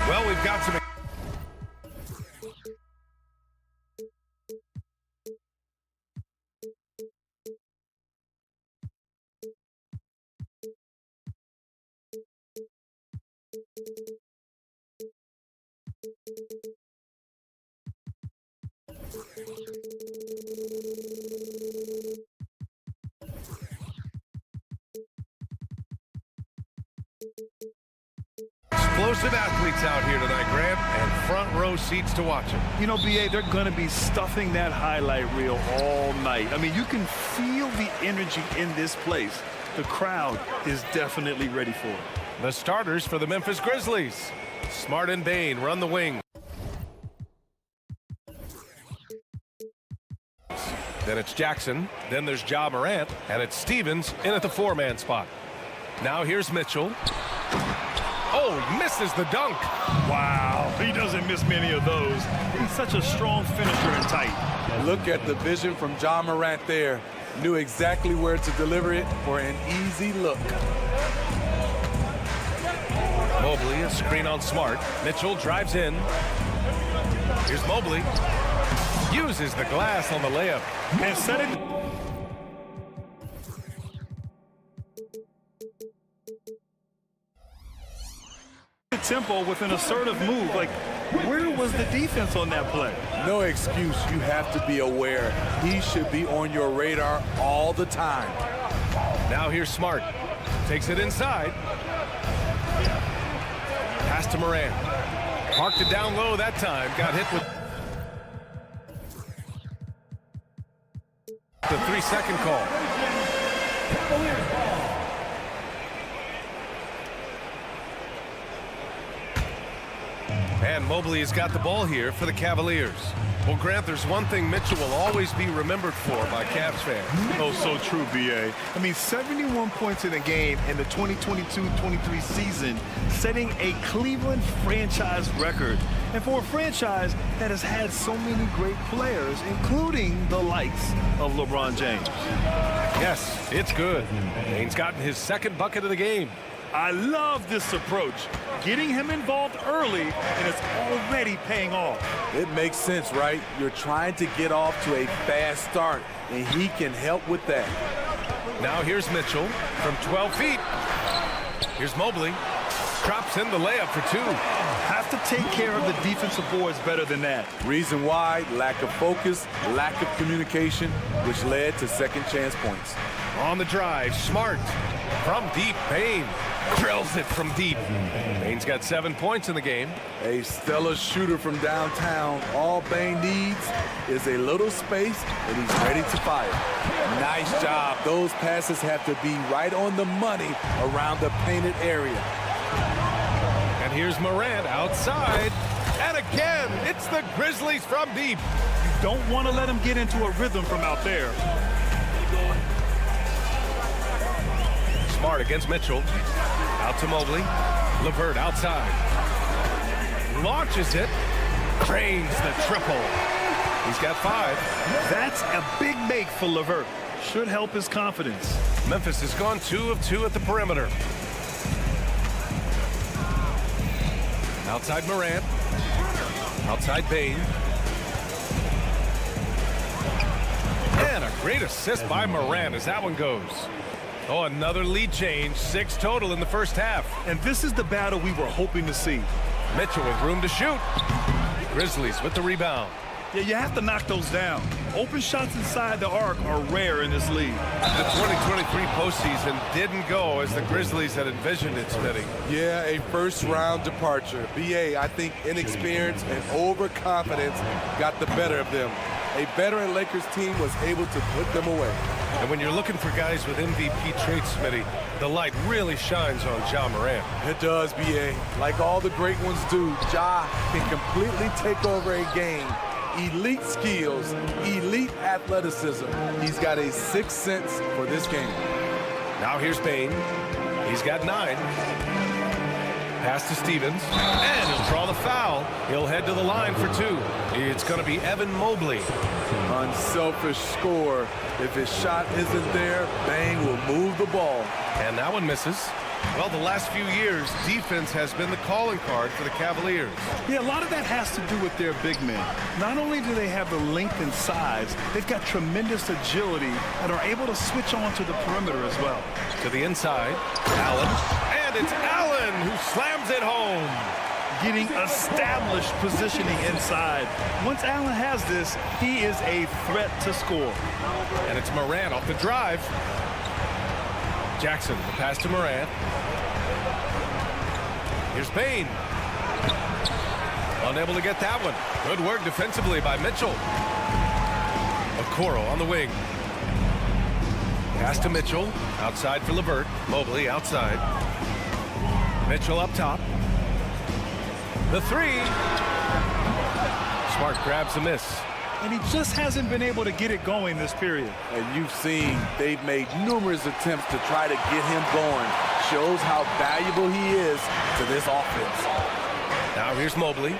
Well, we've got some... Explosive athletes out here tonight, Grant, and front row seats to watch them. You know, BA, they're going to be stuffing that highlight reel all night. I mean, you can feel the energy in this place. The crowd is definitely ready for it. The starters for the Memphis Grizzlies. Smart and Bain run the wing. Then it's Jackson. Then there's Ja Morant. And it's Stevens in at the four-man spot. Now here's Mitchell. Oh, misses the dunk. Wow, he doesn't miss many of those. He's such a strong finisher and tight. Look at the vision from Ja Morant there. Knew exactly where to deliver it for an easy look. Mobley, a screen on Smart. Mitchell drives in. Here's Mobley. Uses the glass on the layup. And set it. Tempo with an assertive move. Like, where was the defense on that play? No excuse. You have to be aware. He should be on your radar all the time. Now here's Smart. Takes it inside. Pass to Morant. Parked it down low that time. Got hit with the 3-second call. And Mobley has got the ball here for the Cavaliers. Well, Grant, there's one thing Mitchell will always be remembered for by Cavs fans. Oh, so true, BA. I mean, 71 points in a game in the 2022-23 season, setting a Cleveland franchise record. And for a franchise that has had so many great players, including the likes of LeBron James. Yes, it's good. Bain's gotten his second bucket of the game. I love this approach. Getting him involved early, and it's already paying off. It makes sense, right? You're trying to get off to a fast start, and he can help with that. Now here's Mitchell from 12 feet. Here's Mobley. Drops in the layup for two. Have to take care of the defensive boards better than that. Reason why, lack of focus, lack of communication, which led to second chance points. On the drive, Smart. From deep, Bane drills it from deep. Bane's got 7 points in the game. A stellar shooter from downtown. All Bane needs is a little space, and he's ready to fire. Nice job. Those passes have to be right on the money around the painted area. And here's Morant outside. And again, it's the Grizzlies from deep. Don't want to let him get into a rhythm from out there. Smart against Mitchell. Out to Mobley. LeVert outside. Launches it. Drains the triple. He's got 5. That's a big make for LeVert. Should help his confidence. Memphis has gone 2 of 2 at the perimeter. Outside Morant. Outside Bane. And a great assist by Morant as that one goes. Oh, another lead change. 6 total in the first half. And this is the battle we were hoping to see. Mitchell with room to shoot. Grizzlies with the rebound. Yeah, you have to knock those down. Open shots inside the arc are rare in this league. The 2023 postseason didn't go as the Grizzlies had envisioned it, Smitty. Yeah, a first-round departure. BA, I think inexperience and overconfidence got the better of them. A veteran Lakers team was able to put them away. And when you're looking for guys with MVP traits, Smitty, the light really shines on Ja Morant. It does, BA. Like all the great ones do, Ja can completely take over a game. Elite skills, elite athleticism. He's got a sixth sense for this game. Now here's Bane. He's got 9. Pass to Stevens. And he'll draw the foul. He'll head to the line for 2. It's going to be Evan Mobley. Unselfish score. If his shot isn't there, Bane will move the ball. And that one misses. Well, the last few years, defense has been the calling card for the Cavaliers. Yeah, a lot of that has to do with their big men. Not only do they have the length and size, they've got tremendous agility and are able to switch on to the perimeter as well. To the inside, Allen. And it's Allen who slams it home. Getting established positioning inside. Once Allen has this, he is a threat to score. And it's Morant off the drive. Jackson, the pass to Morant. Here's Bane. Unable to get that one. Good work defensively by Mitchell. Okoro on the wing. Pass to Mitchell. Outside for LeVert. Mobley outside. Mitchell up top. The 3. Smart grabs a miss. And he just hasn't been able to get it going this period. And you've seen they've made numerous attempts to try to get him going. Shows how valuable he is to this offense. Now here's Mobley.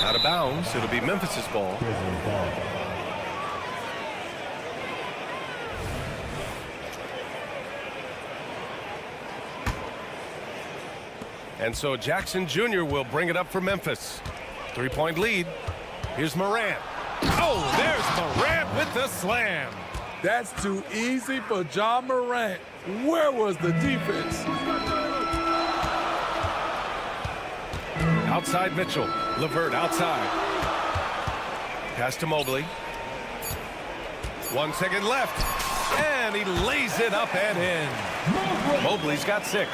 Out of bounds. It'll be Memphis's ball. And so Jackson Jr. will bring it up for Memphis. 3-point lead. Here's Morant. Oh, there's Morant with the slam. That's too easy for Ja Morant. Where was the defense? Outside Mitchell. LeVert outside. Pass to Mobley. 1 second left. And he lays it up and in. Mobley's got 6.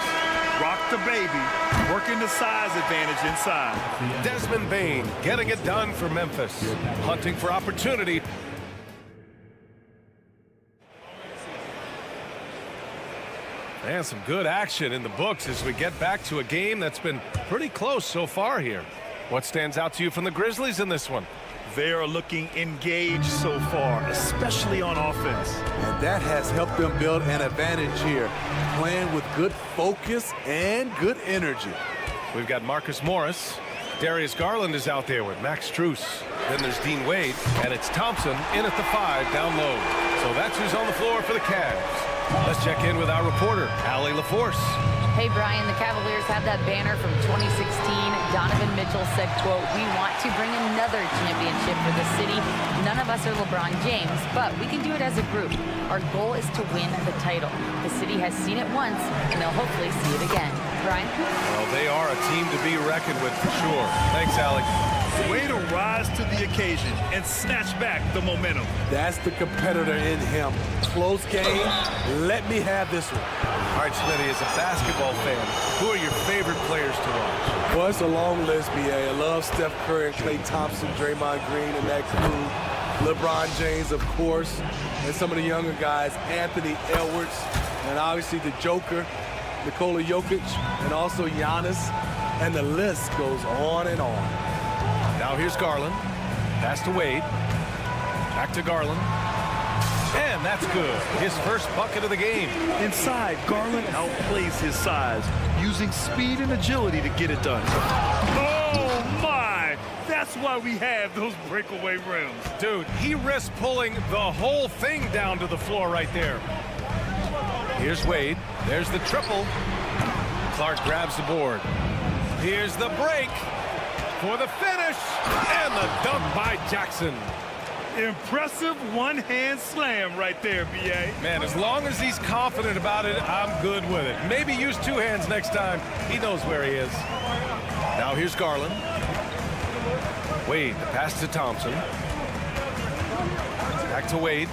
Rock the baby, working the size advantage inside. Desmond Bane getting it done for Memphis. Hunting for opportunity. And some good action in the books as we get back to a game that's been pretty close so far here. What stands out to you from the Grizzlies in this one? They are looking engaged so far, especially on offense. And that has helped them build an advantage here, playing with good focus and good energy. We've got Marcus Morris. Darius Garland is out there with Max Strus. Then there's Dean Wade, and it's Thompson in at the 5 down low. So that's who's on the floor for the Cavs. Let's check in with our reporter, Allie LaForce. Hey, Brian, the Cavaliers have that banner from 2016. Donovan Mitchell said, quote, "We want to bring another championship for the city. None of us are LeBron James, but we can do it as a group. Our goal is to win the title. The city has seen it once, and they'll hopefully see it again." Brian? Well, they are a team to be reckoned with for sure. Thanks, Allie. Way to rise to the occasion and snatch back the momentum. That's the competitor in him. Close game. Let me have this one. All right, Smitty, as a basketball fan, who are your favorite players to watch? Well, it's a long list, B.A. I love Steph Curry and Klay Thompson, Draymond Green, and that crew. LeBron James, of course, and some of the younger guys, Anthony Edwards, and obviously the Joker, Nikola Jokic, and also Giannis, and the list goes on and on. Now here's Garland. Pass to Wade. Back to Garland. And that's good. His first bucket of the game. Inside, Garland outplays his size, using speed and agility to get it done. Oh, my! That's why we have those breakaway rims. Dude, he risks pulling the whole thing down to the floor right there. Here's Wade. There's the triple. Clark grabs the board. Here's the break for the finish. And the dunk by Jackson. Impressive one-hand slam right there, B.A. Man, as long as he's confident about it, I'm good with it. Maybe use two hands next time. He knows where he is. Now here's Garland. Wade, the pass to Thompson. Back to Wade.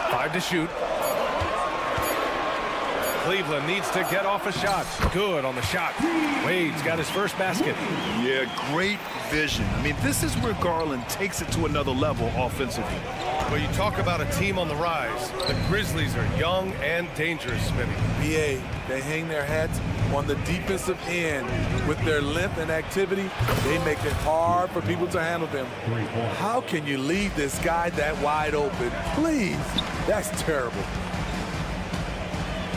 5 to shoot. Cleveland needs to get off a shot. Good on the shot. Wade's got his first basket. Yeah, great vision. I mean, this is where Garland takes it to another level offensively. Well, you talk about a team on the rise. The Grizzlies are young and dangerous, Smitty. BA, they hang their hats on the defensive end. With their length and activity, they make it hard for people to handle them. How can you leave this guy that wide open? Please, that's terrible.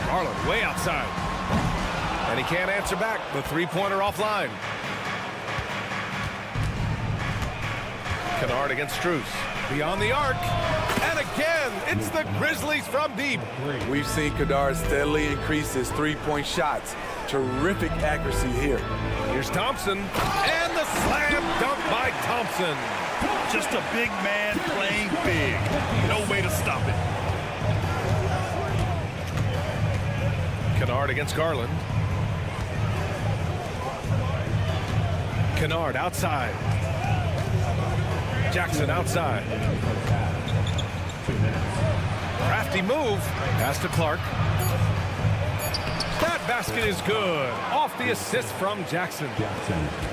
Garland way outside. And he can't answer back. The three-pointer offline. Kennard against Strus. Beyond the arc. And again, it's the Grizzlies from deep. We've seen Kennard steadily increase his three-point shots. Terrific accuracy here. Here's Thompson. And the slam dunk by Thompson. Just a big man playing big. No way to stop it. Kennard against Garland. Kennard outside. Jackson outside. Crafty move. Pass to Clark. That basket is good. Off the assist from Jackson.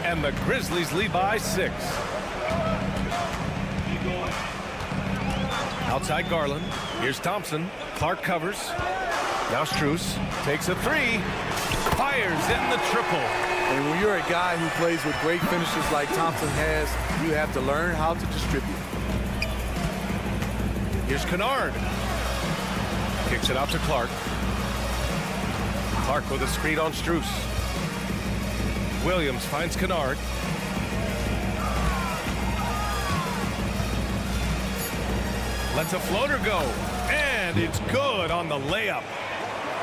And the Grizzlies lead by 6. Outside Garland. Here's Thompson. Clark covers. Now Strus takes a 3. Fires in the triple. And when you're a guy who plays with great finishes like Thompson has, you have to learn how to distribute. Here's Kennard. Kicks it out to Clark. Clark with a screen on Strus. Williams finds Kennard. Lets a floater go. And it's good on the layup.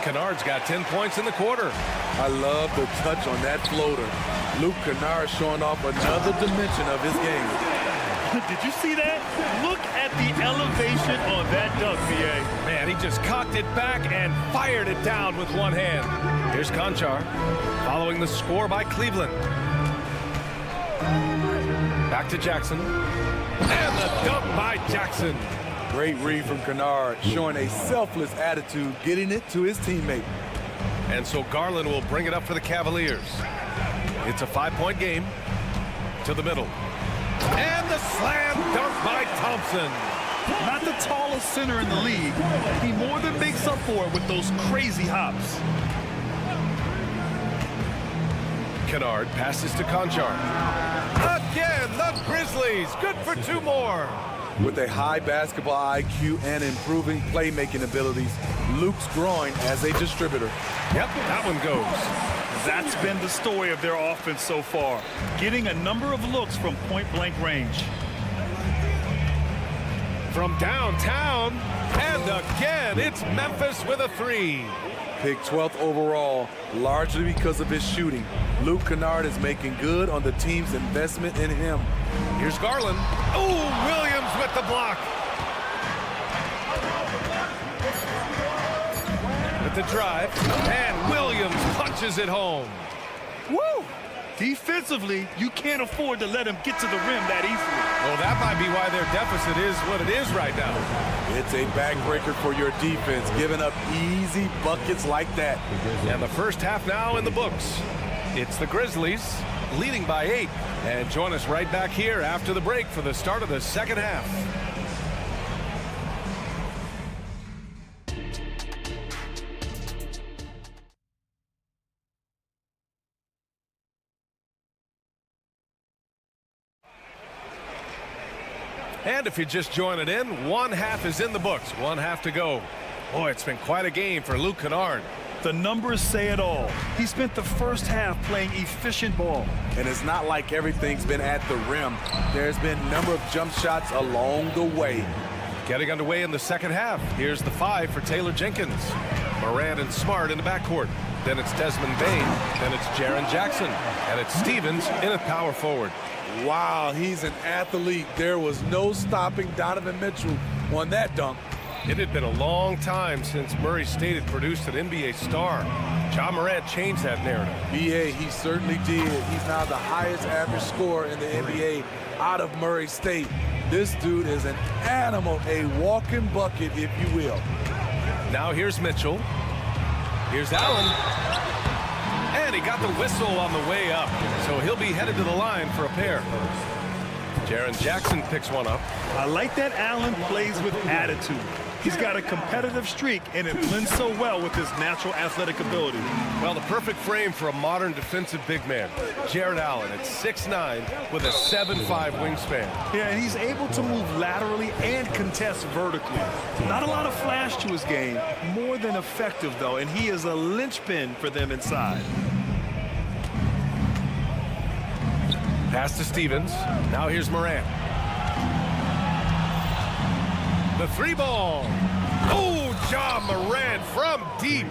Kennard's got 10 points in the quarter. I love the touch on that floater. Luke Kennard showing off another dimension of his game. Did you see that? Look at the elevation on that dunk, B.A. Man, he just cocked it back and fired it down with one hand. Here's Conchar, following the score by Cleveland. Back to Jackson. And the dunk by Jackson. Great read from Kennard, showing a selfless attitude, getting it to his teammate. And so Garland will bring it up for the Cavaliers. It's a 5-point game. To the middle. And the slam dunk by Thompson. Not the tallest center in the league. He more than makes up for it with those crazy hops. Kennard passes to Conchar. Again, the Grizzlies. Good for 2 more. With a high basketball IQ and improving playmaking abilities, Luke's growing as a distributor. Yep, that one goes. That's been the story of their offense so far, getting a number of looks from point-blank range. From downtown, and again, it's Memphis with a 3. Picked 12th overall, largely because of his shooting. Luke Kennard is making good on the team's investment in him. Here's Garland. Oh, Williams with the block. With the drive, and Williams punches it home. Woo! Defensively, you can't afford to let him get to the rim that easily. Well, that might be why their deficit is what it is right now. It's a backbreaker for your defense, giving up easy buckets like that. And the first half now in the books. It's the Grizzlies leading by 8. And join us right back here after the break for the start of the second half. And if you're just joining in, one half is in the books. One half to go. Boy, it's been quite a game for Luke Kennard. The numbers say it all. He spent the first half playing efficient ball. And it's not like everything's been at the rim. There's been a number of jump shots along the way. Getting underway in the second half. Here's the 5 for Taylor Jenkins. Moran and Smart in the backcourt. Then it's Desmond Bain. Then it's Jaren Jackson. And it's Stevens in at power forward. Wow, he's an athlete. There was no stopping Donovan Mitchell on that dunk. It had been a long time since Murray State had produced an NBA star. Ja Morant changed that narrative. BA, he certainly did. He's now the highest average scorer in the NBA out of Murray State. This dude is an animal, a walking bucket, if you will. Now here's Mitchell. Here's Allen. And he got the whistle on the way up. So he'll be headed to the line for a pair. Jaren Jackson picks one up. I like that Allen plays with attitude. He's got a competitive streak, and it blends so well with his natural athletic ability. Well, the perfect frame for a modern defensive big man. Jared Allen at 6'9" with a 7'5" wingspan. Yeah, and he's able to move laterally and contest vertically. Not a lot of flash to his game, more than effective, though, and he is a linchpin for them inside. Pass to Stevens. Now here's Morant. The 3 ball. Oh, Ja Morant from deep.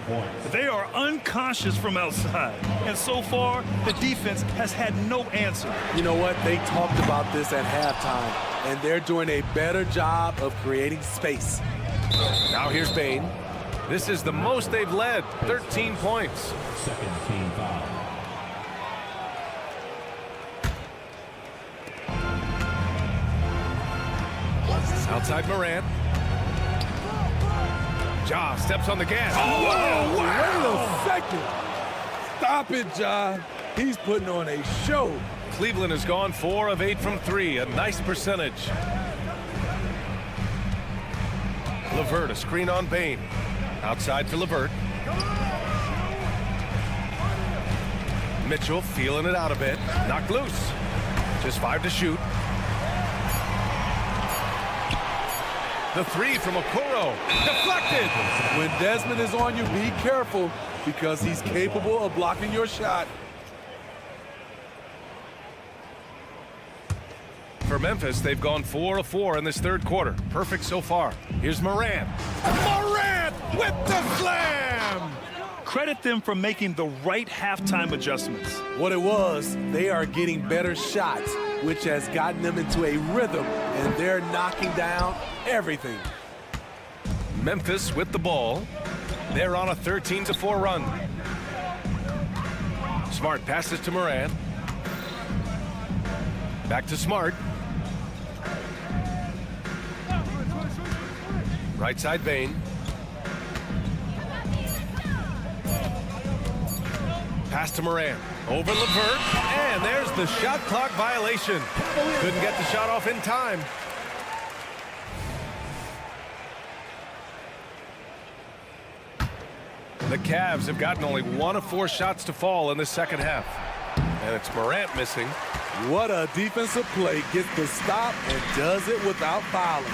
They are unconscious from outside, and so far, the defense has had no answer. You know what? They talked about this at halftime, and they're doing a better job of creating space. Now here's Bain. This is the most they've led, 13 points. Second team foul. Outside Morant. Ja steps on the gas. Oh, wait a second. Stop it, Ja. He's putting on a show. Cleveland has gone 4 of 8 from 3, a nice percentage. LeVert, a screen on Bain. Outside to LeVert. Mitchell feeling it out a bit. Knocked loose. Just 5 to shoot. The 3 from Okoro. Deflected. When Desmond is on you, be careful because he's capable of blocking your shot. For Memphis, they've gone 4 of 4 in this third quarter. Perfect so far. Here's Morant. Morant with the slam! Credit them for making the right halftime adjustments. What it was, they are getting better shots, which has gotten them into a rhythm, and they're knocking down everything. Memphis with the ball. They're on a 13-4 run. Smart passes to Morant. Back to Smart. Right side Bain. Pass to Morant. Over LeVert. And there's the shot clock violation. Couldn't get the shot off in time. The Cavs have gotten only 1 of 4 shots to fall in the second half. And it's Morant missing. What a defensive play. Gets the stop and does it without fouling.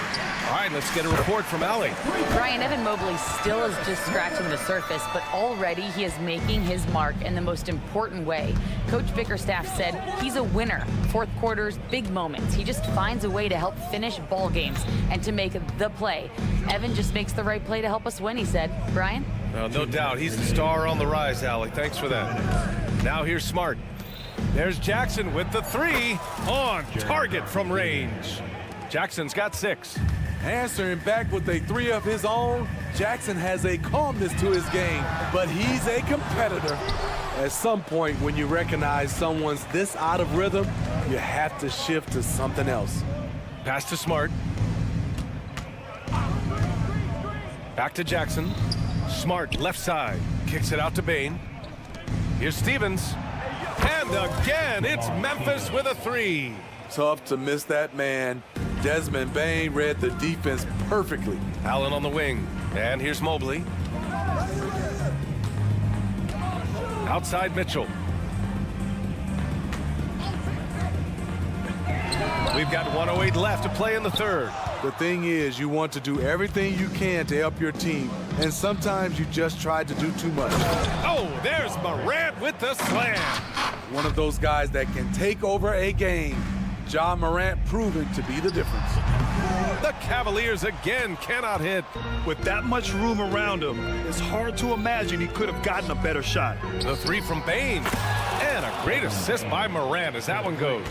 All right, let's get a report from Allie. Brian, Evan Mobley still is just scratching the surface, but already he is making his mark in the most important way. Coach Bickerstaff said he's a winner. Fourth quarters, big moments. He just finds a way to help finish ball games and to make the play. Evan just makes the right play to help us win, he said. Brian? No doubt. He's the star on the rise, Allie. Thanks for that. Now here's Smart. There's Jackson with the 3 on target from range. Jackson's got 6. Answering back with a 3 of his own. Jackson has a calmness to his game, but he's a competitor. At some point, when you recognize someone's this out of rhythm, you have to shift to something else. Pass to Smart. Back to Jackson. Smart, left side. Kicks it out to Bain. Here's Stevens. And again, it's Memphis with a three. Tough to miss that man. Desmond Bain read the defense perfectly. Allen on the wing. And here's Mobley. Outside Mitchell. We've got 1:08 left to play in the third. The thing is, you want to do everything you can to help your team, and sometimes you just try to do too much. Oh, there's Morant with the slam. One of those guys that can take over a game. John Morant proving to be the difference. The Cavaliers again cannot hit. With that much room around him, it's hard to imagine he could have gotten a better shot. The three from Bain. And a great assist by Morant as that one goes.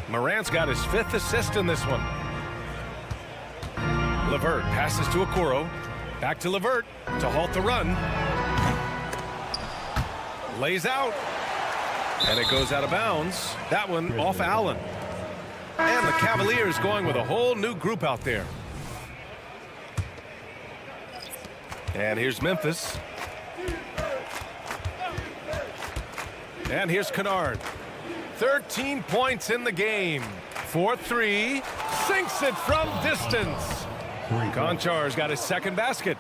Morant's got his 5th assist in this one. LeVert passes to Okoro. Back to LeVert to halt the run. Lays out. And it goes out of bounds. That one off Allen. And the Cavaliers going with a whole new group out there. And here's Memphis. And here's Kennard. 13 points in the game. 4-3. Sinks it from distance. Konchar's got his second basket.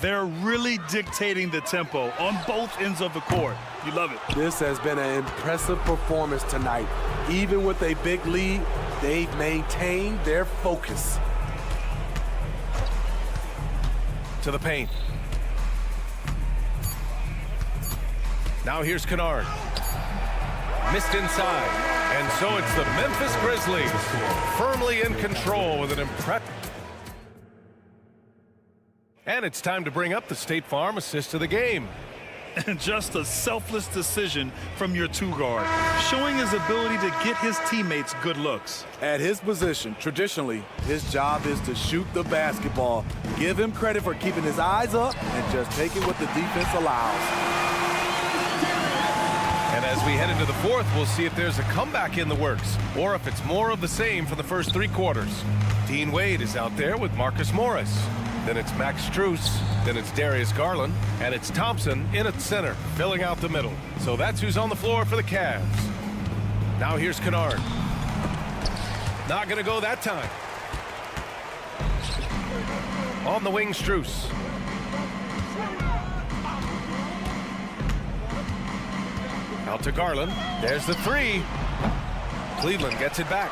They're really dictating the tempo on both ends of the court. You love it. This has been an impressive performance tonight. Even with a big lead, they've maintained their focus. To the paint. Now here's Kennard. Missed inside. And so it's the Memphis Grizzlies firmly in control with an impressive. And it's time to bring up the State Farm assist of the game. And just a selfless decision from your two-guard, showing his ability to get his teammates good looks. At his position, traditionally, his job is to shoot the basketball. Give him credit for keeping his eyes up and just taking what the defense allows. And as we head into the fourth, we'll see if there's a comeback in the works or if it's more of the same for the first 3 quarters. Dean Wade is out there with Marcus Morris. Then it's Max Strus. Then it's Darius Garland. And it's Thompson in at center, filling out the middle. So that's who's on the floor for the Cavs. Now here's Kennard. Not going to go that time. On the wing, Strus. Out to Garland. There's the three. Cleveland gets it back.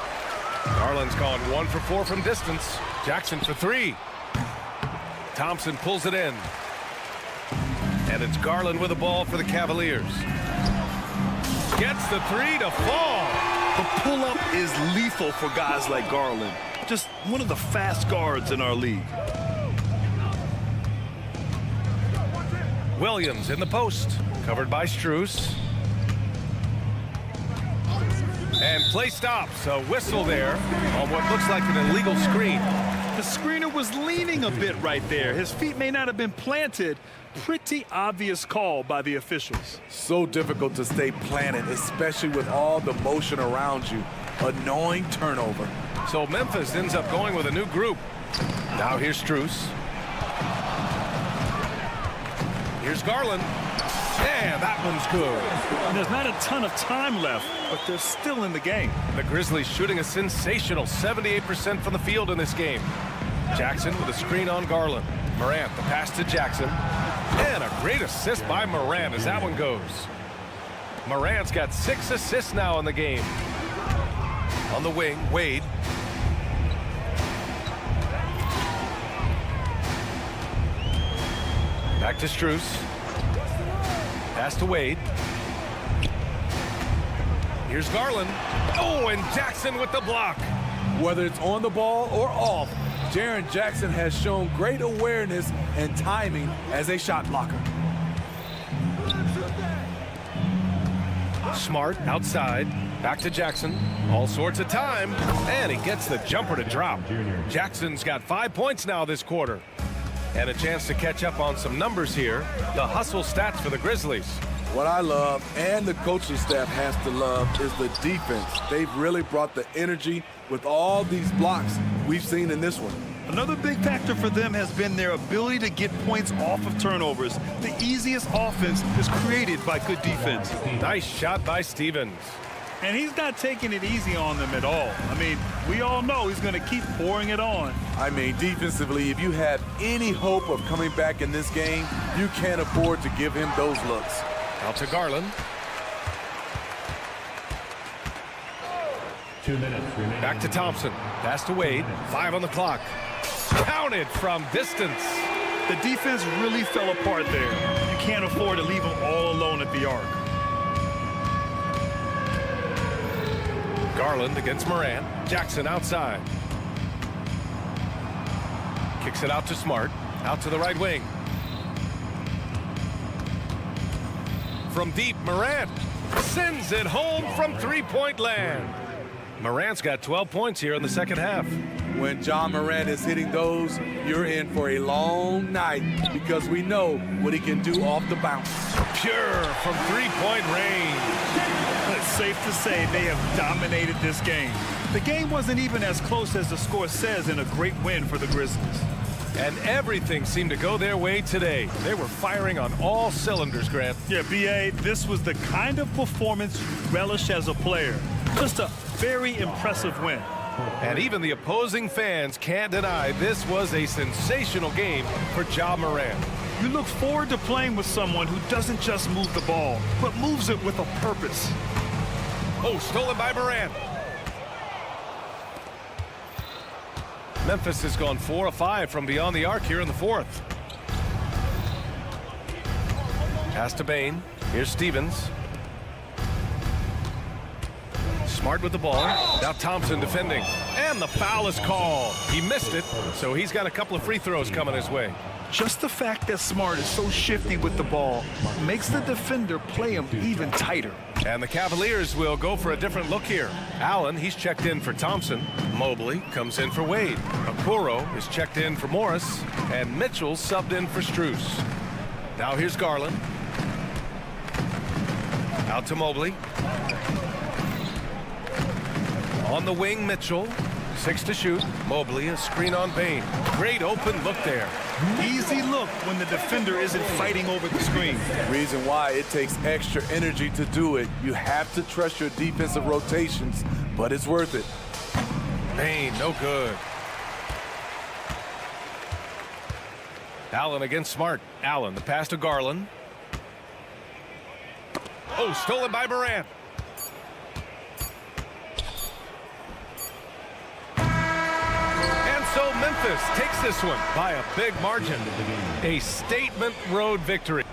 Garland's gone 1 for 4 from distance. Jackson for 3. Thompson pulls it in. And it's Garland with the ball for the Cavaliers. Gets the 3 to fall. The pull-up is lethal for guys like Garland. Just one of the fast guards in our league. Williams in the post. Covered by Strus. And play stops. A whistle there on what looks like an illegal screen. The screener was leaning a bit right there. His feet may not have been planted. Pretty obvious call by the officials. So difficult to stay planted, especially with all the motion around you. Annoying turnover. So Memphis ends up going with a new group. Now here's Strus. Here's Garland. Yeah, that one's good. And there's not a ton of time left, but they're still in the game. The Grizzlies shooting a sensational 78% from the field in this game. Jackson with a screen on Garland. Morant, the pass to Jackson. And a great assist by Morant as that one goes. Morant's got 6 assists now in the game. On the wing, Wade. Back to Strus. Pass to Wade. Here's Garland. Oh, and Jackson with the block. Whether it's on the ball or off, Jaren Jackson has shown great awareness and timing as a shot blocker. Smart outside. Back to Jackson. All sorts of time. And he gets the jumper to drop. Jackson's got 5 points now this quarter. And a chance to catch up on some numbers here. The hustle stats for the Grizzlies. What I love, and the coaching staff has to love, is the defense. They've really brought the energy with all these blocks we've seen in this one. Another big factor for them has been their ability to get points off of turnovers. The easiest offense is created by good defense. Nice shot by Stevens. And he's not taking it easy on them at all. I mean, we all know he's going to keep pouring it on. I mean, defensively, if you have any hope of coming back in this game, you can't afford to give him those looks. Out to Garland. 2 minutes remaining. Back to Thompson. Pass to Wade. 5 on the clock. Counted from distance. The defense really fell apart there. You can't afford to leave them all alone at the arc. Garland against Morant. Jackson outside. Kicks it out to Smart. Out to the right wing. From deep, Morant sends it home from three-point land. Morant's got 12 points here in the second half. When John Morant is hitting those, you're in for a long night because we know what he can do off the bounce. Pure from three-point range. It's safe to say they have dominated this game. The game wasn't even as close as the score says in a great win for the Grizzlies. And everything seemed to go their way today. They were firing on all cylinders, Grant. Yeah, B.A., this was the kind of performance you relish as a player. Just a very impressive win. And even the opposing fans can't deny this was a sensational game for Ja Morant. You look forward to playing with someone who doesn't just move the ball, but moves it with a purpose. Oh, stolen by Morant. Memphis has gone 4 of 5 from beyond the arc here in the fourth. Pass to Bain. Here's Stevens. Smart with the ball. Now Thompson defending. And the foul is called. He missed it, so he's got a couple of free throws coming his way. Just the fact that Smart is so shifty with the ball makes the defender play him even tighter. And the Cavaliers will go for a different look here. Allen, he's checked in for Thompson. Mobley comes in for Wade. Okoro is checked in for Morris. And Mitchell subbed in for Strus. Now here's Garland. Out to Mobley. On the wing, Mitchell. 6 to shoot. Mobley, a screen on Bain. Great open look there. Easy look when the defender isn't fighting over the screen. Reason why it takes extra energy to do it. You have to trust your defensive rotations, but it's worth it. Bain, no good. Allen against Smart. Allen, the pass to Garland. Oh, stolen by Morant. So Memphis takes this one by a big margin. A statement road victory.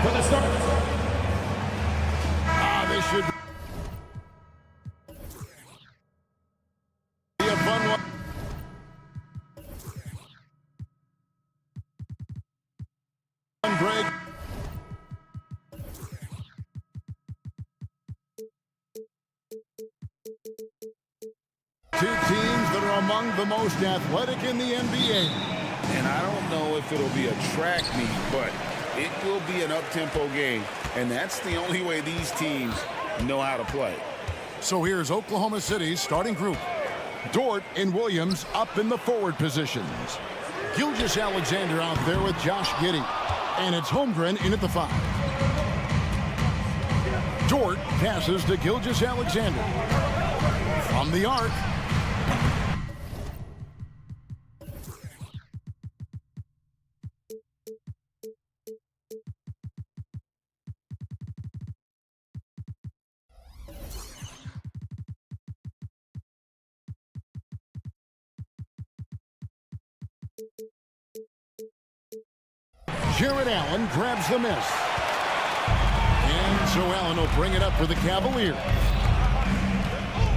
for the start. This should be a fun one. Greg. Two teams that are among the most athletic in the NBA. And I don't know if it'll be a track meet, but it will be an up-tempo game. And that's the only way these teams know how to play. So here's Oklahoma City's starting group. Dort and Williams up in the forward positions. Gilgeous-Alexander out there with Josh Giddey. And it's Holmgren in at the 5. Dort passes to Gilgeous-Alexander. From the arc. Jared Allen grabs the miss. And so Allen will bring it up for the Cavaliers.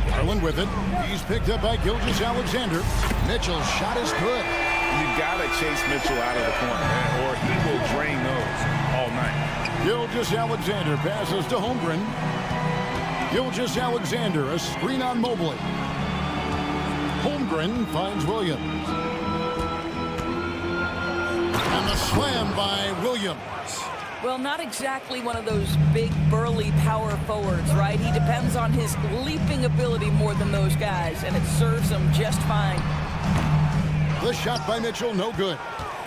Garland with it. He's picked up by Gilgeous-Alexander. Mitchell's shot is good. You got to chase Mitchell out of the corner, man, or he will drain those all night. Gilgeous-Alexander passes to Holmgren. Gilgeous-Alexander, a screen on Mobley. Holmgren finds Williams. And the slam by Williams. Well, not exactly one of those big, burly power forwards, right? He depends on his leaping ability more than those guys, and it serves him just fine. The shot by Mitchell, no good.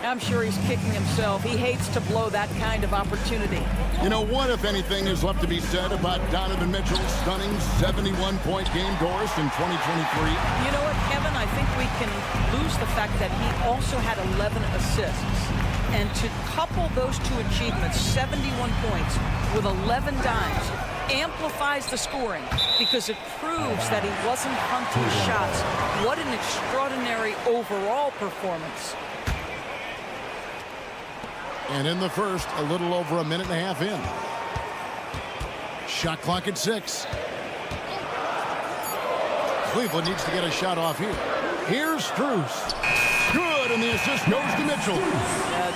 I'm sure he's kicking himself. He hates to blow that kind of opportunity. You know, what, if anything, is left to be said about Donovan Mitchell's stunning 71-point game, Doris, in 2023? You know what, Kevin? I think we can lose the fact that he also had 11 assists. And to couple those two achievements, 71 points with 11 dimes, amplifies the scoring because it proves that he wasn't hunting shots. What an extraordinary overall performance. And in the first, a little over a minute and a half in. Shot clock at 6. Cleveland needs to get a shot off here. Here's Strus. Good, and the assist goes to Mitchell.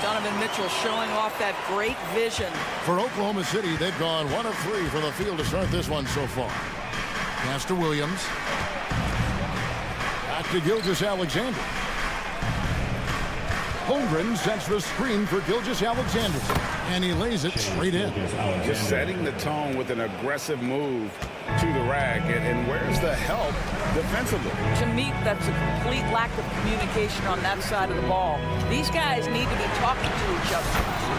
Donovan Mitchell showing off that great vision. For Oklahoma City, they've gone 1 of 3 from the field to start this one so far. Pass to Williams. Back to Gilgeous-Alexander. Holmgren sets the screen for Gilgeous-Alexander, and he lays it straight in. Just setting the tone with an aggressive move to the rack, and where's the help defensively? To me, that's a complete lack of communication on that side of the ball. These guys need to be talking to each other.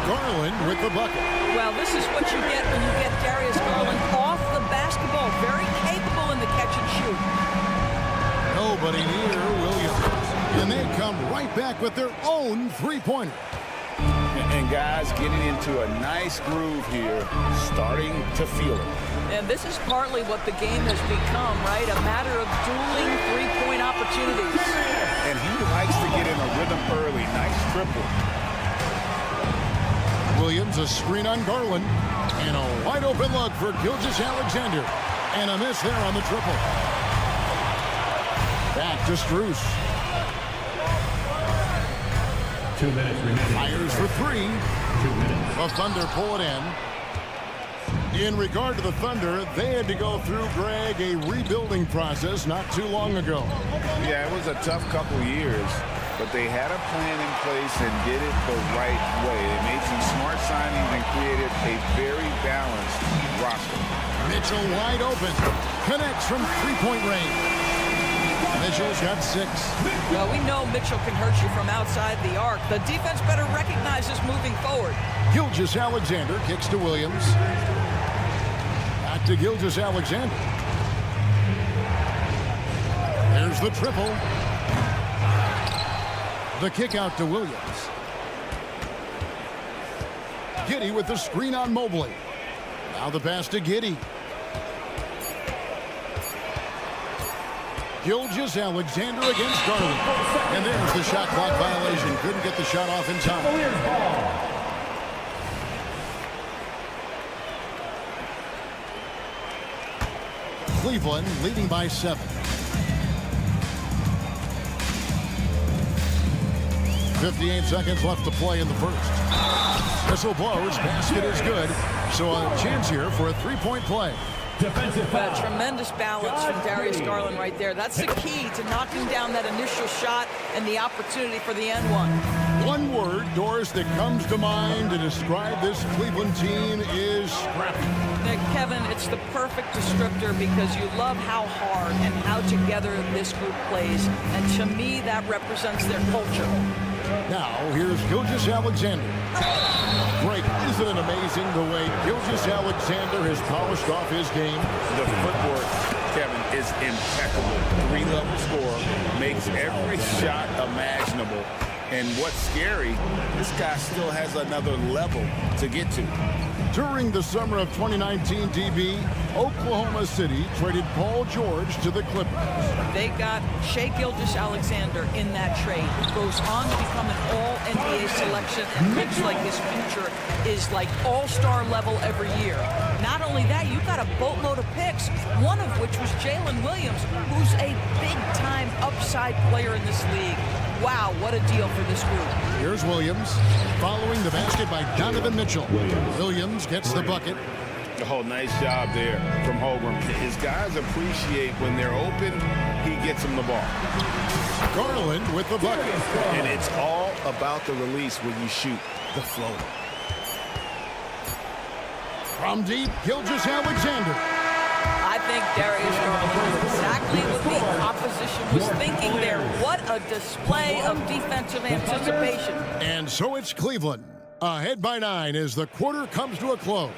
Garland with the bucket. Well, this is what you get when you get Darius Garland off the basketball. Very capable in the catch and shoot. Nobody near Williams. And they come right back with their own three-pointer. And guys getting into a nice groove here, starting to feel it. And this is partly what the game has become, right? A matter of dueling three-point opportunities. And he likes to get in a rhythm early. Nice triple. Williams, a screen on Garland. And a wide-open look for Gilgeous-Alexander. And a miss there on the triple. Back to Strus. 2 minutes remaining. Fires for 3. 2 minutes. The Thunder pull it in. In regard to the Thunder, they had to go through, Greg, a rebuilding process not too long ago. Yeah, it was a tough couple years, but they had a plan in place and did it the right way. They made some smart signings and created a very balanced roster. Mitchell wide open. Connects from three-point range. Mitchell's got 6. Well, we know Mitchell can hurt you from outside the arc. The defense better recognize this moving forward. Gilgeous-Alexander kicks to Williams. Back to Gilgeous-Alexander. There's the triple. The kick out to Williams. Giddey with the screen on Mobley. Now the pass to Giddey. Gilgeous-Alexander against Garland. And there's the shot clock violation. Couldn't get the shot off in time. Cleveland leading by 7. 58 seconds left to play in the first. Whistle blows, basket is good. So a chance here for a three-point play. A tremendous balance from Darius Garland right there. That's the key to knocking down that initial shot and the opportunity for the end one. One word, Doris, that comes to mind to describe this Cleveland team is scrappy. Kevin, it's the perfect descriptor because you love how hard and how together this group plays. And to me, that represents their culture. Now, here's Gilgeous-Alexander. Great. Isn't it amazing the way Gilgeous-Alexander has polished off his game? The footwork, Kevin, is impeccable. 3-level scorer, makes every shot imaginable. And what's scary, this guy still has another level to get to. During the summer of 2019, DB, Oklahoma City traded Paul George to the Clippers. They got Shai Gilgeous-Alexander in that trade. He goes on to become an all-NBA selection and looks like his future is like all-star level every year. Not only that, you've got a boatload of picks, one of which was Jalen Williams, who's a big-time upside player in this league. Wow, what a deal for this group. Here's Williams, following the basket by Donovan Mitchell. Williams gets the bucket. Oh, nice job there from Holmgren. His guys appreciate when they're open, he gets them the ball. Garland with the bucket. And it's all about the release when you shoot the floater. From deep, Gilgeous-Alexander. I think Darius Garland knew exactly what the opposition was thinking there. What a display of defensive anticipation. And so it's Cleveland, ahead by 9 as the quarter comes to a close.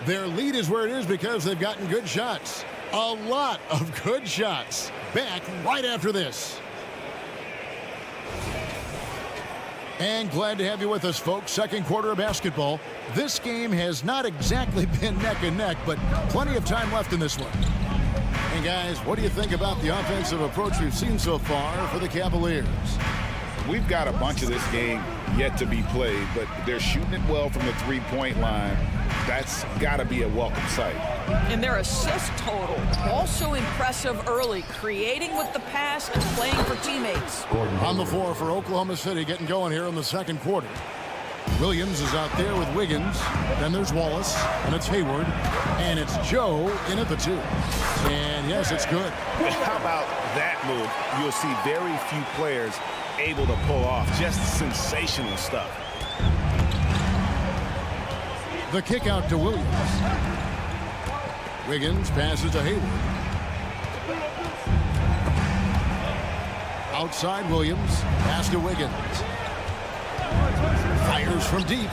Their lead is where it is because they've gotten good shots. A lot of good shots. Back right after this. And glad to have you with us, folks. Second quarter of basketball. This game has not exactly been neck and neck, but plenty of time left in this one. And guys, what do you think about the offensive approach we've seen so far for the Cavaliers? We've got a bunch of this game yet to be played, but they're shooting it well from the three-point line. That's got to be a welcome sight. And their assist total, also impressive early, creating with the pass and playing for teammates. On the floor for Oklahoma City, getting going here in the second quarter. Williams is out there with Wiggins. Then there's Wallace, and it's Hayward, and it's Joe in at the 2. And yes, it's good. How about that move? You'll see very few players able to pull off just sensational stuff. The kick out to Williams. Wiggins passes to Hayward. Outside Williams, pass to Wiggins. Fires from deep.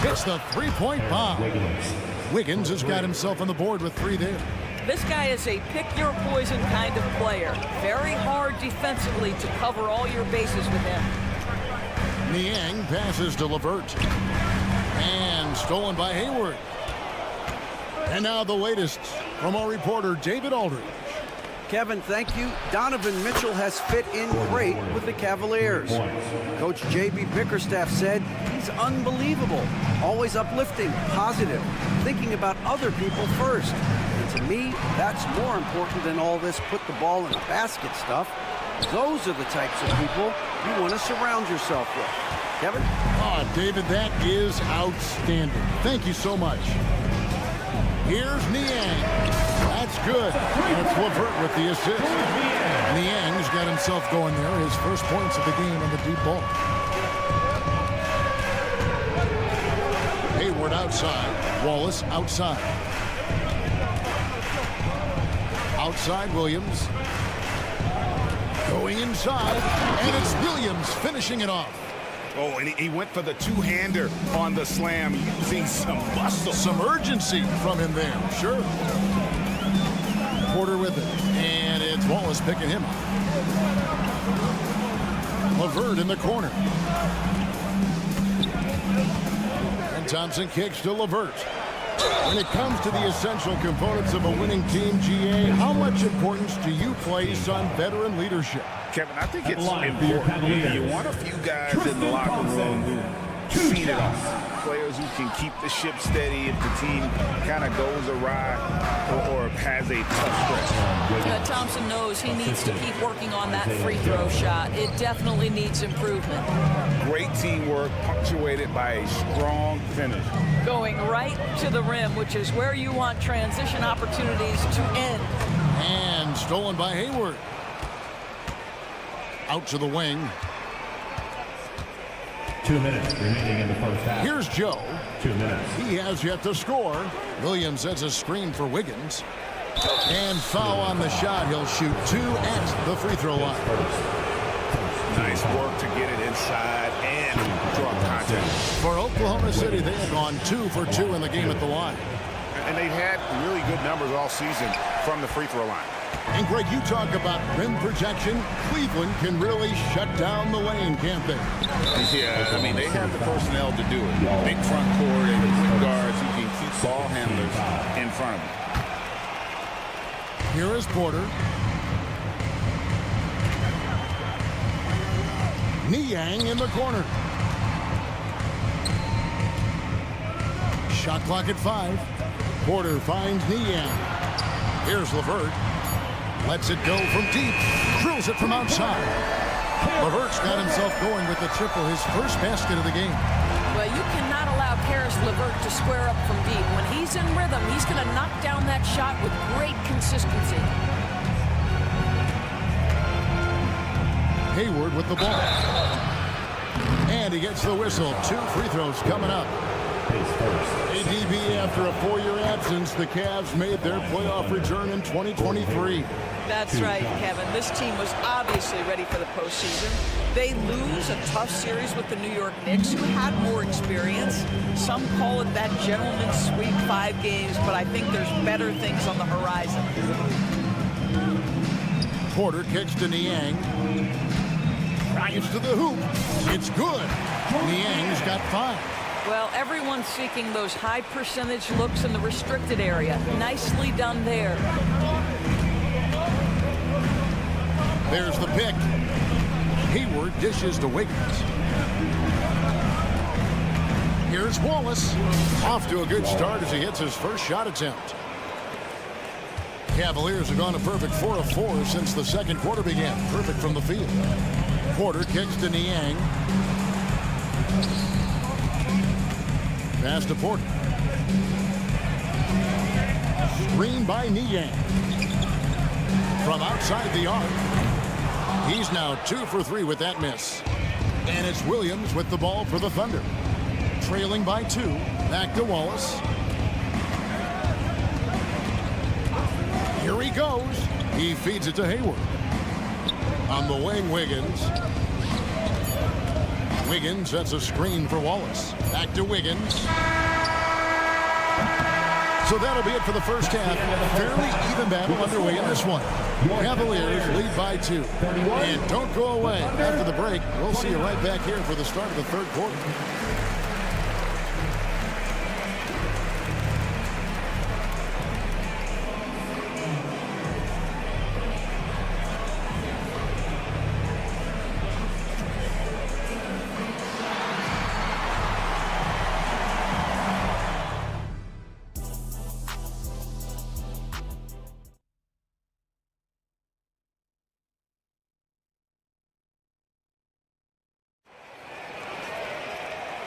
Hits the three-point bomb. Wiggins has got himself on the board with 3 there. This guy is a pick-your-poison kind of player. Very hard defensively to cover all your bases with him. Niang passes to LeVert. And stolen by Hayward. And now the latest from our reporter, David Aldridge. Kevin, thank you. Donovan Mitchell has fit in great with the Cavaliers. Coach J.B. Bickerstaff said he's unbelievable, always uplifting, positive, thinking about other people first. And to me, that's more important than all this put the ball in the basket stuff. Those are the types of people you want to surround yourself with. Kevin? Oh, David, that is outstanding. Thank you so much. Here's Niang. That's good. And it's LeVert with the assist. Niang's got himself going there. His first points of the game on the deep ball. Hayward outside. Wallace outside. Outside Williams. Going inside. And it's Williams finishing it off. Oh, and he went for the two-hander on the slam, using some muscle. Some urgency from him there, sure. Porter with it, and it's Wallace picking him up. LeVert in the corner. And Thompson kicks to LeVert. When it comes to the essential components of a winning team, GA, how much importance do you place on veteran leadership? Kevin, I think it's important. You want a few guys in the locker room who feed it off. players who can keep the ship steady if the team kind of goes awry or has a tough stretch. Thompson knows he needs to keep working on that free throw shot. It definitely needs improvement. Great teamwork punctuated by a strong finish. Going right to the rim, which is where you want transition opportunities to end. And stolen by Hayward. Out to the wing. 2 minutes remaining in the first half. Here's Joe. 2 minutes. He has yet to score. Williams sets a screen for Wiggins. And foul on the shot. He'll shoot 2 at the free throw line. Nice work to get it inside and draw contact. For Oklahoma City, they have gone 2 for 2 in the game at the line. And they've had really good numbers all season from the free throw line. And Greg, you talk about rim protection. Cleveland can really shut down the lane, can't they? Yeah, I mean, they have the personnel to do it. Big front court and quick guards who can keep ball handlers in front of them. Here is Porter. Niang in the corner. Shot clock at 5. Porter finds Niang. Here's LeVert. Lets it go from deep. Drills it from outside. LeVert's got himself going with the triple, his first basket of the game. Well, you cannot allow Karis LeVert to square up from deep. When he's in rhythm, he's going to knock down that shot with great consistency. Hayward with the ball. And he gets the whistle. 2 free throws coming up. ADB, after a 4-year absence, the Cavs made their playoff return in 2023. That's right, Kevin. This team was obviously ready for the postseason. They lose a tough series with the New York Knicks, who had more experience. Some call it that gentleman's sweep, 5 games, but I think there's better things on the horizon. Porter kicks to Niang. Drives to the hoop. It's good. Niang's got 5. Well, everyone's seeking those high percentage looks in the restricted area. Nicely done there. There's the pick. Hayward dishes to Wiggins. Here's Wallace. Off to a good start as he hits his first shot attempt. Cavaliers have gone a perfect 4 of 4 since the second quarter began. Perfect from the field. Porter kicks to Niang. Pass to Porter. Screen by Niang. From outside the arc. He's now 2 for 3 with that miss. And it's Williams with the ball for the Thunder. Trailing by 2. Back to Wallace. Here he goes. He feeds it to Hayward. On the wing, Wiggins. Wiggins sets a screen for Wallace. Back to Wiggins. So that'll be it for the first half. Fairly even battle underway in this one. Cavaliers lead by 2. And don't go away. After the break, we'll see you right back here for the start of the third quarter.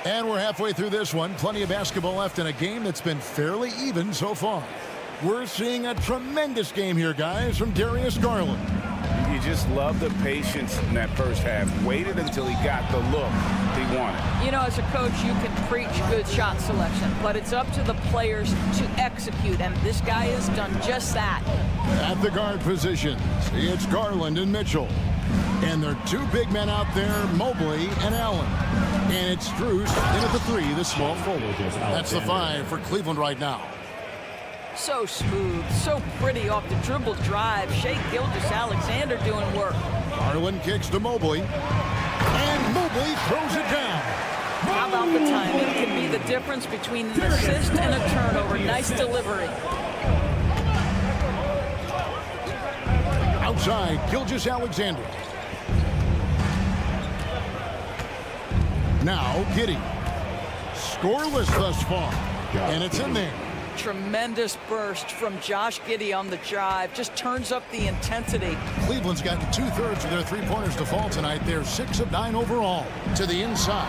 And we're halfway through this one. Plenty of basketball left in a game that's been fairly even so far. We're seeing a tremendous game here, guys, from Darius Garland. You just love the patience in that first half. Waited until he got the look he wanted. You know, as a coach, you can preach good shot selection, but it's up to the players to execute, and this guy has done just that. At the guard positions, it's Garland and Mitchell. And there are 2 big men out there, Mobley and Allen. And it's Strus in at the 3, the small forward. That's the 5 for Cleveland right now. So smooth, so pretty off the dribble drive. Shea Gilgeous-Alexander doing work. Garland kicks to Mobley. And Mobley throws it down. How about the timing? It can be the difference between an assist and a turnover. Nice delivery. Outside, Gilgeous-Alexander. Now, Giddey. Scoreless thus far. And it's in there. Tremendous burst from Josh Giddey on the drive. Just turns up the intensity. Cleveland's gotten 2/3 of their three-pointers to fall tonight. They're 6 of 9 overall. To the inside.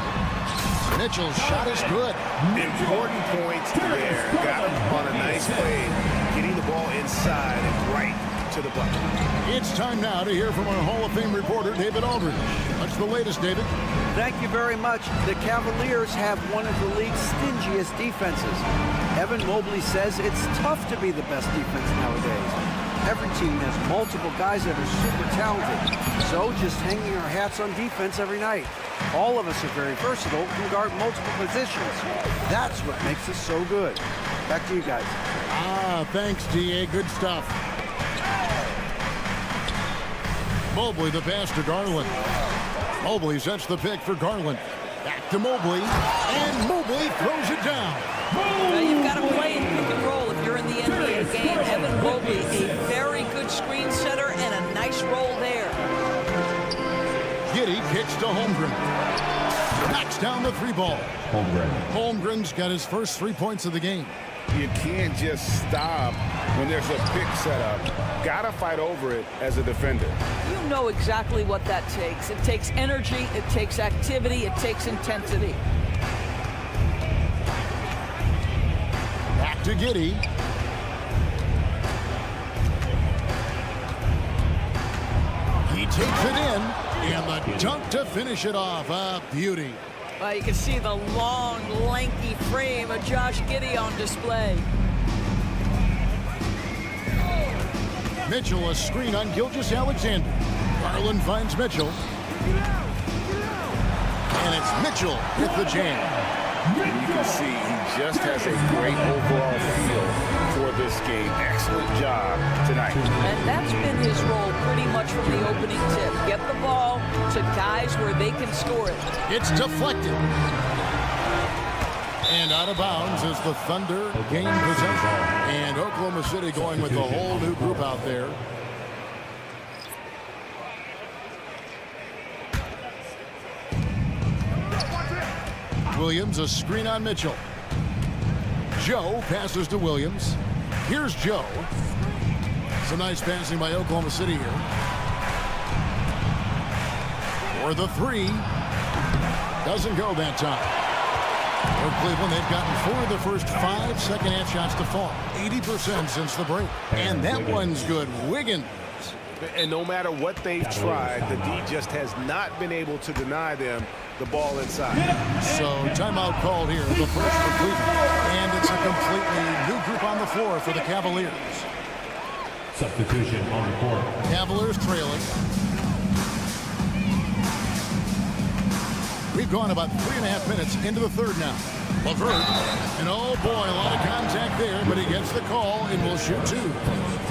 Mitchell's shot is good. Important points there. Got him on a nice play, getting the ball inside and right to the bucket. It's time now to hear from our Hall of Fame reporter, David Aldridge. What's the latest, David? Thank you very much. The Cavaliers have one of the league's stingiest defenses. Evan Mobley says it's tough to be the best defense nowadays. Every team has multiple guys that are super talented. So just hanging our hats on defense every night. All of us are very versatile, can guard multiple positions. That's what makes us so good. Back to you guys. Thanks, D.A. Good stuff. Mobley, the pass to Garland. Mobley sets the pick for Garland. Back to Mobley, and Mobley throws it down. Now you've got to play in pick and roll if you're in the NBA game. Evan Mobley, a very good screen setter and a nice roll there. Giddey kicks to Holmgren. Knocks down the three ball. Holmgren's got his first 3 points of the game. You can't just stop when there's a pick set up. Gotta fight over it as a defender. You know exactly what that takes. It takes energy, it takes activity, it takes intensity. Back to Giddey. He takes it in, and the dunk to finish it off. A beauty. Well, you can see the long, lanky frame of Josh Giddey on display. Mitchell, a screen on Gilgeous-Alexander. Garland finds Mitchell. And it's Mitchell with the jam. And you can see he just has a great overall feel for this game. Excellent job tonight. And that's been his role pretty much from the opening tip. Get the ball to guys where they can score it. It's deflected. And out of bounds as the Thunder gain possession. And Oklahoma City going with a whole new group out there. Williams, a screen on Mitchell. Joe passes to Williams. Here's Joe. Some nice passing by Oklahoma City here. For the three. Doesn't go that time. For Cleveland, they've gotten 4 of the first 5 second-half shots to fall. 80% since the break. And that one's good. Wiggins. And no matter what they've tried, the D just has not been able to deny them the ball inside. So timeout called here, the first for Cleveland. And it's a completely new group on the floor for the Cavaliers. Substitution on the court. Cavaliers trailing. We've gone about 3.5 minutes into the third now. LeVert, and oh boy, a lot of contact there, but he gets the call and will shoot 2.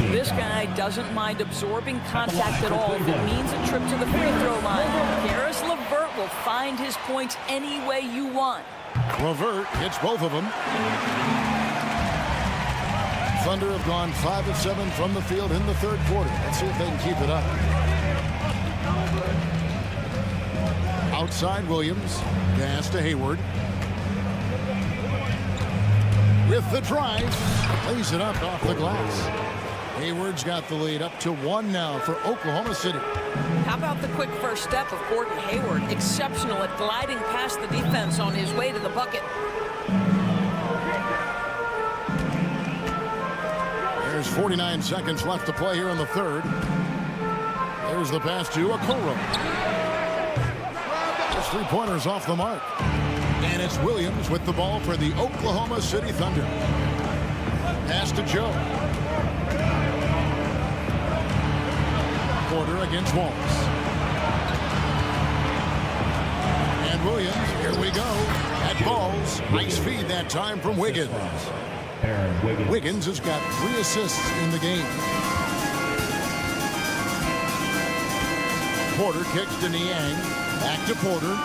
This guy doesn't mind absorbing contact at all if it means a trip to the free throw line. Caris LeVert will find his points any way you want. LeVert hits both of them. Thunder have gone 5 of 7 from the field in the third quarter. Let's see if they can keep it up. Outside Williams. Pass to Hayward. With the drive. Lays it up off the glass. Hayward's got the lead up to 1 now for Oklahoma City. How about the quick first step of Gordon Hayward? Exceptional at gliding past the defense on his way to the bucket. There's 49 seconds left to play here in the third. There's the pass to Okoro. This three-pointer's off the mark. And it's Williams with the ball for the Oklahoma City Thunder. Pass to Joe. Porter against Walls. And Williams, here we go. At balls. Nice feed that time from Wiggins. Wiggins has got 3 assists in the game. Porter kicks to Niang. Back to Porter.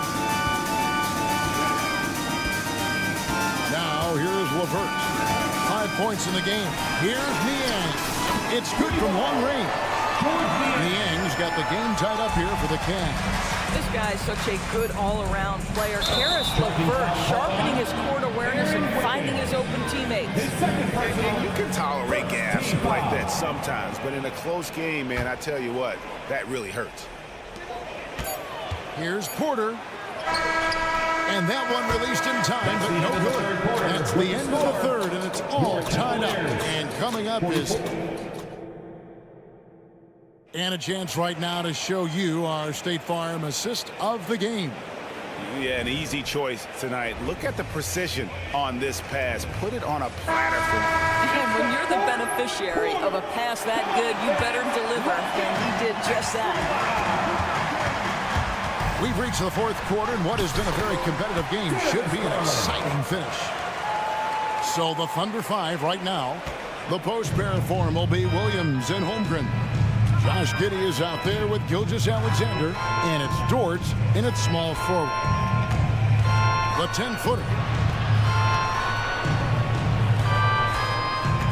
Now here's LeVert. 5 points in the game. Here's Niang. It's good from long range. Niang's got the game tied up here for the Cavs. This guy is such a good all-around player. Karis LeVert sharpening his court awareness and finding his open teammates. And you can tolerate gaps like that sometimes, but in a close game, man, I tell you what, that really hurts. Here's Porter. And that one released in time, but no good. That's the end of the third, and it's all tied up. And coming up is... And a chance right now to show you our State Farm assist of the game. Yeah, an easy choice tonight. Look at the precision on this pass. Put it on a platter for me. And when you're the beneficiary of a pass that good, you better deliver. And he did just that. We've reached the fourth quarter, and what has been a very competitive game should be an exciting finish. So the Thunder 5 right now. The post pair form will be Williams and Holmgren. Josh Giddey is out there with Gilgeous-Alexander, and it's Dort in its small forward. The 10-footer.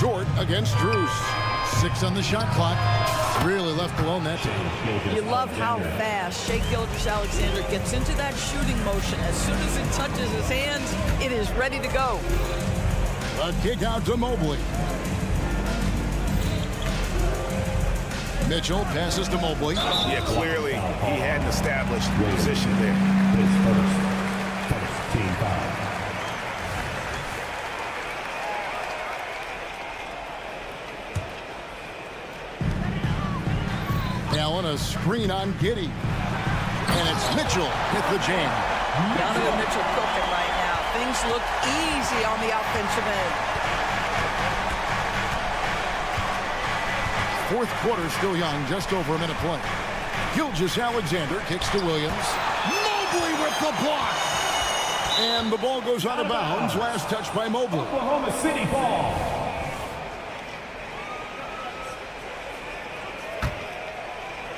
Dort against Drews. 6 on the shot clock. Really left alone that time. You love how fast Shai Gilgeous-Alexander gets into that shooting motion. As soon as it touches his hands, it is ready to go. A kick out to Mobley. Mitchell passes to Mobley. Yeah, clearly he hadn't established the position there. His first team foul. Allen, a screen on Giddey. And it's Mitchell with the jam. Donovan Mitchell cooking right now. Things look easy on the offensive end. Fourth quarter still young, just over a minute play. Gilgeous-Alexander kicks to Williams. Mobley with the block. And the ball goes out of bounds. Last touch by Mobley. Oklahoma City ball.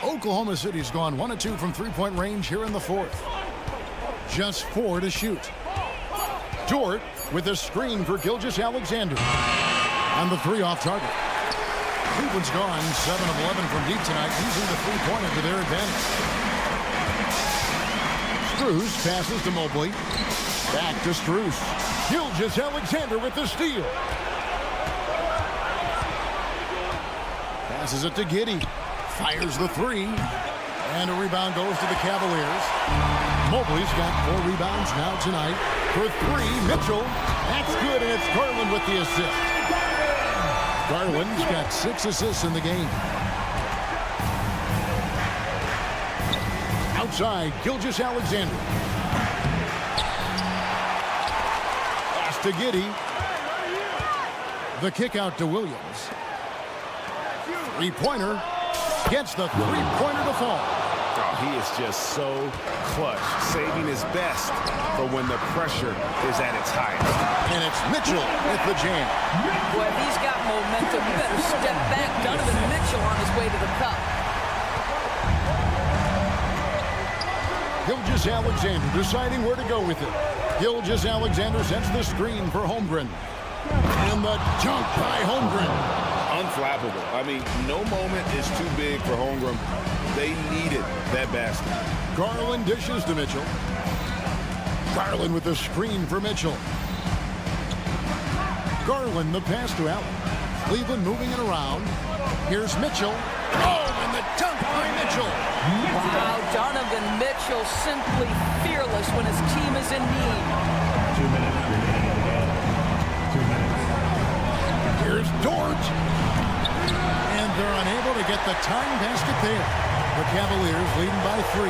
Oklahoma City's gone 1 of 2 from three-point range here in the fourth. Just 4 to shoot. Dort with a screen for Gilgeous-Alexander. And the 3 off target. Cleveland's gone 7 of 11 from deep tonight, using the three-pointer to their advantage. Strus passes to Mobley. Back to Strus. Gilgeous-Alexander with the steal. Passes it to Giddey. Fires the 3. And a rebound goes to the Cavaliers. Mobley's got 4 rebounds now tonight. For 3, Mitchell. That's good, and it's Garland with the assist. Garland's got 6 assists in the game. Outside, Gilgeous-Alexander. Pass to Giddey. The kick out to Williams. Three-pointer. Gets the three-pointer to fall. Oh, he is just so clutch, saving his best for when the pressure is at its highest. And it's Mitchell with the jam. Boy, if he's got momentum, you better step back. Donovan Mitchell on his way to the cup. Gilgeous-Alexander deciding where to go with it. Gilgeous-Alexander sets the screen for Holmgren. And the dunk by Holmgren. Unflappable. I mean, no moment is too big for Holmgren. They needed that basket. Garland dishes to Mitchell. Garland with the screen for Mitchell. Garland the pass to Allen. Cleveland moving it around. Here's Mitchell. Oh, and the dunk by Mitchell. Wow, Donovan Mitchell simply fearless when his team is in need. 2 minutes remaining in the game. 2 minutes. Here's Dort. And they're unable to get the tying basket there. The Cavaliers leading by 3.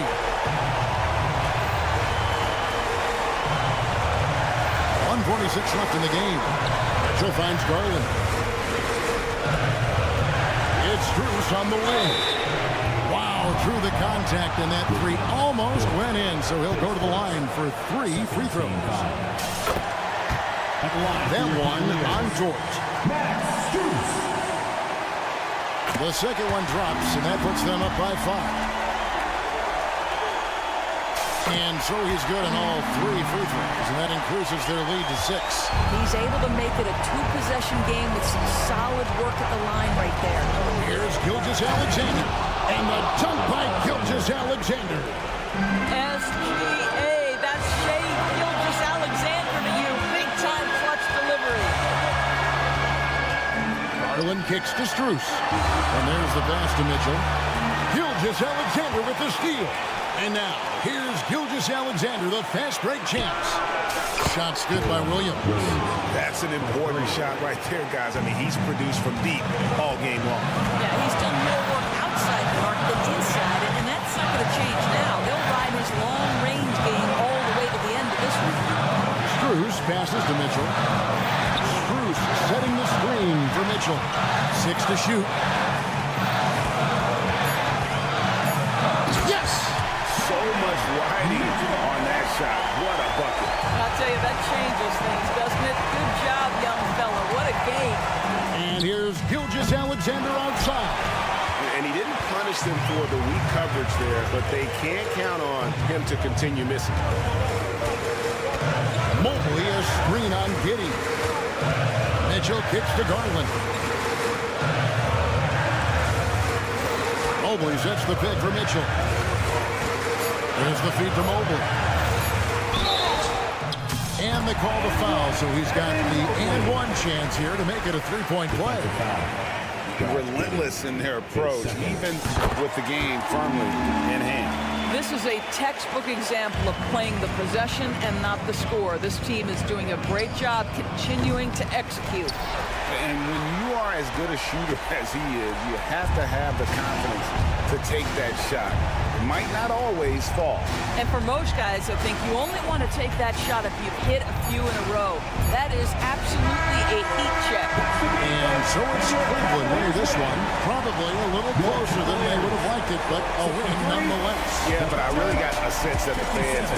1:46 left in the game. Mitchell finds Garland. It's Strus on the wing. Wow, through the contact, and that 3 almost went in, so he'll go to the line for 3 free throws. That one on Dort. The second one drops, and that puts them up by 5. And so he's good on all 3 free throws, and that increases their lead to 6. He's able to make it a 2-possession game with some solid work at the line right there. Here's Gilgeous-Alexander, and the dunk by Gilgeous-Alexander. SGA, that's Shea Gilgeous-Alexander to you. Big-time clutch delivery. Garland kicks to Strus, and there's the pass to Mitchell. Gilgeous-Alexander with the steal. And now, here's Gilgeous-Alexander, the fast break champs. Shot's good by Williams. That's an important shot right there, guys. I mean, he's produced from deep all game long. Yeah, he's done more work outside the arc than inside, and that's not going to change now. They'll ride his long-range game all the way to the end of this one. Strus passes to Mitchell. Strus setting the screen for Mitchell. 6 to shoot. So much riding on that shot. What a bucket. I'll tell you, that changes things, doesn't it? Good job, young fella. What a game. And here's Gilgeous-Alexander outside. And he didn't punish them for the weak coverage there, but they can't count on him to continue missing. Mobley a screen on Giddey. Mitchell kicks to Garland. Mobley sets the pick for Mitchell. There's the feed to Mobley. And they call the foul, so he's got the and-one chance here to make it a 3-point play. Relentless in their approach, even with the game firmly in hand. This is a textbook example of playing the possession and not the score. This team is doing a great job continuing to execute. And when you are as good a shooter as he is, you have to have the confidence to take that shot. It might not always fall. And for most guys, I think you only want to take that shot if you've hit a few in a row. That is absolutely a heat check. And so it's Cleveland winning this one. Probably a little closer than they would have liked it, but a win nonetheless. Yeah, but I really got a sense that the fans...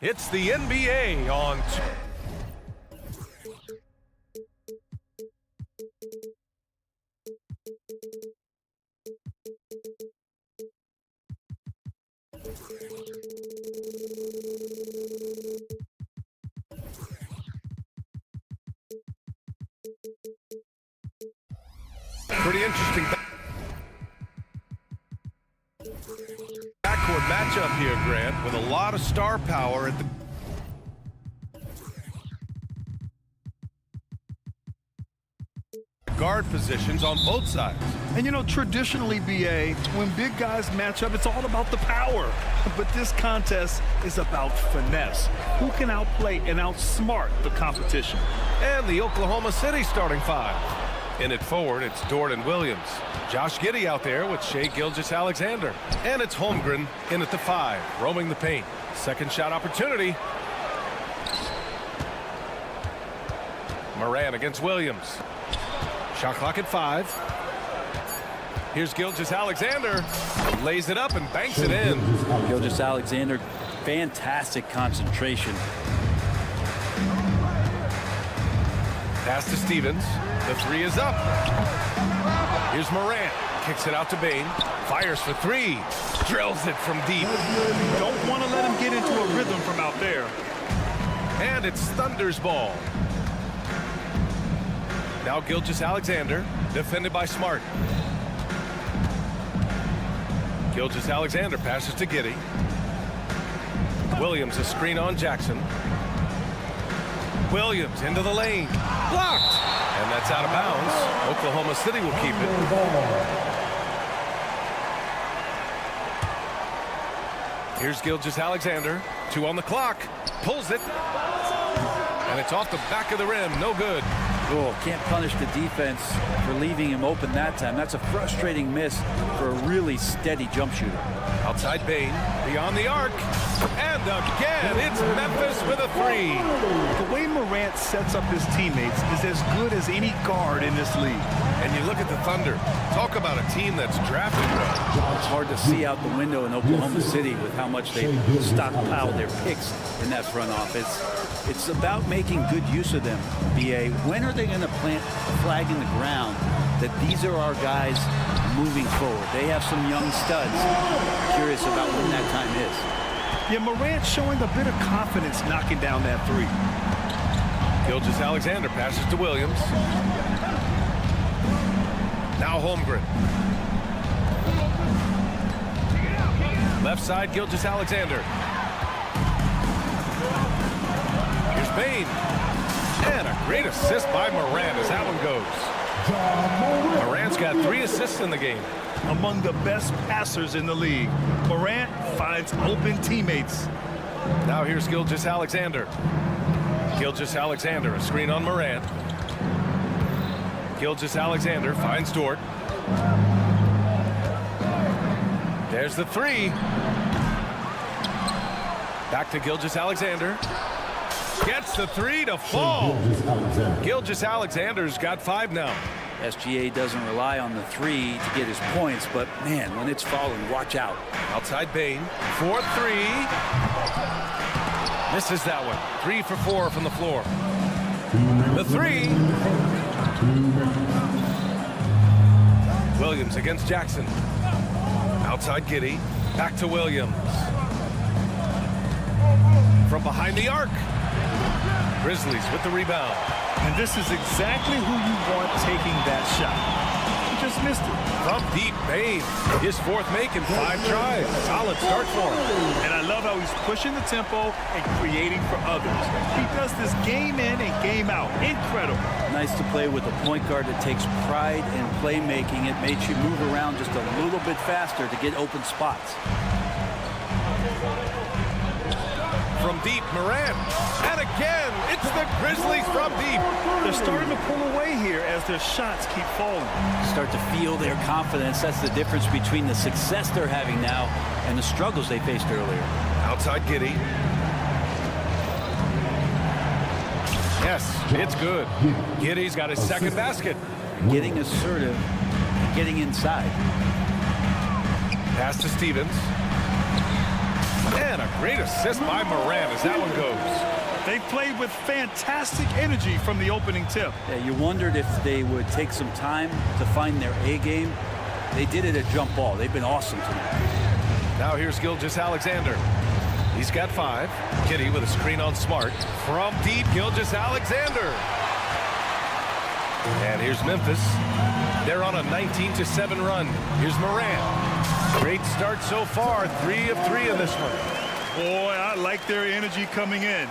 It's the NBA on... Pretty interesting backcourt matchup here, Grant, with a lot of star power at the guard positions on both sides. And you know, traditionally, BA, when big guys match up, it's all about the power. But this contest is about finesse. Who can outplay and outsmart the competition? And the Oklahoma City starting five. In it forward, it's Dort and Williams. Josh Giddey out there with Shai Gilgeous-Alexander. And it's Holmgren in at the five, roaming the paint. Second shot opportunity. Moran against Williams. Shot clock at 5. Here's Gilgeous-Alexander. Lays it up and banks it in. Gilgeous-Alexander, fantastic concentration. Pass to Stevens. The three is up. Here's Morant. Kicks it out to Bane. Fires for three. Drills it from deep. Don't want to let him get into a rhythm from out there. And it's Thunder's ball. Now Gilgeous-Alexander, defended by Smart. Gilgeous-Alexander passes to Giddey. Williams a screen on Jackson. Williams into the lane. Blocked! And that's out of bounds. Oklahoma City will keep it. Here's Gilgeous-Alexander. 2 on the clock. Pulls it. And it's off the back of the rim. No good. Oh, can't punish the defense for leaving him open that time. That's a frustrating miss for a really steady jump shooter. Outside Bane, beyond the arc, and again, it's Memphis with a three. The way Morant sets up his teammates is as good as any guard in this league. And you look at the Thunder, talk about a team that's drafted well. It's hard to see out the window in Oklahoma City with how much they stockpiled their picks in that front office. It's about making good use of them, BA. When are they going to plant a flag in the ground that these are our guys moving forward? They have some young studs. Curious about when that time is. Yeah, Morant showing a bit of confidence knocking down that three. Gilgeous-Alexander passes to Williams. Now Holmgren. Left side, Gilgeous-Alexander. Here's Bane. And a great assist by Morant as that one goes. Morant's got 3 assists in the game. Among the best passers in the league. Morant finds open teammates. Now here's Gilgeous-Alexander. Gilgeous-Alexander, a screen on Morant. Gilgeous-Alexander finds Dort. There's the three. Back to Gilgeous-Alexander. Gets the three to fall. Gilgeous-Alexander's got 5 now. SGA doesn't rely on the three to get his points, but man, when it's falling, watch out. Outside Bane, 4-3. Misses that one. 3 for 4 from the floor. The three. Williams against Jackson. Outside Giddey. Back to Williams. From behind the arc. Grizzlies with the rebound. And this is exactly who you want taking that shot. He just missed it. From deep, Bane. His 4th make in 5 tries. Solid start for him. And I love how he's pushing the tempo and creating for others. He does this game in and game out. Incredible. Nice to play with a point guard that takes pride in playmaking. It makes you move around just a little bit faster to get open spots. From deep, Morant. And again, it's the Grizzlies from deep. They're starting to pull away here as their shots keep falling. Start to feel their confidence. That's the difference between the success they're having now and the struggles they faced earlier. Outside Giddey. Yes, it's good. Giddey's got his 2nd basket. Getting assertive, getting inside. Pass to Stevens. And a great assist by Moran as that one goes. They played with fantastic energy from the opening tip. Yeah, you wondered if they would take some time to find their A game. They did it at jump ball. They've been awesome tonight. Now here's Gilgeous-Alexander. He's got 5. Kitty with a screen on Smart. From deep, Gilgeous-Alexander. And here's Memphis. They're on a 19-7 run. Here's Moran. Great start so far. 3 of 3 in this one. Boy, I like their energy coming in.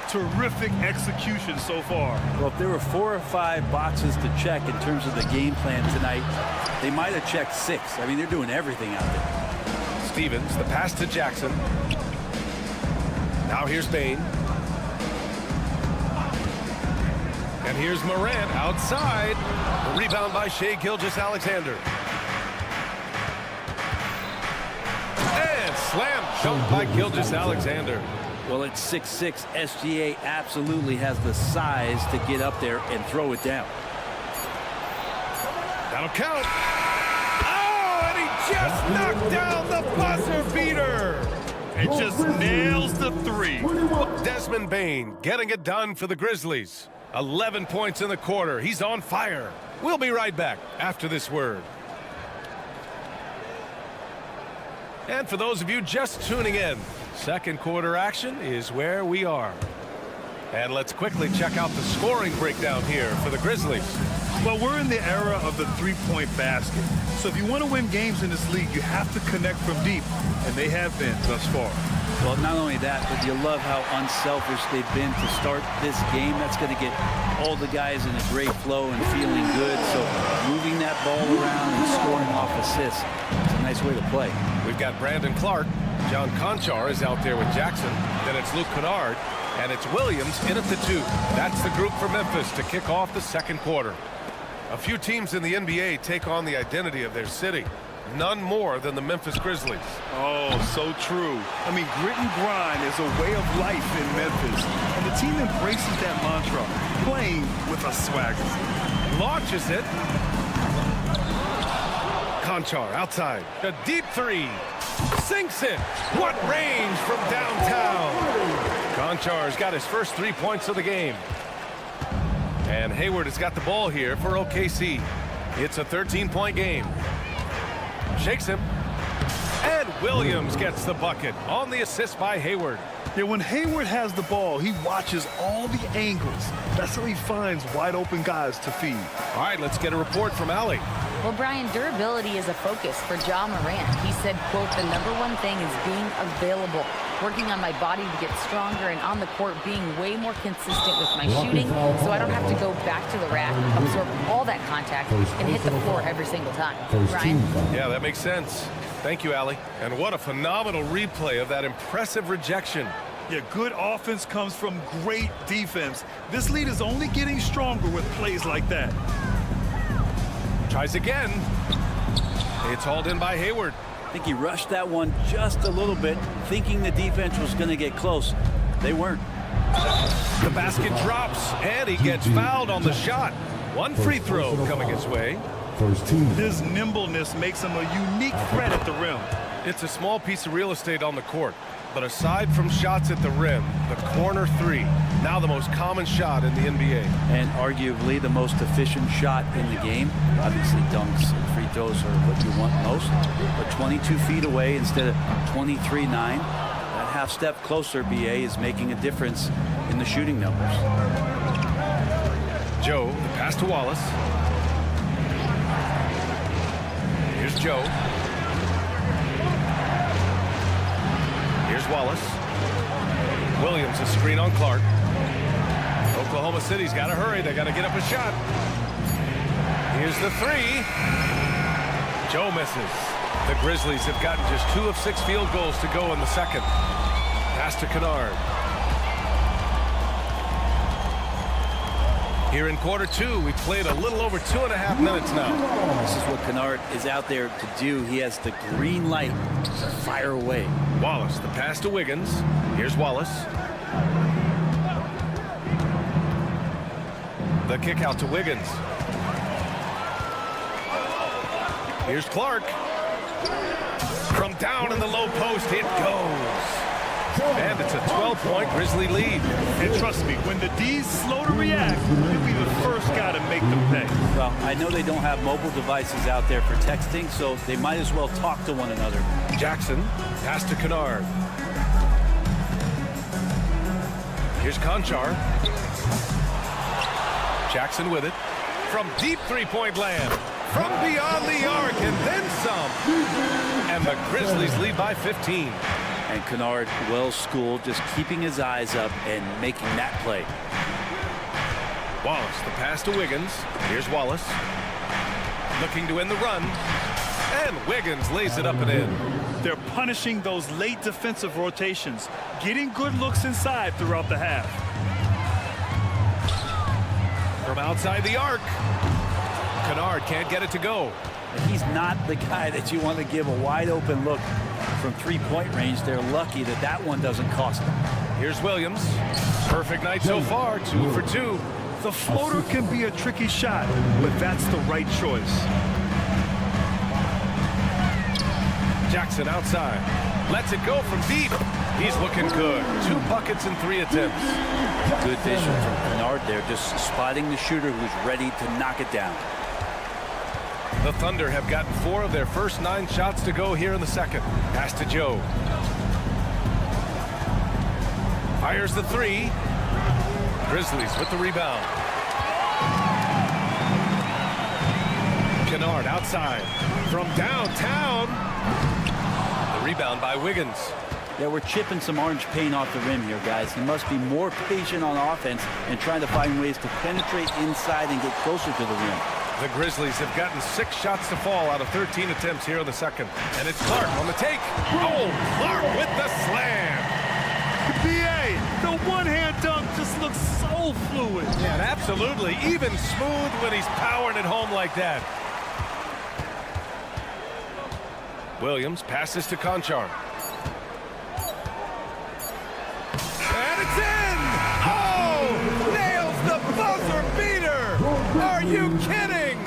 Terrific execution so far. Well, if there were 4 or 5 boxes to check in terms of the game plan tonight, they might have checked 6. I mean, they're doing everything out there. Stevens, the pass to Jackson. Now here's Bain. And here's Moran outside. The rebound by Shai Gilgeous-Alexander. And slam dunk by Gilgeous-Alexander. Well, at 6'6", SGA absolutely has the size to get up there and throw it down. That'll count. Oh, and he just knocked down the buzzer beater. It just nails the 3. Desmond Bain getting it done for the Grizzlies. 11 points in the quarter. He's on fire. We'll be right back after this word. And for those of you just tuning in, second quarter action is where we are. And let's quickly check out the scoring breakdown here for the Grizzlies. Well, we're in the era of the three-point basket. So if you want to win games in this league, you have to connect from deep. And they have been thus far. Well, not only that, but you love how unselfish they've been to start this game. That's going to get all the guys in a great flow and feeling good. So moving that ball around and scoring off assists, it's a nice way to play. We've got Brandon Clark. John Conchar is out there with Jackson. Then it's Luke Kennard. And it's Williams in at the 2. That's the group for Memphis to kick off the second quarter. A few teams in the NBA take on the identity of their city. None more than the Memphis Grizzlies. Oh, so true. I mean, grit and grind is a way of life in Memphis. And the team embraces that mantra, playing with a swagger. Launches it. Conchar outside. A deep 3. Sinks it. What range from downtown. Conchar's got his first 3 points of the game. And Hayward has got the ball here for OKC. It's a 13-point game. Shakes him. And Williams gets the bucket on the assist by Hayward. Yeah, when Hayward has the ball, he watches all the angles. That's how he finds wide open guys to feed. All right, let's get a report from Allie. Well, Brian, durability is a focus for Ja Morant. He said, quote, "The #1 thing is being available, working on my body to get stronger, and on the court being way more consistent with my shooting, so I don't have to go back to the rack, absorb all that contact, and hit the floor every single time." Brian? Yeah, that makes sense. Thank you, Allie. And what a phenomenal replay of that impressive rejection. Yeah, good offense comes from great defense. This lead is only getting stronger with plays like that. Tries again. It's hauled in by Hayward. I think he rushed that one just a little bit, thinking the defense was going to get close. They weren't. The basket drops, and he gets fouled on the shot. One free throw coming his way. His nimbleness makes him a unique threat at the rim. It's a small piece of real estate on the court, but aside from shots at the rim, the corner 3, now the most common shot in the NBA. And arguably the most efficient shot in the game. Obviously dunks and free throws are what you want most, but 22 feet away instead of 23-9. That half step closer, BA, is making a difference in the shooting numbers. Joe, the pass to Wallace. Here's Joe. Here's Wallace. Williams, a screen on Clark. Oklahoma City's got to hurry. They got to get up a shot. Here's the 3. Joe misses. The Grizzlies have gotten just 2 of 6 field goals to go in the second. Pass to Kennard. Here in quarter 2, we played a little over 2.5 minutes now. This is what Kennard is out there to do. He has the green light to fire away. Wallace, the pass to Wiggins. Here's Wallace. The kick out to Wiggins. Here's Clark. From Down in the low post, it goes. And it's a 12-point Grizzly lead. And trust me, when the D's slow to react, you'll be the first guy to make them pay. Well, I know they don't have mobile devices out there for texting, so they might as well talk to one another. Jackson, pass to Kennard. Here's Conchar. Jackson with it. From deep three-point land. From beyond the arc, and then some. And the Grizzlies lead by 15. And Kennard, well-schooled, just keeping his eyes up and making that play. Wallace, the pass to Wiggins. Here's Wallace. Looking to end the run. And Wiggins lays it up and in. They're punishing those late defensive rotations, getting good looks inside throughout the half. From outside the arc. Kennard can't get it to go. He's not the guy that you want to give a wide-open look from three-point range. They're lucky that that one doesn't cost them. Here's Williams. Perfect night so far, 2 for 2. The floater can be a tricky shot, but that's the right choice. Jackson outside. Lets it go from deep. He's looking good. 2 buckets in 3 attempts. Good vision from Kennard there, just spotting the shooter who's ready to knock it down. The Thunder have gotten 4 of their first 9 shots to go here in the second. Pass to Joe. Fires the 3. Grizzlies with the rebound. Kennard outside. From downtown. The rebound by Wiggins. Yeah, we're chipping some orange paint off the rim here, guys. He must be more patient on offense and trying to find ways to penetrate inside and get closer to the rim. The Grizzlies have gotten 6 shots to fall out of 13 attempts here in the second. And it's Clark on the take. Oh, Clark with the slam. BA, the one-hand dunk just looks so fluid. Yeah, absolutely. Even smooth when he's powering it home like that. Williams passes to Conchar. And it's in! Oh! Nails the buzzer beater! Are you kidding?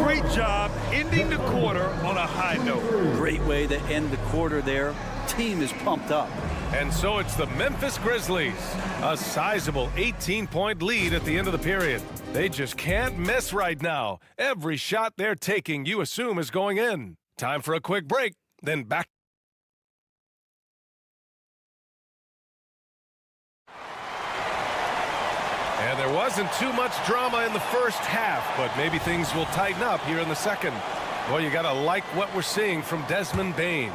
Great job ending the quarter on a high note. Great way to end the quarter there. Team is pumped up. And so it's the Memphis Grizzlies. A sizable 18-point lead at the end of the period. They just can't miss right now. Every shot they're taking, you assume, is going in. Time for a quick break, then back. And there wasn't too much drama in the first half, but maybe things will tighten up here in the second. Boy, you got to like what we're seeing from Desmond Bane.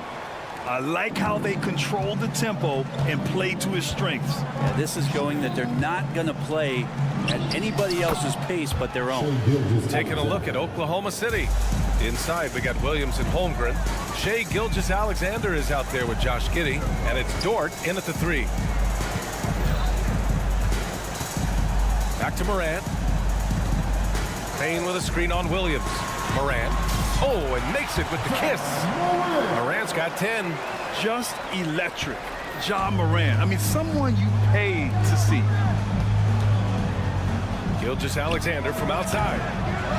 I like how they control the tempo and play to his strengths. Yeah, this is showing that they're not going to play at anybody else's pace but their own. Taking a look at Oklahoma City. Inside, we got Williams and Holmgren. Shai Gilgeous-Alexander is out there with Josh Giddey, and it's Dort in at the 3. Back to Morant. Payne with a screen on Williams. Morant. Oh, and makes it with the kiss. Morant's got 10. Just electric. Ja Morant. I mean, someone you pay to see. Gilgeous-Alexander from outside.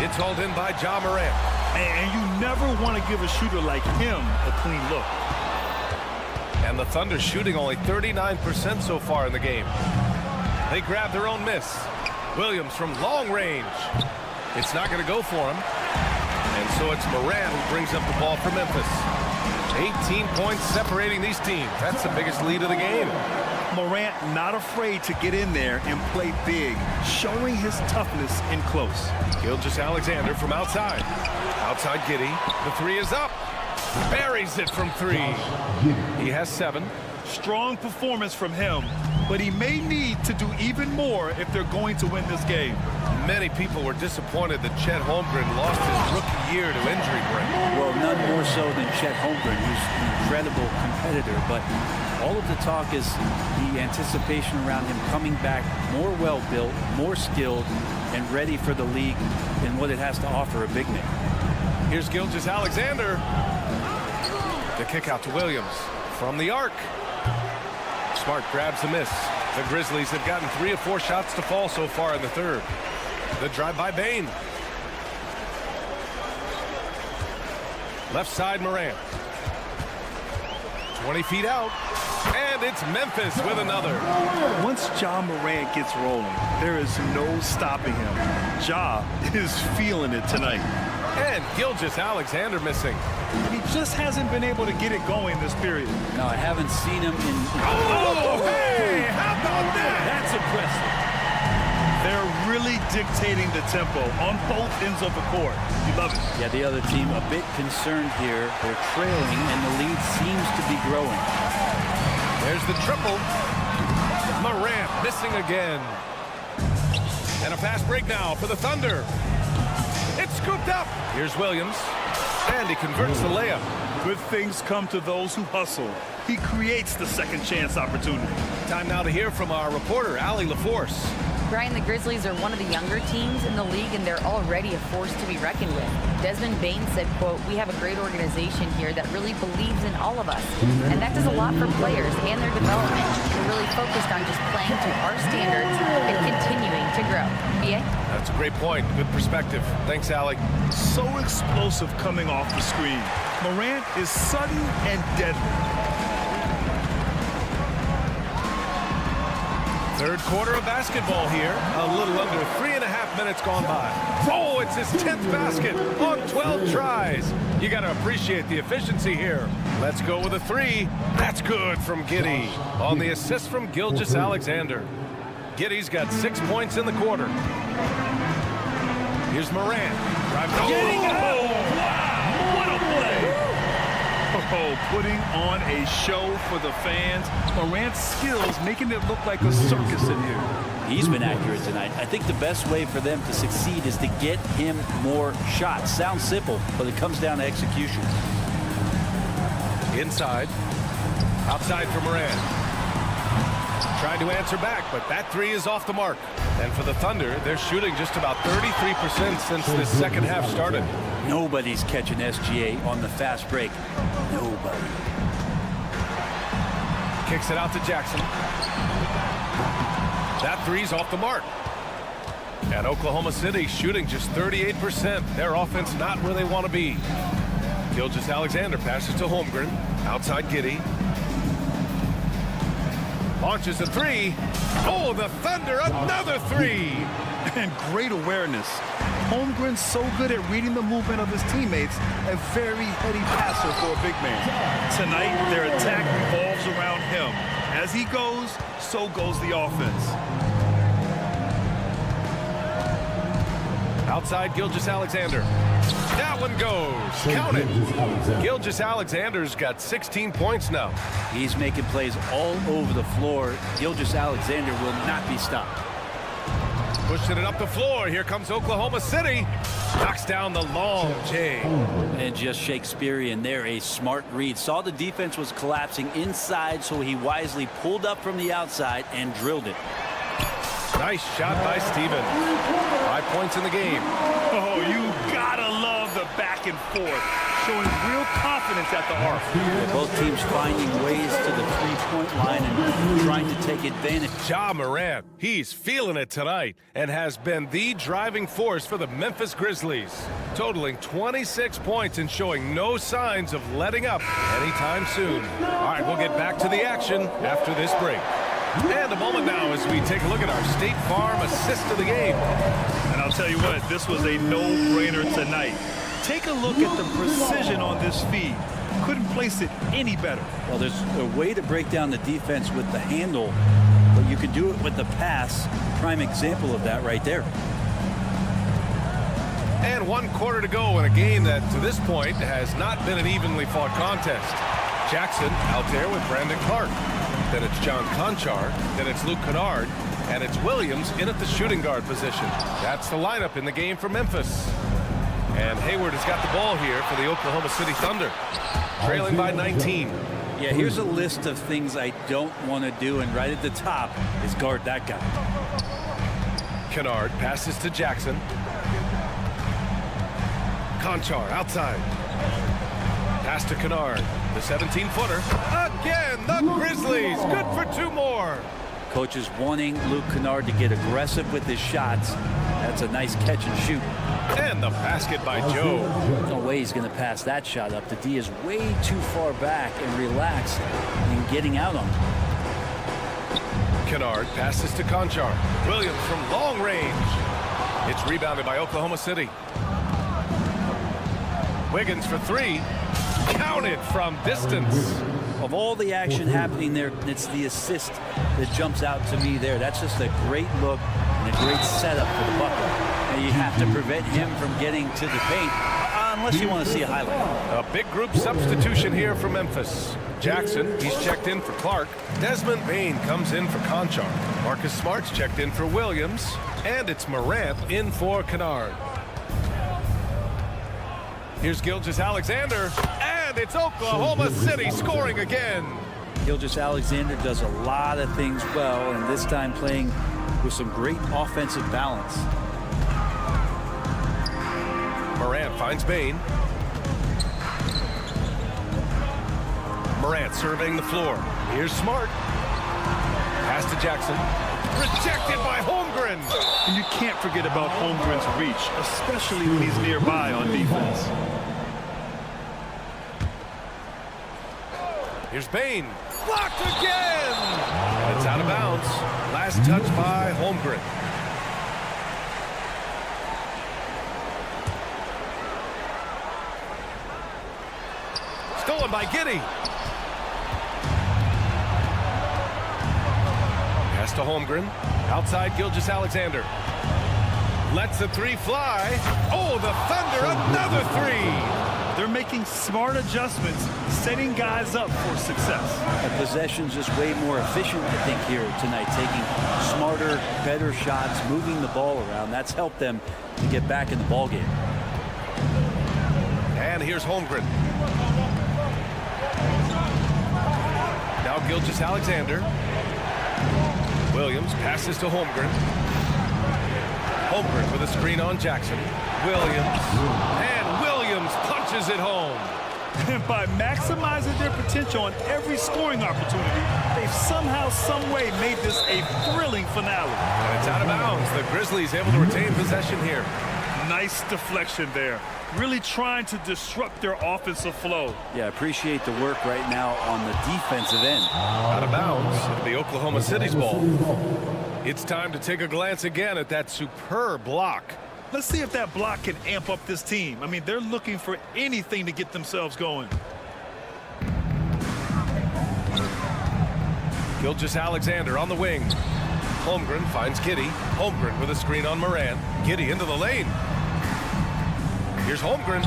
It's hauled in by Ja Morant. And you never want to give a shooter like him a clean look. And the Thunder shooting only 39% so far in the game. They grab their own miss. Williams from long range. It's not going to go for him. And so it's Morant who brings up the ball for Memphis. 18 points separating these teams. That's the biggest lead of the game. Morant not afraid to get in there and play big, showing his toughness in close. Gilgeous-Alexander from outside. Outside Giddey. The 3 is up. Buries it from 3. He has 7. Strong performance from him, but he may need to do even more if they're going to win this game. Many people were disappointed that Chet Holmgren lost his rookie year to injury break. Well, none more so than Chet Holmgren, who's an incredible competitor, but all of the talk is the anticipation around him coming back more well-built, more skilled, and ready for the league and what it has to offer a big man. Here's Gilgeous-Alexander. The kick out to Williams from the arc. Smart grabs the miss. The Grizzlies have gotten 3 of 4 shots to fall so far in the third. The drive by Bane. Left side Morant. 20 feet out. And it's Memphis with another. Once Ja Morant gets rolling, there is no stopping him. Ja is feeling it tonight. And Gilgeous-Alexander missing. He just hasn't been able to get it going this period. No, I haven't seen him in... Oh, hey, how about that? That's impressive. They're really dictating the tempo on both ends of the court. You love it. Yeah, the other team a bit concerned here. They're trailing, and the lead seems to be growing. There's the triple. Morant missing again. And a fast break now for the Thunder. It's scooped up. Here's Williams. And he converts the layup. Good things come to those who hustle. He creates the second chance opportunity. Time now to hear from our reporter, Allie LaForce. Brian, the Grizzlies are one of the younger teams in the league, and they're already a force to be reckoned with. Desmond Bain said, quote, "We have a great organization here that really believes in all of us." And that does a lot for players and their development. We're really focused on just playing to our standards and continuing to grow. BA? That's a great point. Good perspective. Thanks, Allie. So explosive coming off the screen. Morant is sudden and deadly. Third quarter of basketball here. A little under 3.5 minutes gone by. Oh, it's his 10th basket on 12 tries. You got to appreciate the efficiency here. Let's go with a three. That's good from Giddey. On the assist from Gilgeous-Alexander. Giddey's got 6 points in the quarter. Here's Morant. Oh, wow! What a play! Oh, putting on a show for the fans. Morant's skills making it look like a circus in here. He's been accurate tonight. I think the best way for them to succeed is to get him more shots. Sounds simple, but it comes down to execution. Inside. Outside for Morant. Tried to answer back, but that three is off the mark. And for the Thunder, they're shooting just about 33% since this second half started. Nobody's catching SGA on the fast break. Nobody. Kicks it out to Jackson. That three's off the mark. And Oklahoma City shooting just 38%. Their offense not where they want to be. Gilgeous-Alexander passes to Holmgren. Outside Giddey. Launches a three. Oh, the Thunder, another three. And great awareness. Holmgren's so good at reading the movement of his teammates. A very heady passer for a big man. Tonight, their attack revolves around him. As he goes, so goes the offense. Outside Gilgeous-Alexander. That one goes. Count it. Gilgeous-Alexander's got 16 points now. He's making plays all over the floor. Gilgeous-Alexander will not be stopped. Pushing it up the floor. Here comes Oklahoma City. Knocks down the long J. And just Shakespearean there, a smart read. Saw the defense was collapsing inside, so he wisely pulled up from the outside and drilled it. Nice shot by Steven. 5 points in the game. Oh, you gotta love the back and forth. Showing real confidence at the arc. Both teams finding ways to the three-point line and trying to take advantage. Ja Morant, he's feeling it tonight and has been the driving force for the Memphis Grizzlies. Totaling 26 points and showing no signs of letting up anytime soon. All right, we'll get back to the action after this break. And a moment now as we take a look at our State Farm assist of the game. And I'll tell you what, this was a no-brainer tonight. Take a look at the precision on this feed. Couldn't place it any better. Well, there's a way to break down the defense with the handle, but you can do it with the pass. Prime example of that right there. And 1 quarter to go in a game that, to this point, has not been an evenly fought contest. Jackson out there with Brandon Clark. Then it's John Conchar. Then it's Luke Kennard. And it's Williams in at the shooting guard position. That's the lineup in the game for Memphis. And Hayward has got the ball here for the Oklahoma City Thunder. Trailing by 19. Yeah, here's a list of things I don't want to do, and right at the top is guard that guy. Kennard passes to Jackson. Conchar outside. Pass to Kennard. The 17-footer. Again, the Grizzlies. Good for 2 more. Coach is wanting Luke Kennard to get aggressive with his shots. That's a nice catch and shoot. And the basket by Joe. No way he's going to pass that shot up. The D is way too far back and relaxed in getting out on him. Kennard passes to Conchar. Williams from long range. It's rebounded by Oklahoma City. Wiggins for three. Counted from distance. Of all the action happening there, it's the assist that jumps out to me there. That's just a great look and a great setup for the bucket. And you have to prevent him from getting to the paint unless you want to see a highlight. A big group substitution here for Memphis. Jackson, he's checked in for Clark. Desmond Bain comes in for Conchar. Marcus Smart's checked in for Williams. And it's Morant in for Kennard. Here's Gilgeous-Alexander, and it's Oklahoma City scoring again. Gilgeous-Alexander does a lot of things well, and this time playing with some great offensive balance. Morant finds Bain. Morant surveying the floor. Here's Smart. Pass to Jackson. Rejected by Holmgren. And you can't forget about Holmgren's reach, especially when he's nearby on defense. Here's Bain. Blocked again. And it's out of bounds. Last touch by Holmgren. Stolen by Giddey. Pass to Holmgren. Outside Gilgeous-Alexander. Lets the three fly. Oh, the Thunder, another three. They're making smart adjustments, setting guys up for success. The possession's just way more efficient, I think, here tonight. Taking smarter, better shots, moving the ball around. That's helped them to get back in the ball game. And here's Holmgren. Now Gilgeous-Alexander. Williams passes to Holmgren. Holmgren with a screen on Jackson. Williams. And Williams punches it home. And by maximizing their potential on every scoring opportunity, they've somehow, some way made this a thrilling finale. And it's out of bounds. The Grizzlies able to retain possession here. Nice deflection there. Really trying to disrupt their offensive flow. Yeah, appreciate the work right now on the defensive end. Out of bounds. It'll be Oklahoma City's ball. It's time to take a glance again at that superb block. Let's see if that block can amp up this team. I mean, they're looking for anything to get themselves going. Gilgeous-Alexander on the wing. Holmgren finds Giddey. Holmgren with a screen on Morant. Giddey into the lane. Here's Holmgren.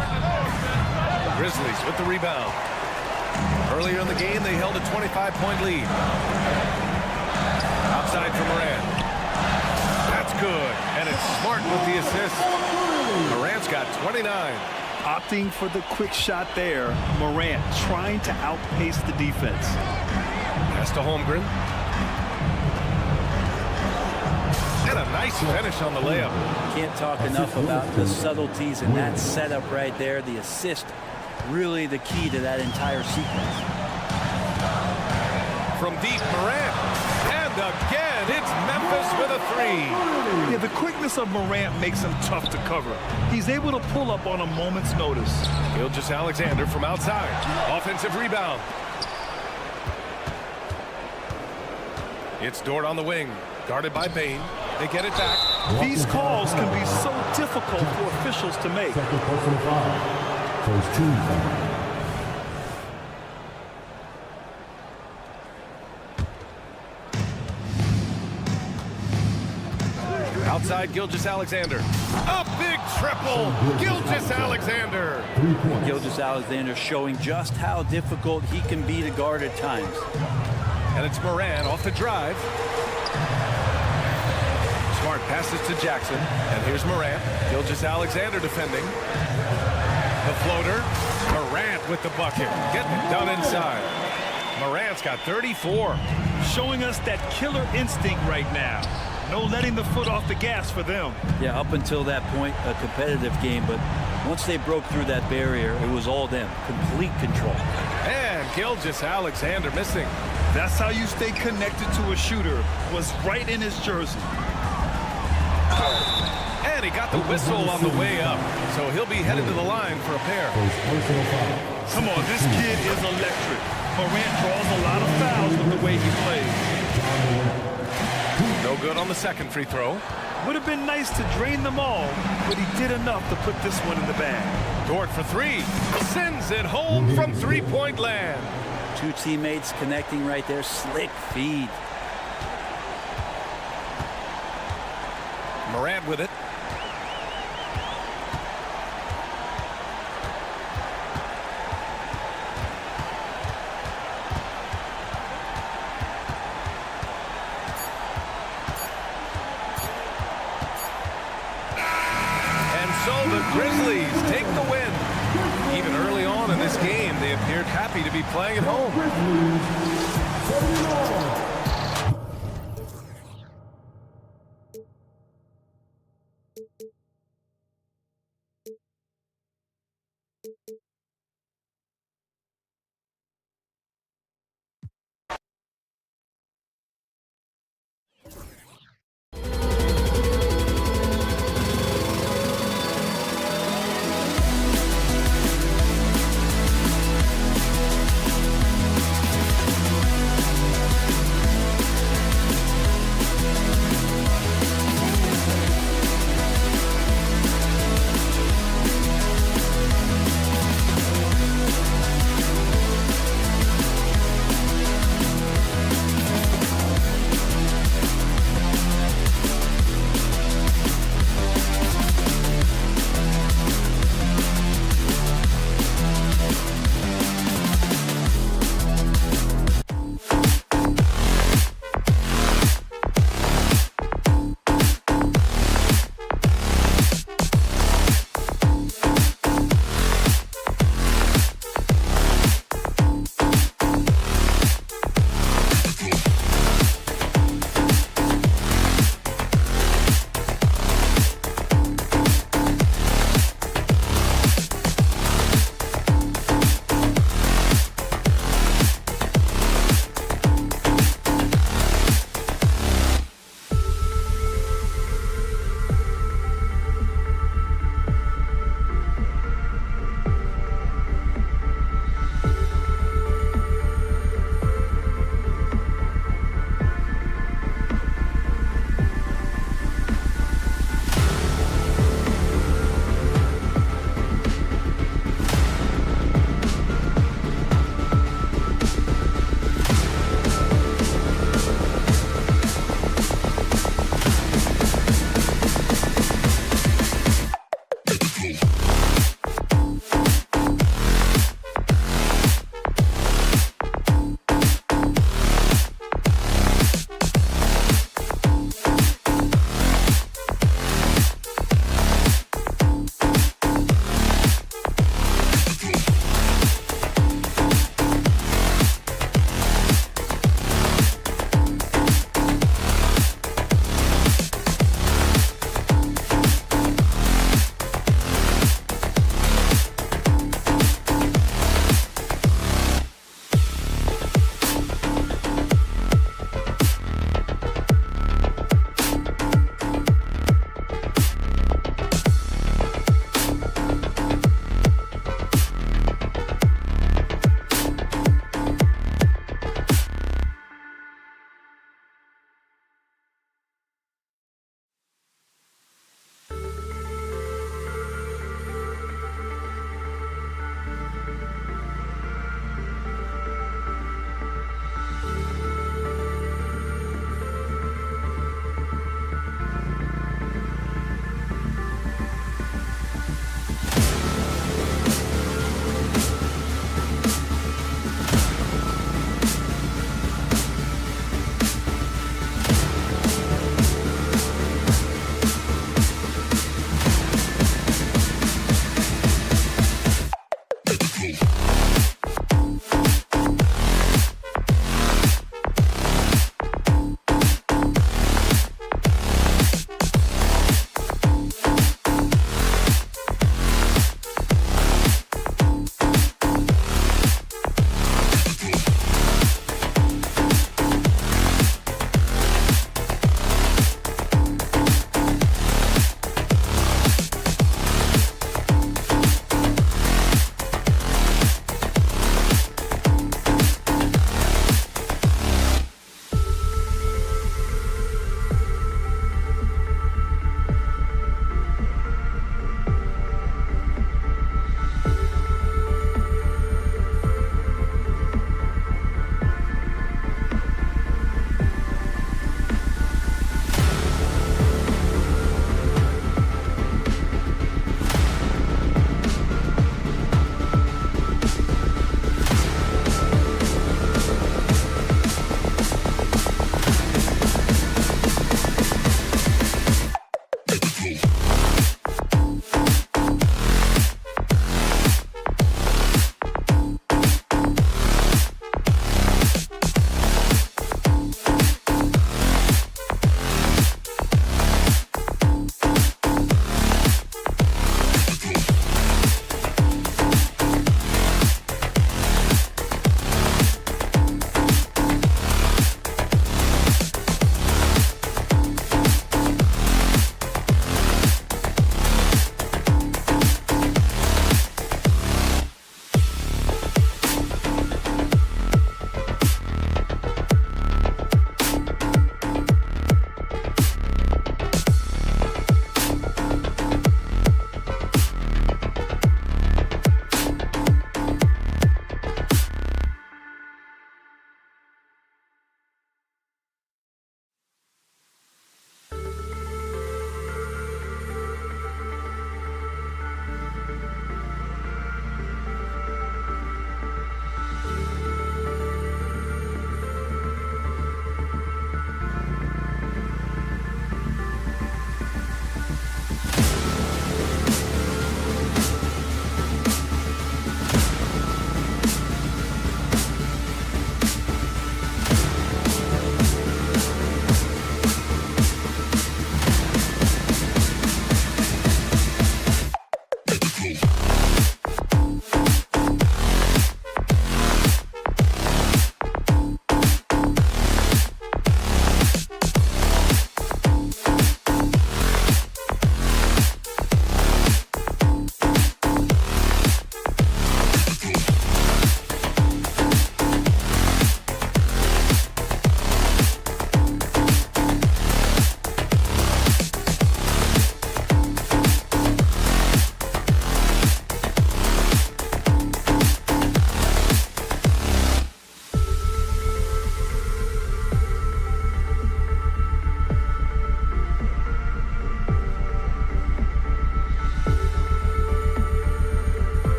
Grizzlies with the rebound. Earlier in the game, they held a 25-point lead. Outside for Morant. That's good. And it's Smart with the assist. Morant's got 29. Opting for the quick shot there. Morant trying to outpace the defense. Pass to Holmgren. And a nice finish on the layup. Can't talk enough about the subtleties in that setup right there. The assist, really the key to that entire sequence. From deep, Morant. And again, it's Memphis with a three. Yeah, the quickness of Morant makes him tough to cover. He's able to pull up on a moment's notice. Gilgeous-Alexander from outside. Offensive rebound. It's Dort on the wing. Guarded by Bain. They get it back. These calls can be so difficult for officials to make. Second personal foul. First team foul. Outside Gilgeous-Alexander. A big triple. Gilgeous-Alexander. Gilgeous-Alexander showing just how difficult he can be to guard at times. And it's Morant off the drive. Smart passes to Jackson. And here's Morant. Gilgeous-Alexander defending. The floater. Morant with the bucket. Getting it done inside. Morant's got 34. Showing us that killer instinct right now. No letting the foot off the gas for them. Yeah, up until that point, a competitive game. But once they broke through that barrier, it was all them. Complete control. And Gilgeous-Alexander missing. That's how you stay connected to a shooter. Was right in his jersey. And he got the whistle on the way up, so he'll be headed to the line for a pair. Come on, this kid is electric. Morant draws a lot of fouls with the way he plays. No good on the second free throw. Would have been nice to drain them all, but he did enough to put this one in the bag. Dort for three. Sends it home from three-point land. Two teammates connecting right there. Slick feed. Morant with it. So the Grizzlies take the win. Even early on in this game, they appeared happy to be playing at home.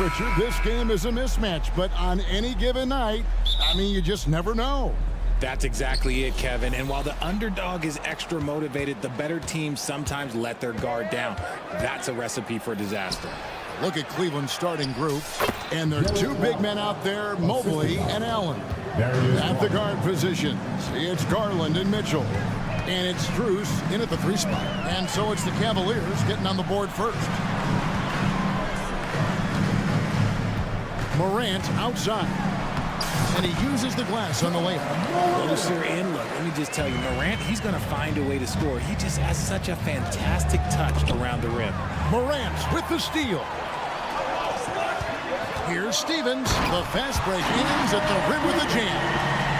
Pritchard, this game is a mismatch, but on any given night, I mean, you just never know. That's exactly it, Kevin. And while the underdog is extra motivated, the better teams sometimes let their guard down. That's a recipe for disaster. Look at Cleveland's starting group, and there are two big men out there, Mobley and Allen. At the guard positions, it's Garland and Mitchell. And it's Strus in at the 3 spot. And so it's the Cavaliers getting on the board first. Morant outside. And he uses the glass on the layup. Closer in, look, let me just tell you, Morant, he's going to find a way to score. He just has such a fantastic touch around the rim. Morant with the steal. Here's Stevens. The fast break ends at the rim with a jam.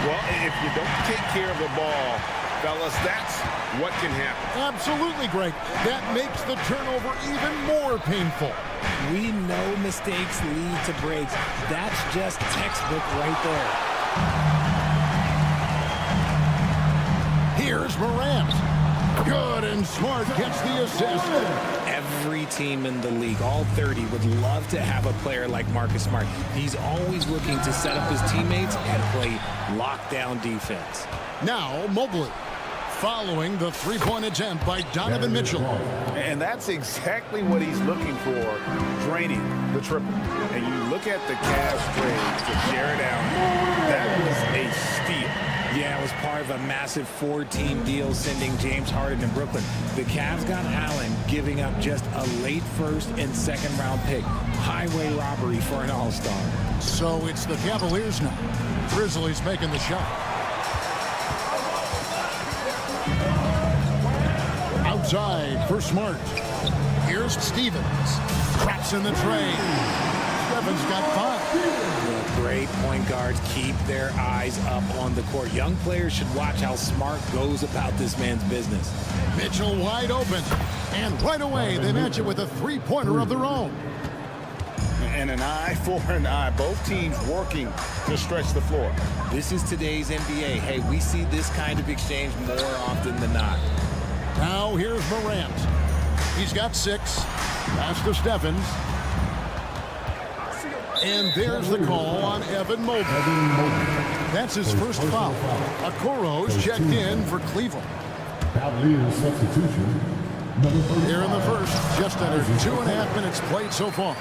Well, if you don't take care of the ball, fellas, that's what can happen. Absolutely, Greg. That makes the turnover even more painful. We know mistakes lead to breaks. That's just textbook right there. Here's Morant. Good, and Smart gets the assist. Every team in the league, all 30, would love to have a player like Marcus Smart. He's always looking to set up his teammates and play lockdown defense. Now, Mobley, following the three-point attempt by Donovan Mitchell. And that's exactly what he's looking for, draining the triple. And you look at the Cavs trade to Jared Allen, that was a steal. Yeah, it was part of a massive 4-team deal sending James Harden to Brooklyn. The Cavs got Allen, giving up just a late first and second round pick. Highway robbery for an all-star. So it's the Cavaliers now. Grizzlies making the shot. Outside for Smart. Here's Stevens. Traps in the tray. Stevens got 5. Great point guards keep their eyes up on the court. Young players should watch how Smart goes about this man's business. Mitchell wide open. And right away, they match it with a three-pointer of their own. And an eye for an eye. Both teams working to stretch the floor. This is today's NBA. Hey, we see this kind of exchange more often than not. Now here's Morant. He's got 6. Pass to Stephens. And there's the call on Evan Mobley. That's his first foul. Okoro's checked in for Cleveland. Cavaliers substitution. Here in the first, just under 2.5 minutes played so far.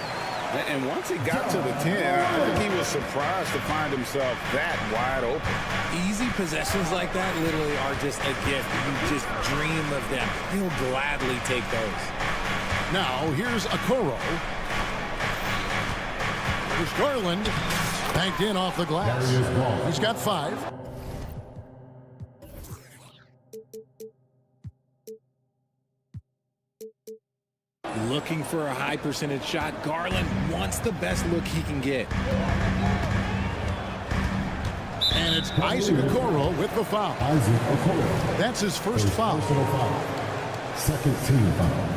And once he got to the 10, I think he was surprised to find himself that wide open. Easy possessions like that literally are just a gift. You just dream of them. He'll gladly take those. Now here's Okoro. Here's Garland. Banked in off the glass. He's got 5. Looking for a high percentage shot. Garland wants the best look he can get. And it's Isaac Okoro with the foul. Isaac Okoro. That's his first foul. Second team foul.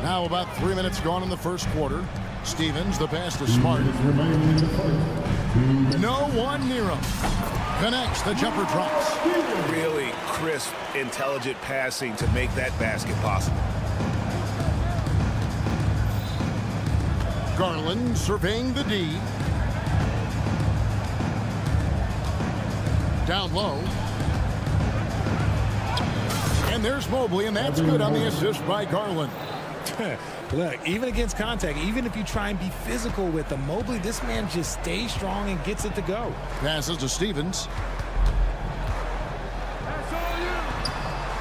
Now about 3 minutes gone in the first quarter. Stevens, the pass to Smart. No one near him. Connects, the jumper drops. Really crisp, intelligent passing to make that basket possible. Garland surveying the D. Down low. And there's Mobley, and that's good on the assist by Garland. Look, even against contact, even if you try and be physical with him, Mobley, this man just stays strong and gets it to go. Passes to Stevens.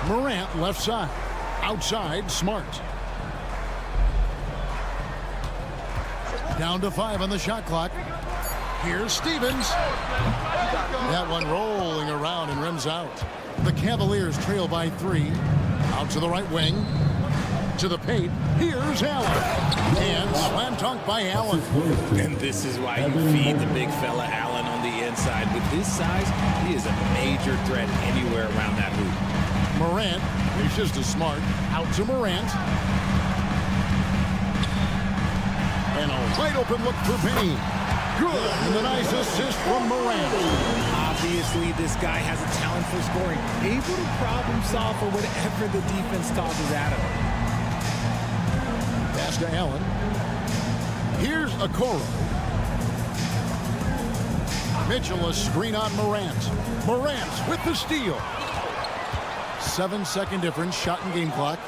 Morant left side. Outside, Smart. Down to 5 on the shot clock. Here's Stevens. That one rolling around and rims out. The Cavaliers trail by 3. Out to the right wing. To the paint. Here's Allen. And slam dunk by Allen. And this is why you feed the big fella Allen on the inside. With his size, he is a major threat anywhere around that hoop. Morant reaches to Smart. Out to Morant. And a wide open look for Penny. Good. And a nice assist from Morant. Obviously, this guy has a talent for scoring. Able to problem solve for whatever the defense tosses at him. Pass to Allen. Here's Okoro. Mitchell, a screen on Morant. Morant with the steal. 7-second difference, shot and game clock.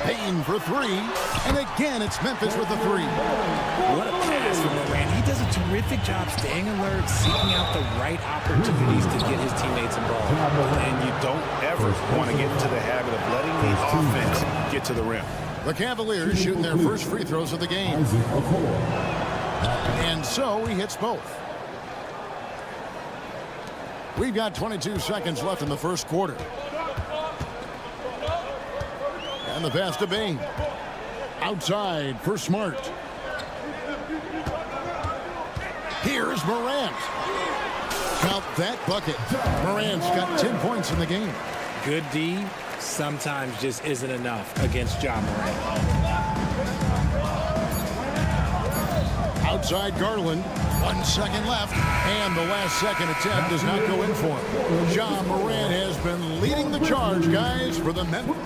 Payne for three. And again, it's Memphis with the three. What a pass from Morant. He does a terrific job staying alert, seeking out the right opportunities to get his teammates involved. And you don't ever want to get into the habit of letting the offense get to the rim. The Cavaliers shooting their first free throws of the game. And so he hits both. We've got 22 seconds left in the first quarter. And the pass to Bain. Outside for Smart. Here's Morant. Count that bucket. Morant's got 10 points in the game. Good D sometimes just isn't enough against Ja Morant. Outside Garland. 1 second left. And the last second attempt does not go in for him. Ja Morant has been leading the charge, guys, for the Memphis.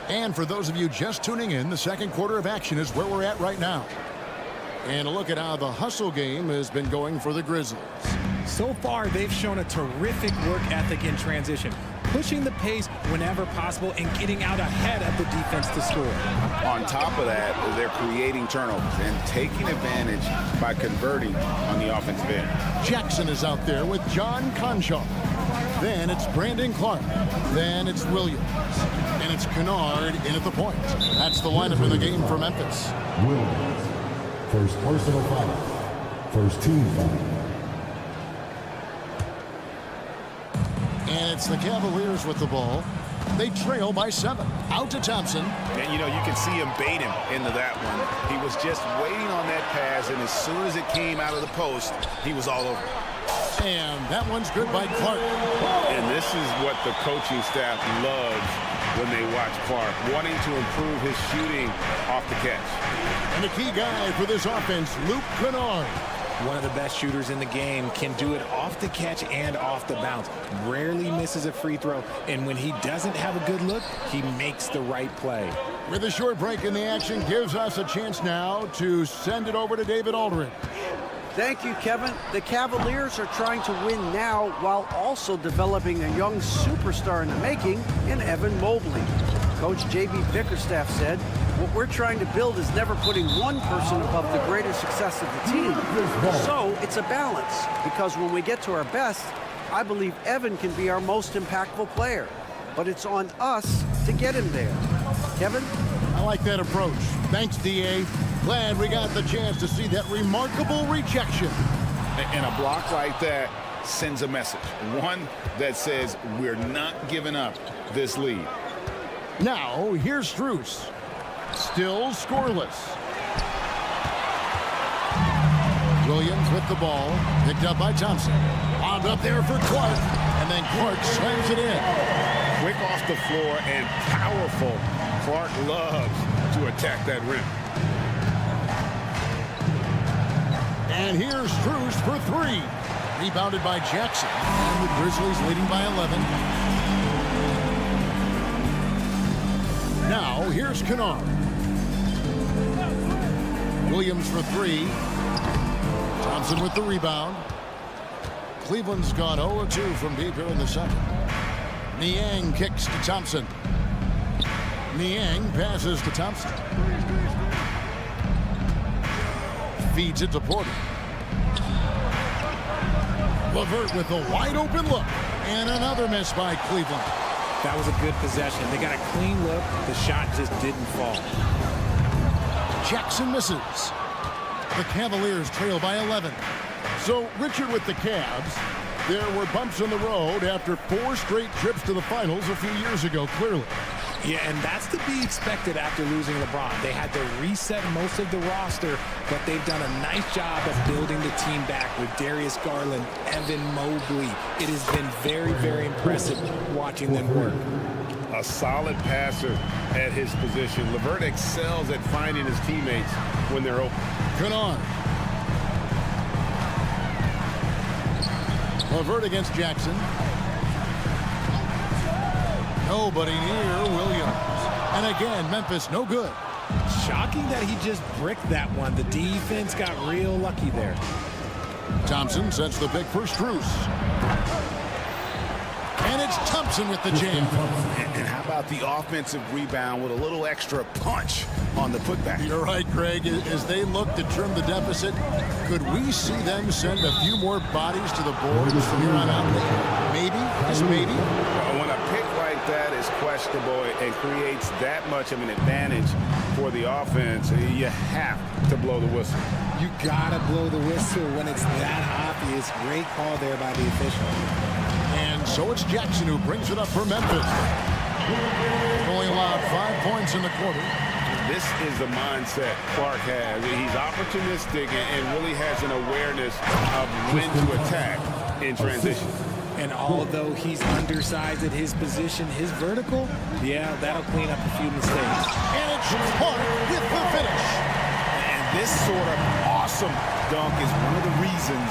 And for those of you just tuning in, the second quarter of action is where we're at right now. And a look at how the hustle game has been going for the Grizzlies. So far, they've shown a terrific work ethic in transition, pushing the pace whenever possible and getting out ahead of the defense to score. On top of that, they're creating turnovers and taking advantage by converting on the offensive end. Jackson is out there with John Conshaw. Then it's Brandon Clark. Then it's Williams. And it's Kennard in at the point. That's the lineup in the game for Memphis. Williams. First personal foul. First team foul. And it's the Cavaliers with the ball. They trail by 7. Out to Thompson. And, you know, you can see him bait him into that one. He was just waiting on that pass, and as soon as it came out of the post, he was all over. And that one's good by Clark. And this is what the coaching staff loves when they watch Clark, wanting to improve his shooting off the catch. And the key guy for this offense, Luke Kennard. One of the best shooters in the game, can do it off the catch and off the bounce. Rarely misses a free throw, and when he doesn't have a good look, he makes the right play. With a short break in the action, gives us a chance now to send it over to David Aldridge. Thank you, Kevin. The Cavaliers are trying to win now while also developing a young superstar in the making in Evan Mobley. Coach J.B. Bickerstaff said, what we're trying to build is never putting one person above the greater success of the team. So it's a balance, because when we get to our best, I believe Evan can be our most impactful player. But it's on us to get him there. Kevin? I like that approach. Thanks, D.A. Glad we got the chance to see that remarkable rejection. And a block like that sends a message. One that says we're not giving up this lead. Now, here's Strus. Still scoreless. Williams with the ball. Picked up by Thompson. Wound up there for Clark. And then Clark slams it in. Quick off the floor and powerful. Clark loves to attack that rim. And here's Strus for 3. Rebounded by Jackson. And the Grizzlies leading by 11. Now, here's Kennard. Williams for 3. Thompson with the rebound. Cleveland's gone 0-2 from deep here in the second. Niang kicks to Thompson. Niang passes to Thompson. Feeds it to Porter. LeVert with a wide open look. And another miss by Cleveland. That was a good possession. They got a clean look. The shot just didn't fall. Jackson misses. The Cavaliers trail by 11. So, Richard, with the Cavs, there were bumps in the road after 4 straight trips to the finals a few years ago, clearly. Yeah, and that's to be expected after losing LeBron. They had to reset most of the roster, but they've done a nice job of building the team back with Darius Garland, Evan Mobley. It has been very, very impressive watching them work. A solid passer at his position. LeVert excels at finding his teammates when they're open. Kennard. LeVert against Jackson. Nobody near Williams. And again, Memphis no good. Shocking that he just bricked that one. The defense got real lucky there. Thompson sets the pick for Strus. And it's Thompson with the jam. And how about the offensive rebound with a little extra punch on the putback? You're right, Craig. As they look to trim the deficit, could we see them send a few more bodies to the boards from here on out? Maybe, just maybe. When a pick like that is questionable and creates that much of an advantage for the offense, you have to blow the whistle. You gotta blow the whistle when it's that obvious. Great call there by the official. And so it's Jackson who brings it up for Memphis. Only allowed 5 points in the quarter. This is the mindset Clark has. He's opportunistic and really has an awareness of when to attack in transition. And although he's undersized at his position, his vertical, yeah, that'll clean up a few mistakes. And it's Clark with the finish. And this sort of awesome dunk is one of the reasons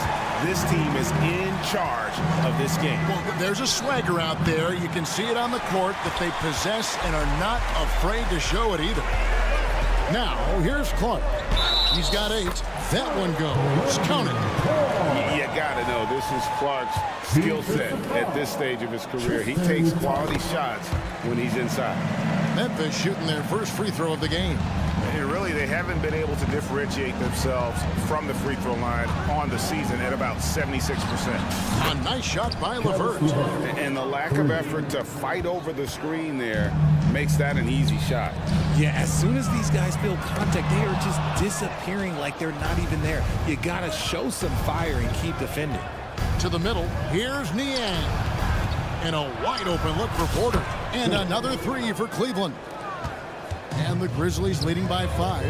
this team is in charge of this game. Well, there's a swagger out there. You can see it on the court that they possess and are not afraid to show it either. Now, here's Clark. He's got 8. That one goes. Count it. You got to know this is Clark's skill set at this stage of his career. He takes quality shots when he's inside. Memphis shooting their first free throw of the game. And really, they haven't been able to differentiate themselves from the free throw line on the season at about 76%. A nice shot by LeVert. And the lack of effort to fight over the screen there makes that an easy shot. Yeah, as soon as these guys feel contact, they are just disappearing like they're not even there. You got to show some fire and keep defending. To the middle, here's Niang. And a wide open look for Porter. And another 3 for Cleveland. And the Grizzlies leading by 5.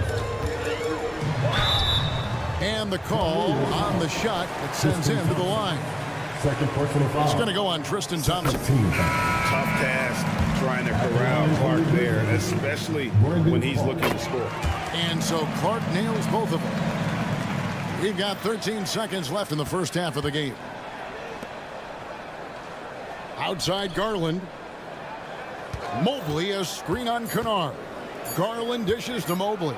And the call on the shot that sends him to the line. Second personal foul. It's going to go on Tristan Thompson. Tough task trying to corral Clark there, especially when he's looking to score. And so Clark nails both of them. We've got 13 seconds left in the first half of the game. Outside Garland. Mobley, a screen on Kennard. Garland dishes to Mobley.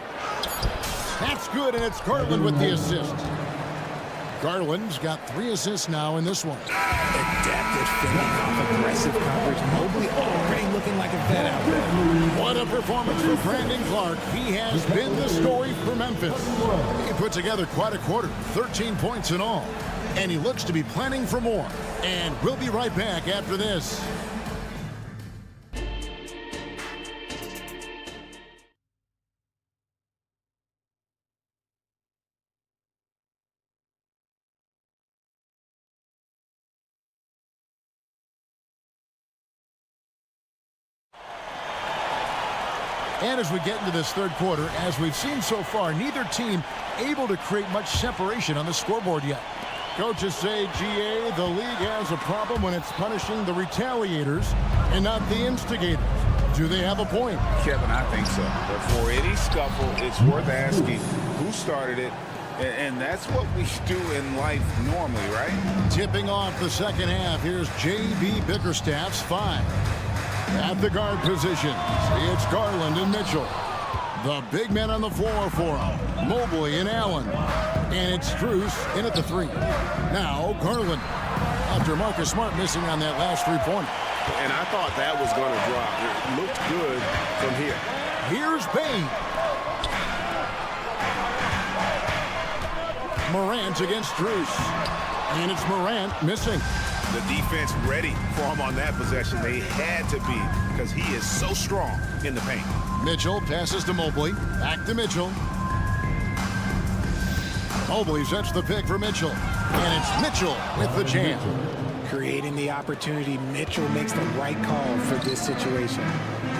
That's good, and it's Garland with the assist. Garland's got 3 assists now in this one. Adaptive fending off aggressive coverage. Mobley already looking like a vet out there. What a performance for Brandon Clark. He has been the story for Memphis. He put together quite a quarter, 13 points in all. And he looks to be planning for more. And we'll be right back after this. And as we get into this third quarter, as we've seen so far, neither team able to create much separation on the scoreboard yet. Coaches say, GA, the league has a problem when it's punishing the retaliators and not the instigators. Do they have a point? Kevin, I think so. But for any scuffle, it's worth asking who started it. And that's what we do in life normally, right? Tipping off the second half, here's J.B. Bickerstaff's 5. At the guard positions, it's Garland and Mitchell. The big men on the floor for him, Mobley and Allen. And it's Strus in at the 3. Now Garland, after Marcus Smart missing on that last 3-pointer. And I thought that was going to drop. It looked good from here. Here's Bain. Morant against Strus. And it's Morant missing. The defense ready for him on that possession. They had to be because he is so strong in the paint. Mitchell passes to Mobley. Back to Mitchell. Mobley sets the pick for Mitchell. And it's Mitchell with the jam. Creating the opportunity, Mitchell makes the right call for this situation.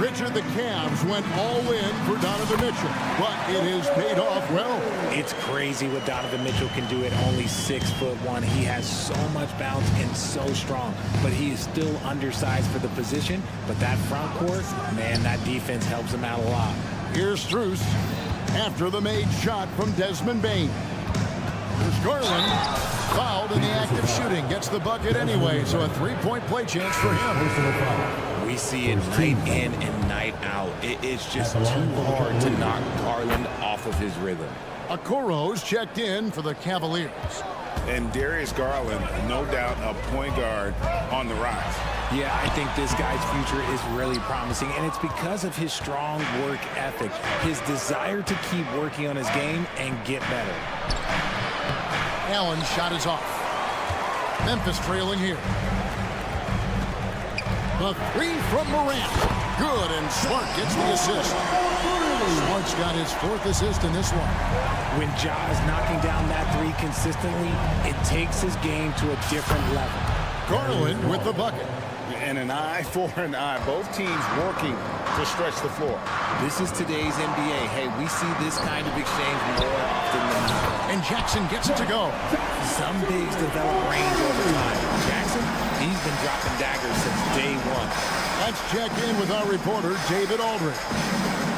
Richard, the Cavs went all in for Donovan Mitchell, but it has paid off well. It's crazy what Donovan Mitchell can do at only 6'1". He has so much bounce and so strong, but he is still undersized for the position. But that front court, man, that defense helps him out a lot. Here's Strus after the made shot from Desmond Bain. There's Garland, fouled in the act of shooting, gets the bucket anyway, so a 3-point play chance for him. We see it night in and night out. It is just too hard to knock Garland off of his rhythm. Okoro's checked in for the Cavaliers. And Darius Garland, no doubt a point guard on the rise. Yeah, I think this guy's future is really promising, and it's because of his strong work ethic, his desire to keep working on his game and get better. Allen's shot is off. Memphis trailing here. The three from Morant. Good, and Smart gets the assist. Smart's got his 4th assist in this one. When Ja is knocking down that three consistently, it takes his game to a different level. Garland with the bucket. And an eye for an eye. Both teams working to stretch the floor. This is today's NBA. Hey, we see this kind of exchange more often than not. And Jackson gets it to go. Some bigs develop range over time. Jackson, he's been dropping daggers since day one. Let's check in with our reporter, David Aldridge.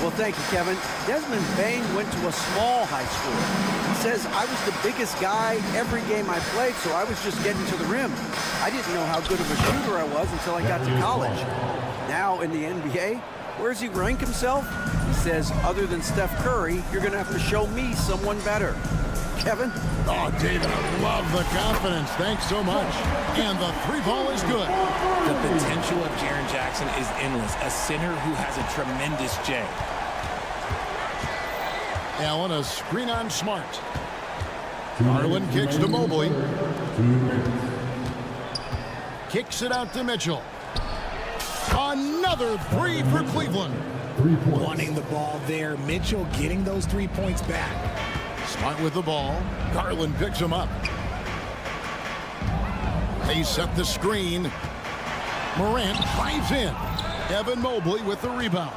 Well, thank you, Kevin. Desmond Bane went to a small high school. He says, I was the biggest guy every game I played, so I was just getting to the rim. I didn't know how good of a shooter I was until I got to college. Now in the NBA, where does he rank himself? He says, other than Steph Curry, you're going to have to show me someone better. Kevin? Oh, David, I love the confidence. Thanks so much. And the 3-ball is good. The potential of Jaren Jackson is endless. A center who has a tremendous J. Allen, a screen on Smart. Garland kicks to Mobley. Kicks it out to Mitchell. Another three for Cleveland. Wanting the ball there. Mitchell getting those 3 points back. Smart with the ball. Garland picks him up. They set the screen. Morant drives in. Evan Mobley with the rebound.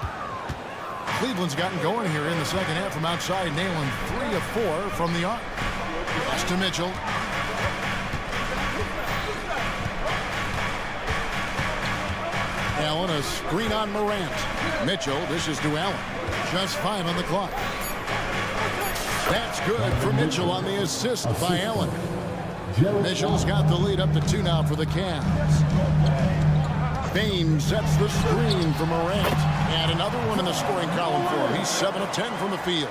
Cleveland's gotten going here in the second half from outside, nailing 3 of 4 from the arc. Pass to Mitchell. Allen, a screen on Morant. Mitchell dishes to Allen. Just 5 on the clock. That's good for Mitchell on the assist by Allen. Mitchell's got the lead up to 2 now for the Cavs. Bane sets the screen for Morant. And another one in the scoring column for him. He's 7 of 10 from the field.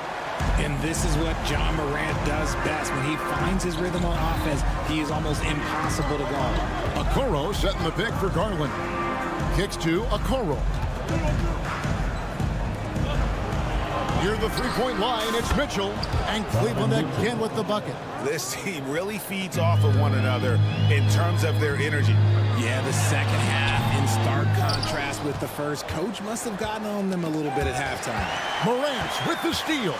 And this is what John Morant does best. When he finds his rhythm on offense, he is almost impossible to guard. Okoro setting the pick for Garland. Kicks to Okoro. Near the 3-point line, it's Mitchell. And Cleveland again with the bucket. This team really feeds off of one another in terms of their energy. Yeah, the second half in stark contrast with the first. Coach must have gotten on them a little bit at halftime. Morant with the steal.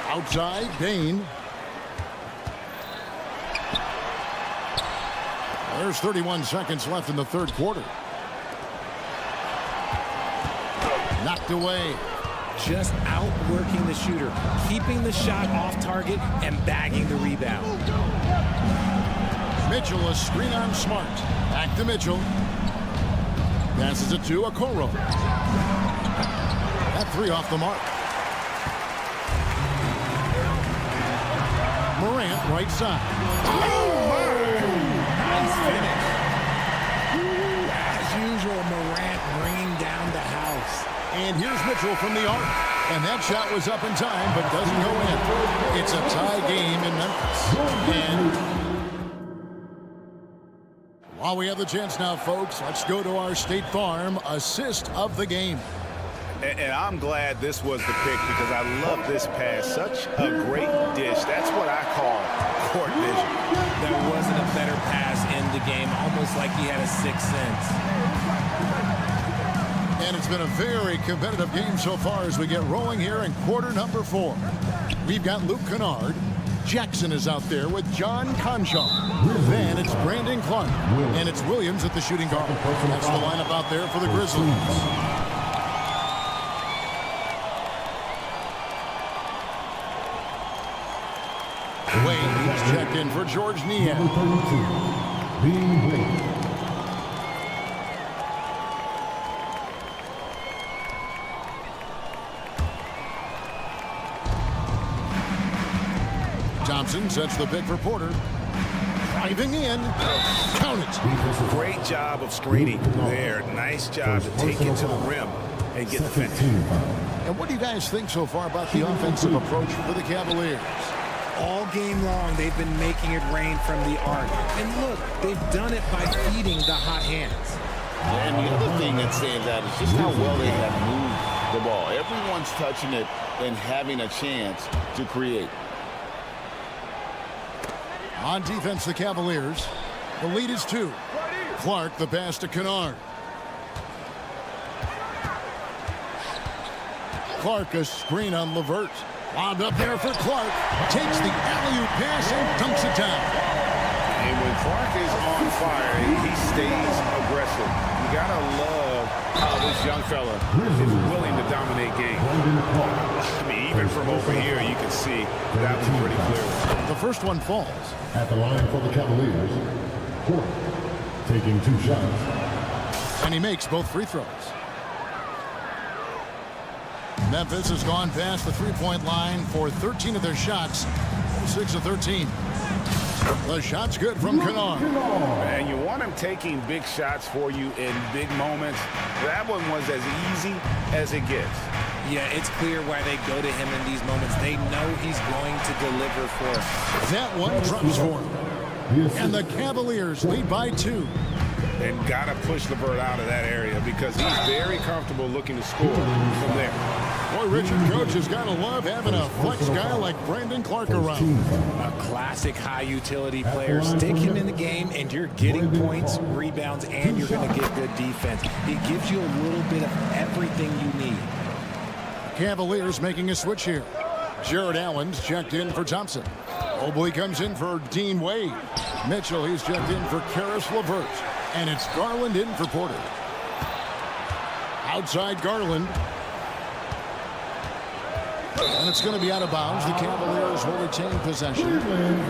Outside, Bane. There's 31 seconds left in the third quarter. Knocked away. Just outworking the shooter, keeping the shot off target and bagging the rebound. Mitchell, a screen on Smart. Back to Mitchell. Passes it to Okoro. That 3 off the mark. Morant, right side. Nice finish. As usual, Morant bringing down the house. And here's Mitchell from the arc. And that shot was up in time, but doesn't go in. It's a tie game in Memphis. And while we have the chance now, folks, let's go to our State Farm assist of the game. And I'm glad this was the pick because I love this pass. Such a great dish. That's what I call court vision. There wasn't a better pass in the game, almost like he had a 6th sense. And it's been a very competitive game so far as we get rolling here in quarter number 4. We've got Luke Kennard. Jackson is out there with John Conchal. Then it's Brandon Clark. And it's Williams at the shooting guard. That's the lineup out there for the Grizzlies. Wade is checked in for George Niang. Thompson sets the pick for Porter. Driving in. Count it. Great job of screening there. Nice job to take it to the rim and get the finish. And what do you guys think so far about the offensive approach for the Cavaliers? All game long, they've been making it rain from the arc. And look, they've done it by feeding the hot hands. And the other thing that stands out is just how well they have moved the ball. Everyone's touching it and having a chance to create. On defense, the Cavaliers. The lead is 2. Clark, the pass to Kennard. Clark, a screen on LeVert. Lobbed up there for Clark. Takes the alley-oop pass and dunks it down. And when Clark is on fire, he stays aggressive. You gotta love how this young fella is willing to dominate games. I mean, even from over here, you can see that was pretty clear. The first one falls. At the line for the Cavaliers, Clark taking 2 shots. And he makes both free throws. Memphis has gone past the three-point line for 13 of their shots. 6 of 13. The shot's good from Kennard. And you want him taking big shots for you in big moments. That one was as easy as it gets. Yeah, it's clear why they go to him in these moments. They know he's going to deliver for them. That one drops for him. And the Cavaliers lead by 2. And got to push LeVert out of that area because he's very comfortable looking to score from there. Boy, Richard, coach has got to love having a flex guy like Brandon Clark around. A classic high utility player. Stick him in the game and you're getting points, rebounds, and you're going to get good defense. He gives you a little bit of everything you need. Cavaliers making a switch here. Jared Allen's checked in for Thompson. Mobley comes in for Dean Wade. Mitchell, he's checked in for Karis LeVert. And it's Garland in for Porter. Outside Garland. And it's going to be out of bounds. The Cavaliers will retain possession.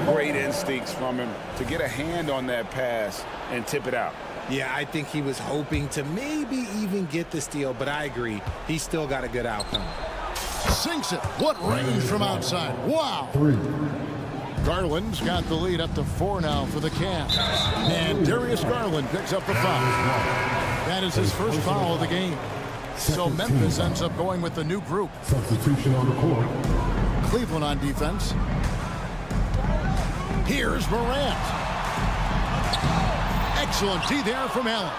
Great instincts from him to get a hand on that pass and tip it out. Yeah, I think he was hoping to maybe even get the steal, but I agree. He still got a good outcome. Sinks it. What range from outside. Wow. 3. Garland's got the lead up to 4 now for the Cavs. And Darius Garland picks up the foul. That is his first foul of the game. So Memphis ends up going with the new group. Substitution on the court. Cleveland on defense. Here's Morant. Excellent D there from Allen.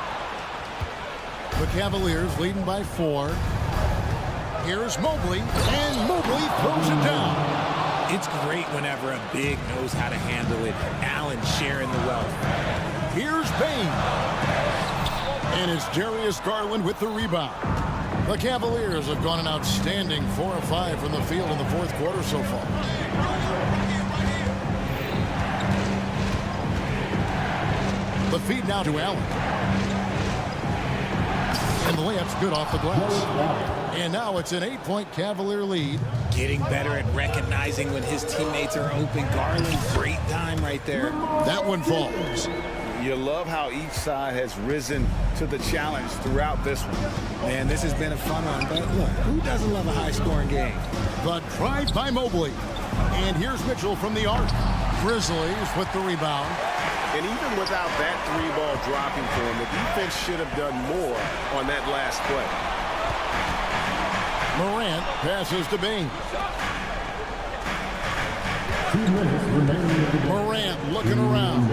The Cavaliers leading by 4. Here's Mobley, and Mobley throws it down. It's great whenever a big knows how to handle it. Allen sharing the wealth. Here's Bain. And it's Darius Garland with the rebound. The Cavaliers have gone an outstanding 4 of 5 from the field in the fourth quarter so far. The feed now to Allen. And the layup's good off the glass. And now it's an 8-point Cavalier lead. Getting better at recognizing when his teammates are open. Garland, great time right there. That one falls. You love how each side has risen to the challenge throughout this one. Man, this has been a fun one, but look, who doesn't love a high-scoring game? The drive by Mobley. And here's Mitchell from the arc. Grizzlies with the rebound. And even without that 3-ball dropping for him, the defense should have done more on that last play. Morant passes to Bain. 2 minutes remaining. Morant looking around.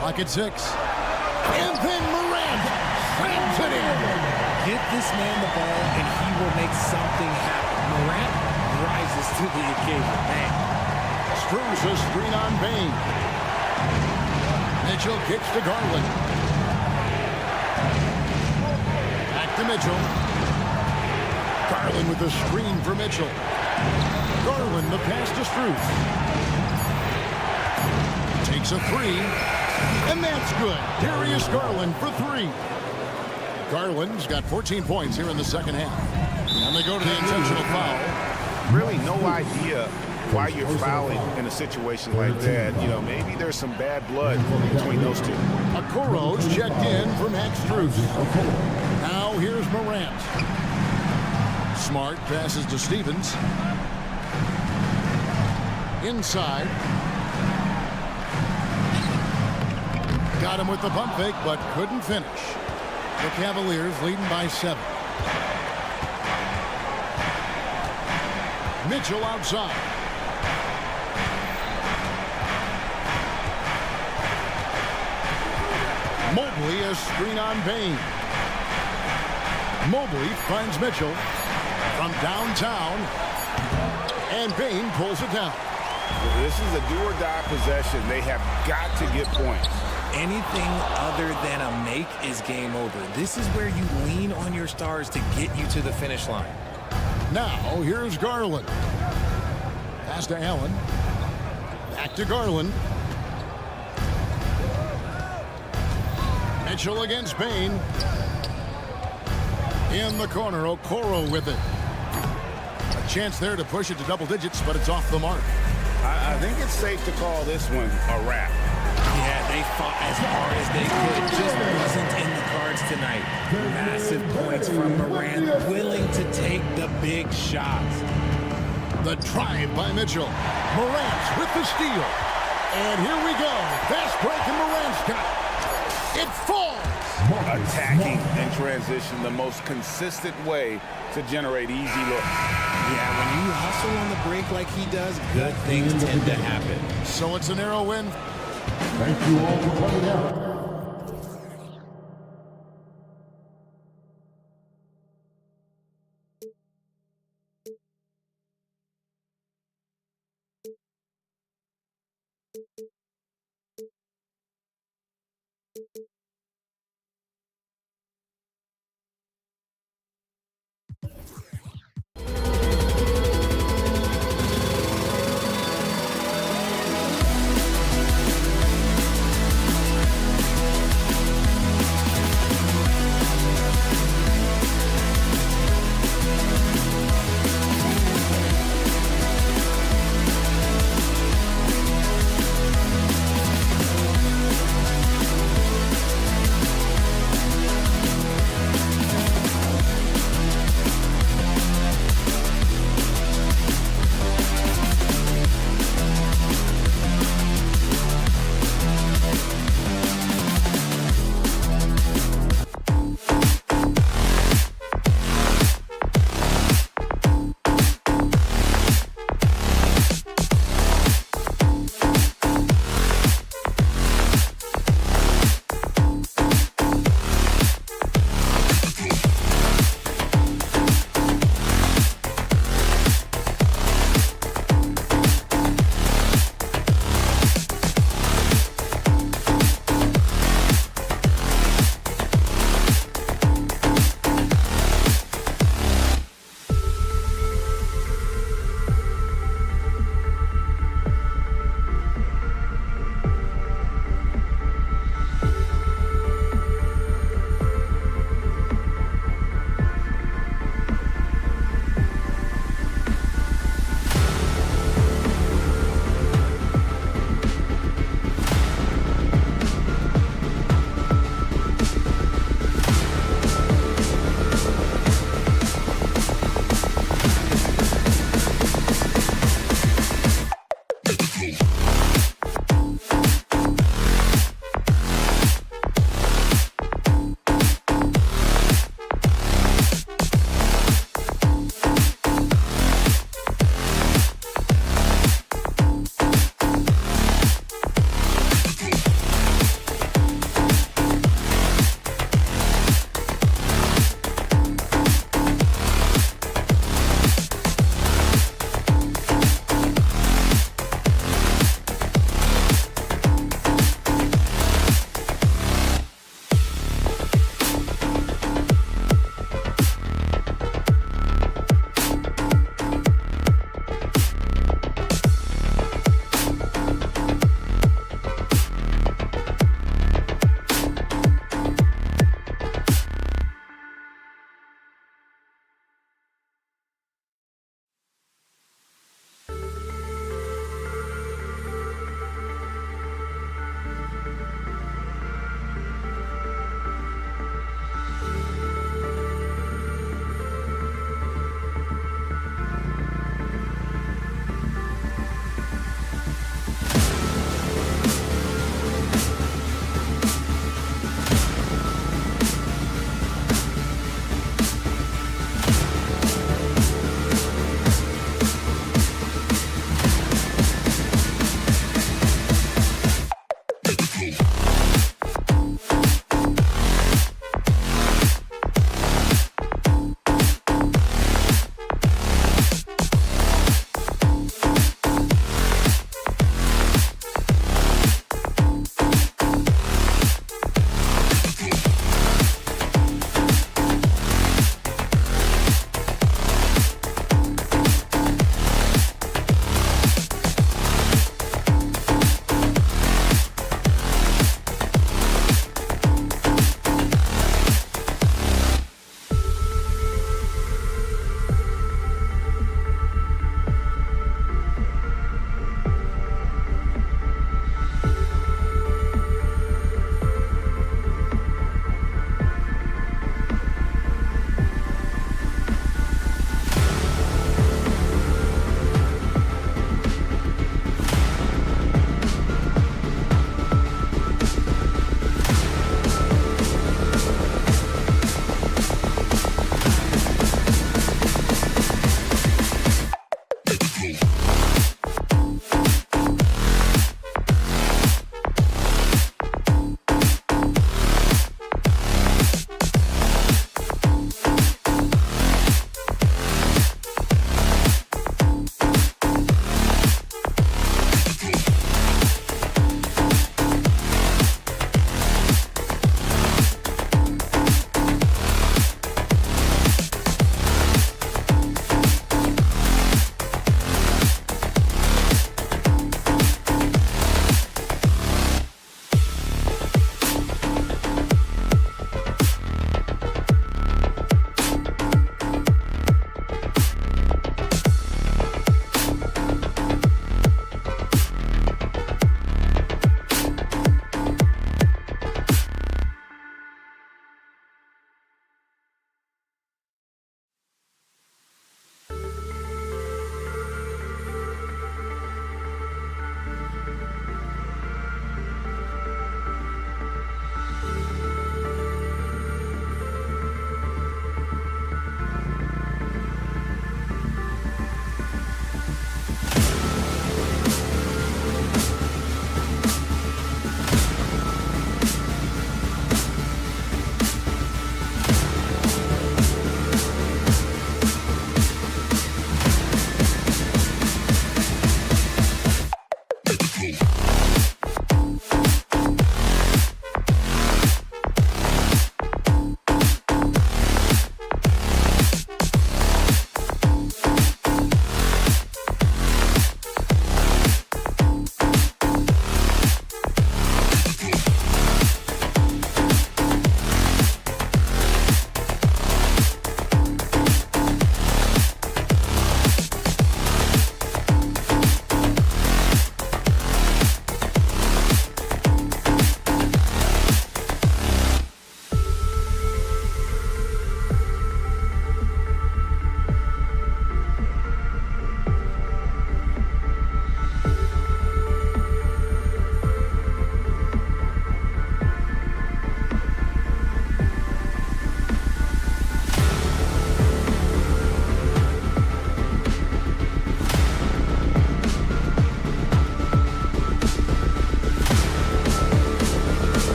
Lock at 6. And then Morant slams it in. Get this man the ball and he will make something happen. Morant rises to the occasion. Man. Struz a screen on Bain. Mitchell kicks to Garland. Back to Mitchell. Garland with the screen for Mitchell. Garland the pass to Struz. Takes a 3. And that's good. Darius Garland for 3. Garland's got 14 points here in the second half. And they go to the intentional foul. Really no idea why you're fouling in a situation like that. You know, maybe there's some bad blood between those two. Okoro's checked in for Max Struz. Now here's Morant. Smart passes to Stevens. Inside. Got him with the pump fake, but couldn't finish. The Cavaliers leading by 7. Mitchell outside. Mobley a screen on Bain. Mobley finds Mitchell from downtown, and Bain pulls it down. This is a do-or-die possession. They have got to get points. Anything other than a make is game over. This is where you lean on your stars to get you to the finish line. Now, here's Garland. Pass to Allen. Back to Garland. Mitchell against Bain. In the corner, Okoro with it. A chance there to push it to double digits, but it's off the mark. I think it's safe to call this one a wrap. Yeah, they fought as hard as they could. Just wasn't in the cards tonight. Massive points from Morant, willing to take the big shots. The drive by Mitchell. Morant with the steal. And here we go. Fast break, and Morant's got it. It falls. Attacking in transition, the most consistent way to generate easy looks. Yeah, when you hustle on the break like he does, good things tend to happen. So it's a narrow win. Thank you all for coming out.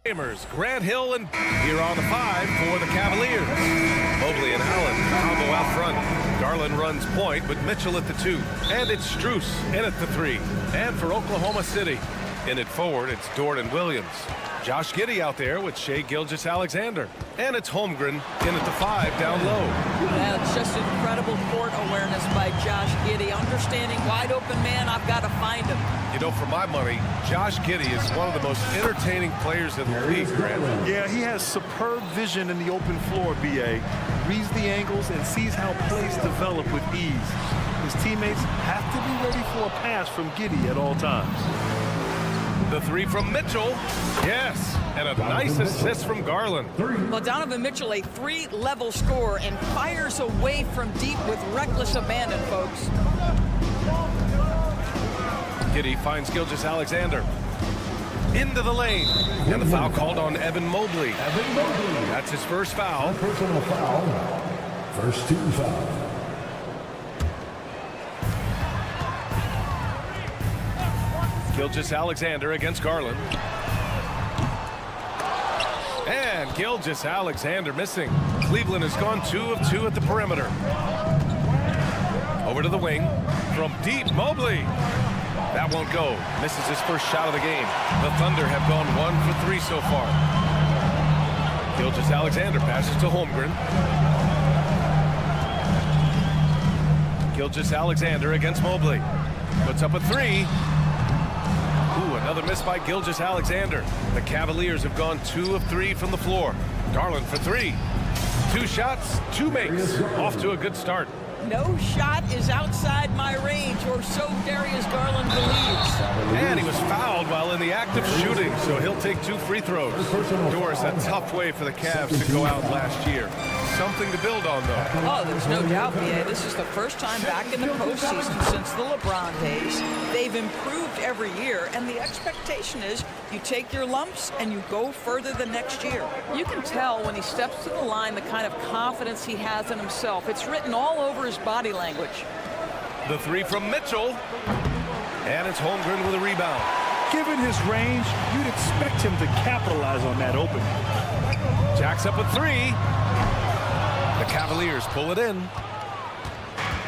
Grant Hill and here on the 5 for the Cavaliers. Mobley and Allen combo out front. Garland runs point, but Mitchell at the 2. And it's Strus in at the 3. And for Oklahoma City, in it forward, it's Dort and Williams. Josh Giddey out there with Shai Gilgeous-Alexander. And it's Holmgren in at the 5 down low. Yeah, it's just incredible court awareness by Josh Giddey. Understanding wide open man, I've got to find him. You know, for my money, Josh Giddey is one of the most entertaining players in the league, Grant. Yeah, he has superb vision in the open floor, B.A. Reads the angles and sees how plays develop with ease. His teammates have to be ready for a pass from Giddey at all times. The 3 from Mitchell. Yes, and a nice assist from Garland. Well, Donovan Mitchell, a 3-level scorer, and fires away from deep with reckless abandon, folks. Giddey finds Gilgeous-Alexander. Into the lane. And the foul called on Evan Mobley. That's his first foul. Personal foul. First team foul. Gilgeous-Alexander against Garland. And Gilgeous-Alexander missing. Cleveland has gone 2 of 2 at the perimeter. Over to the wing. From deep, Mobley. That won't go. Misses his first shot of the game. The Thunder have gone 1 for 3 so far. Gilgeous-Alexander passes to Holmgren. Gilgeous-Alexander against Mobley. Puts up a 3. Ooh, another miss by Gilgeous-Alexander. The Cavaliers have gone 2 of 3 from the floor. Garland for 3. 2 shots, 2 makes. Off to a good start. No shot is outside my range, or so Darius Garland believes. And he was fouled while in the act of shooting, so he'll take 2 free throws. Doris, a tough way for the Cavs to go out last year. Something to build on, though. Oh, there's no doubt, B.A. This is the first time back in the postseason since the LeBron days. They've improved every year, and the expectation is you take your lumps and you go further the next year. You can tell when he steps to the line the kind of confidence he has in himself. It's written all over his body language. The 3 from Mitchell. And it's Holmgren with a rebound. Given his range, you'd expect him to capitalize on that opening. Jacks up a 3. The Cavaliers pull it in.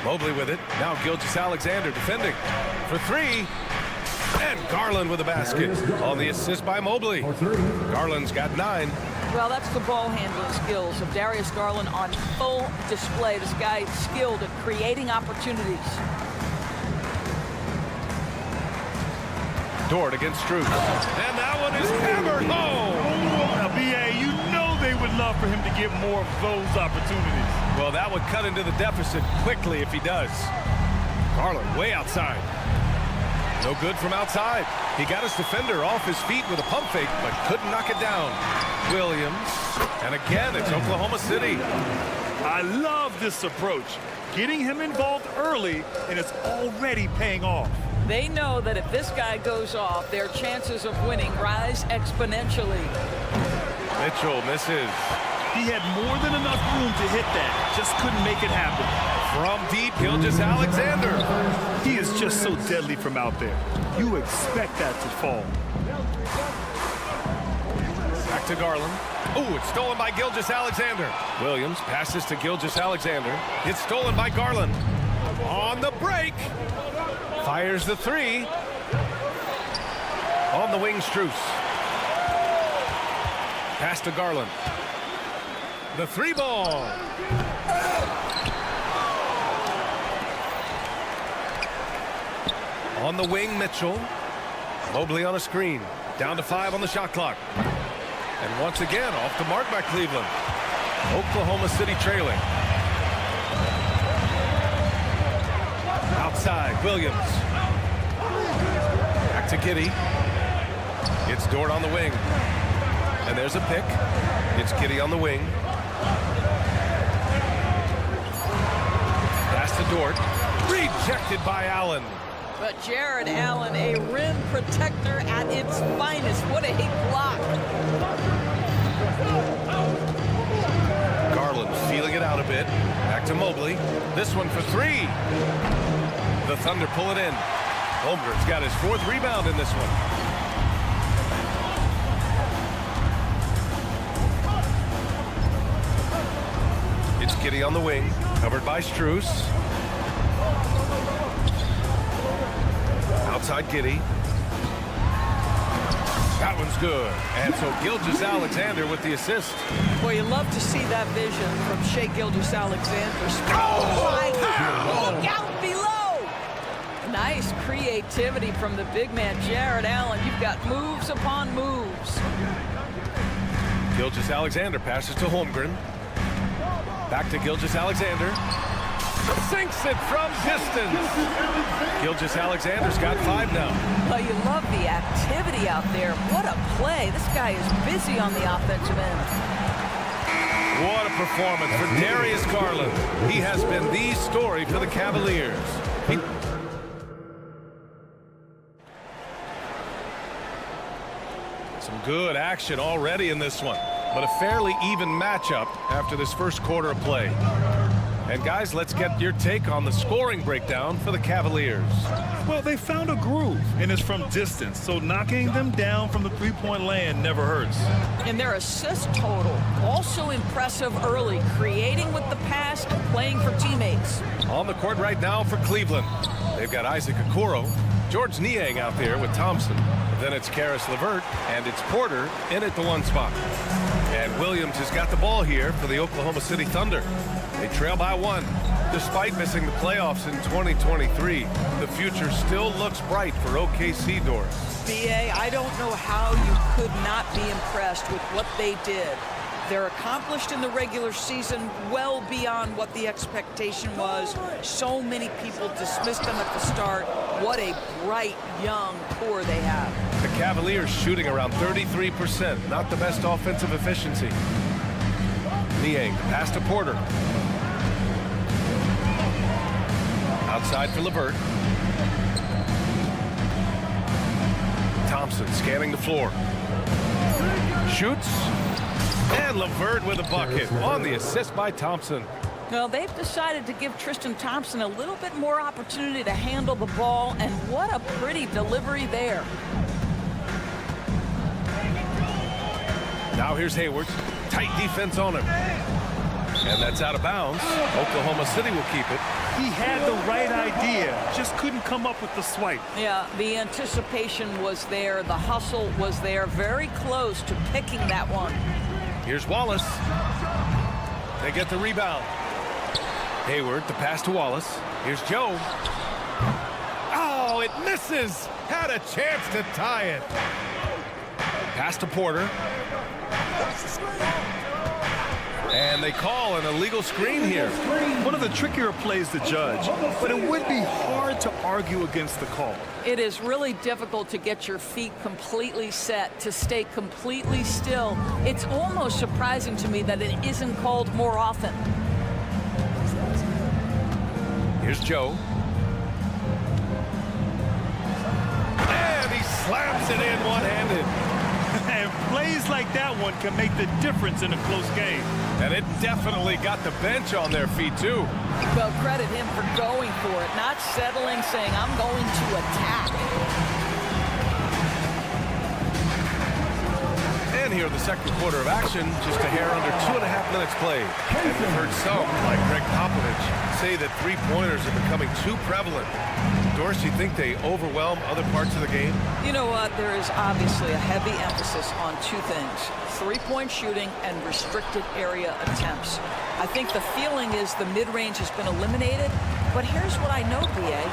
Mobley with it. Now Gilgeous-Alexander defending for 3. And Garland with a basket on the assist by Mobley. Garland's got 9. Well, that's the ball handling skills of Darius Garland on full display. This guy is skilled at creating opportunities. Dort against Strus. And that one is hammered home. Now, B.A., you know they would love for him to get more of those opportunities. Well, that would cut into the deficit quickly if he does. Garland way outside. No good from outside. He got his defender off his feet with a pump fake, but couldn't knock it down. Williams. And again, it's Oklahoma City. I love this approach. Getting him involved early, and it's already paying off. They know that if this guy goes off, their chances of winning rise exponentially. Mitchell misses. He had more than enough room to hit that. Just couldn't make it happen. From deep, Gilgeous-Alexander. He is just so deadly from out there. You expect that to fall. Back to Garland. Oh, it's stolen by Gilgeous-Alexander. Williams passes to Gilgeous-Alexander. It's stolen by Garland. On the break. Fires the 3. On the wing, Strus. Pass to Garland. The 3 ball. On the wing, Mitchell. Mobley on a screen. Down to 5 on the shot clock. And once again, off the mark by Cleveland. Oklahoma City trailing. Outside, Williams. Back to Giddey. It's Dort on the wing. And there's a pick. It's Giddey on the wing. Pass to Dort. Rejected by Allen. But Jared Allen, a rim protector at its finest. What a block. Garland feeling it out a bit. Back to Mobley. This one for 3. The Thunder pull it in. Holmgren's got his 4th rebound in this one. Giddey on the wing, covered by Strus. Outside Giddey. That one's good. And so Gilgeous-Alexander with the assist. Well, you love to see that vision from Shai Gilgeous-Alexander. Oh, my God. Look out below. Nice creativity from the big man, Jared Allen. You've got moves upon moves. Gilgeous-Alexander passes to Holmgren. Back to Gilgeous-Alexander. Sinks it from distance. Gilgeous-Alexander's got 5 now. Well, you love the activity out there. What a play. This guy is busy on the offensive end. What a performance for Darius Garland. He has been the story for the Cavaliers. Some good action already in this one, but a fairly even matchup after this first quarter of play. And guys, let's get your take on the scoring breakdown for the Cavaliers. Well, they found a groove, and it's from distance, so knocking them down from the three-point land never hurts. And their assist total, also impressive early, creating with the pass and playing for teammates. On the court right now for Cleveland, they've got Isaac Okoro, George Niang out there with Thompson. Then it's Karis LeVert, and it's Porter in at the 1 spot. And Williams has got the ball here for the Oklahoma City Thunder. They trail by 1. Despite missing the playoffs in 2023, the future still looks bright for OKC, Doris. BA, I don't know how you could not be impressed with what they did. They're accomplished in the regular season well beyond what the expectation was. So many people dismissed them at the start. What a bright, young core they have. The Cavaliers shooting around 33%. Not the best offensive efficiency. Niang, pass to Porter. Outside for LeVert. Thompson scanning the floor. Shoots. And LeVert with a bucket on the assist by Thompson. Well, they've decided to give Tristan Thompson a little bit more opportunity to handle the ball, and what a pretty delivery there. Now here's Hayward. Tight defense on him. And that's out of bounds. Oklahoma City will keep it. He had the right idea, just couldn't come up with the swipe. Yeah, the anticipation was there. The hustle was there. Very close to picking that one. Here's Wallace. They get the rebound. Hayward, the pass to Wallace. Here's Joe. Oh, it misses. Had a chance to tie it. Pass to Porter. And they call an illegal screen here. One of the trickier plays to judge, but it would be hard to argue against the call. It is really difficult to get your feet completely set, to stay completely still. It's almost surprising to me that it isn't called more often. Here's Joe. And he slams it in one-handed. And plays like that one can make the difference in a close game. And it definitely got the bench on their feet, too. Well, credit him for going for it, not settling, saying, I'm going to attack. And here in the second quarter of action, just a hair under 2.5 minutes played. And we've heard some, like Greg Popovich, say that three-pointers are becoming too prevalent. Doris, you think they overwhelm other parts of the game? You know what? There is obviously a heavy emphasis on 2 things. Three-point shooting and restricted area attempts. I think the feeling is the mid-range has been eliminated, but here's what I know, BA.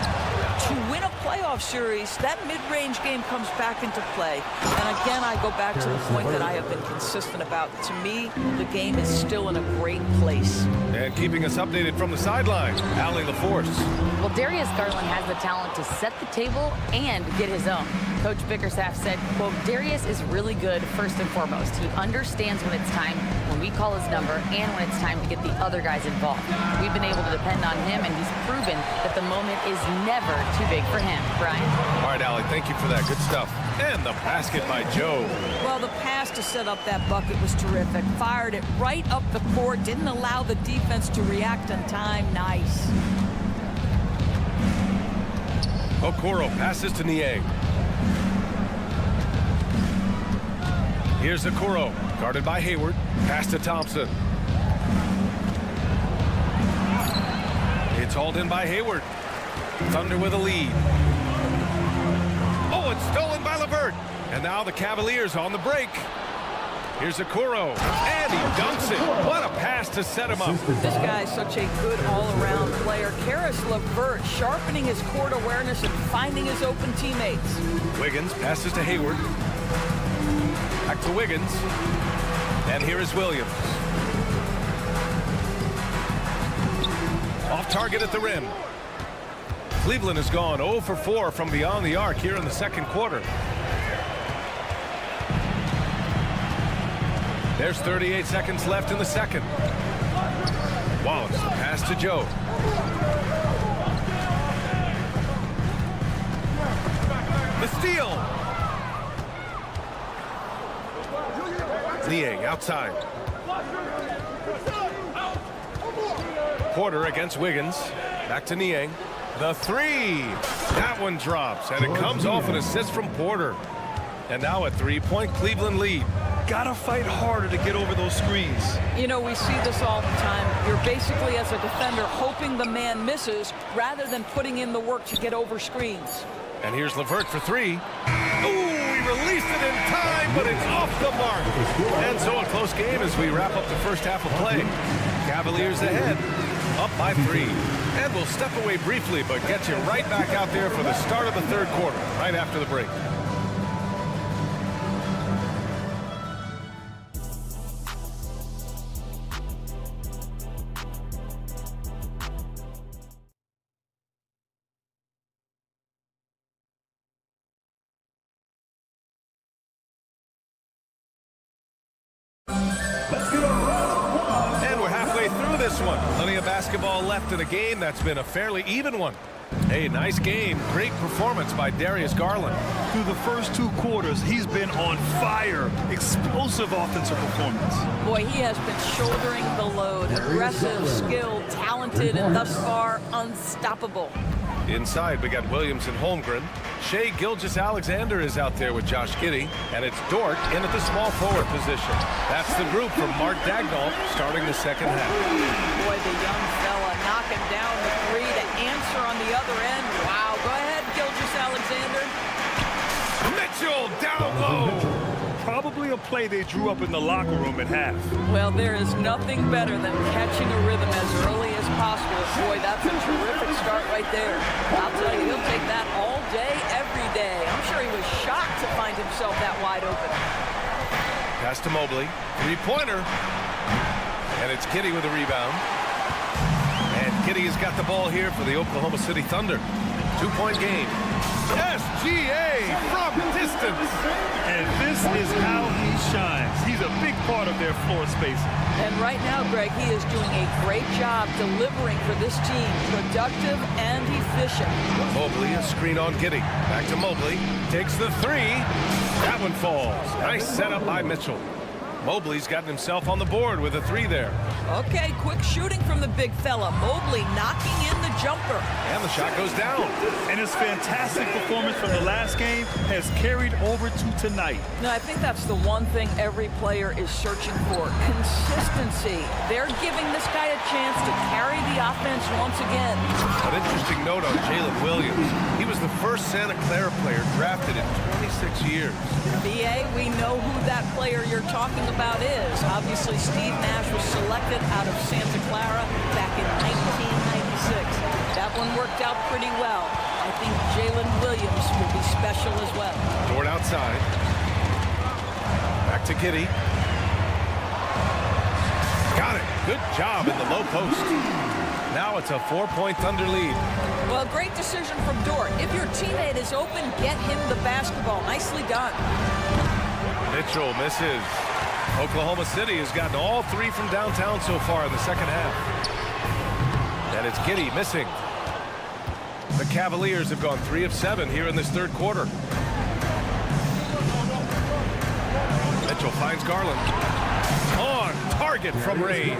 To win a playoff series, that mid-range game comes back into play. And again, I go back to the point that I have been consistent about. To me, the game is still in a great place. And keeping us updated from the sideline, Allie LaForce. Well, Darius Garland has the talent to set the table and get his own. Coach Bickerstaff said, quote, Darius is really good first and foremost. He understands when it's time, when we call his number, and when it's time to get the other guys involved. We've been able to depend on him, and he's proven that the moment is never too big for him. Brian? All right, Allie, thank you for that. Good stuff. And the basket by Joe. Well, the pass to set up that bucket was terrific. Fired it right up the court. Didn't allow the defense to react in time. Nice. Okoro passes to Niang. Here's Okoro, guarded by Hayward. Pass to Thompson. It's hauled in by Hayward. Thunder with a lead. Oh, it's stolen by LeVert. And now the Cavaliers on the break. Here's Okoro, and he dunks it. What a pass to set him up. This guy is such a good all-around player. Karis LeVert sharpening his court awareness and finding his open teammates. Wiggins passes to Hayward. Back to Wiggins. And here is Williams. Off target at the rim. Cleveland has gone 0 for 4 from beyond the arc here in the second quarter. There's 38 seconds left in the second. Wallace, the pass to Joe. The steal. Niang outside. Porter against Wiggins. Back to Niang. The three. That one drops, and it comes off an assist from Porter. And now a three-point Cleveland lead. Gotta fight harder to get over those screens. You know, we see this all the time. You're basically, as a defender, hoping the man misses rather than putting in the work to get over screens. And here's LeVert for three. Ooh, he released it in time, but it's off the mark. And so a close game as we wrap up the first half of play. Cavaliers ahead, up by 3. And we'll step away briefly, but get you right back out there for the start of the third quarter, right after the break. One. Plenty of basketball left in a game that's been a fairly even one. Hey, nice game. Great performance by Darius Garland. Through the first 2 quarters, he's been on fire. Explosive offensive performance. Boy, he has been shouldering the load. Aggressive, skilled, talented, and thus far unstoppable. Inside, we got Williams and Holmgren. Shai Gilgeous-Alexander is out there with Josh Giddey, and it's Dort in at the small forward position. That's the group from Mark Dagnall starting the second half. Boy, the young fella knocking down the three to answer on the other end. Wow, go ahead, Gilgeous-Alexander. Mitchell down low. Probably a play they drew up in the locker room at half. Well, there is nothing better than catching a rhythm as early as possible. Boy, that's a terrific start right there. I'll tell you, he'll take that all day, every day. I'm sure he was shocked to find himself that wide open. Pass to Mobley. Three-pointer. And it's Giddey with a rebound. And Giddey has got the ball here for the Oklahoma City Thunder. 2-point game. SGA from distance. And this is how he shines. He's a big part of their floor spacing. And right now, Greg, he is doing a great job delivering for this team. Productive and efficient. Mobley, a screen on Giddey. Back to Mobley. Takes the three. That one falls. Nice setup by Mitchell. Mobley's gotten himself on the board with a three there. Okay, quick shooting from the big fella. Mobley knocking in the jumper. And the shot goes down. And his fantastic performance from the last game has carried over to tonight. No, I think that's the one thing every player is searching for. Consistency. They're giving this guy a chance to carry the offense once again. An interesting note on Jalen Williams. He was the first Santa Clara player drafted in 26 years. BA, we know who that player you're talking about is. Obviously, Steve Nash was selected out of Santa Clara back in 1996. That one worked out pretty well. I think Jalen Williams will be special as well. Dort outside. Back to Giddey. Got it. Good job in the low post. Now it's a 4-point Thunder lead. Well, great decision from Dort. If your teammate is open, get him the basketball. Nicely done. Mitchell misses. Oklahoma City has gotten all three from downtown so far in the second half. And it's Giddey missing. The Cavaliers have gone 3 of 7 here in this third quarter. Mitchell finds Garland. On target from range.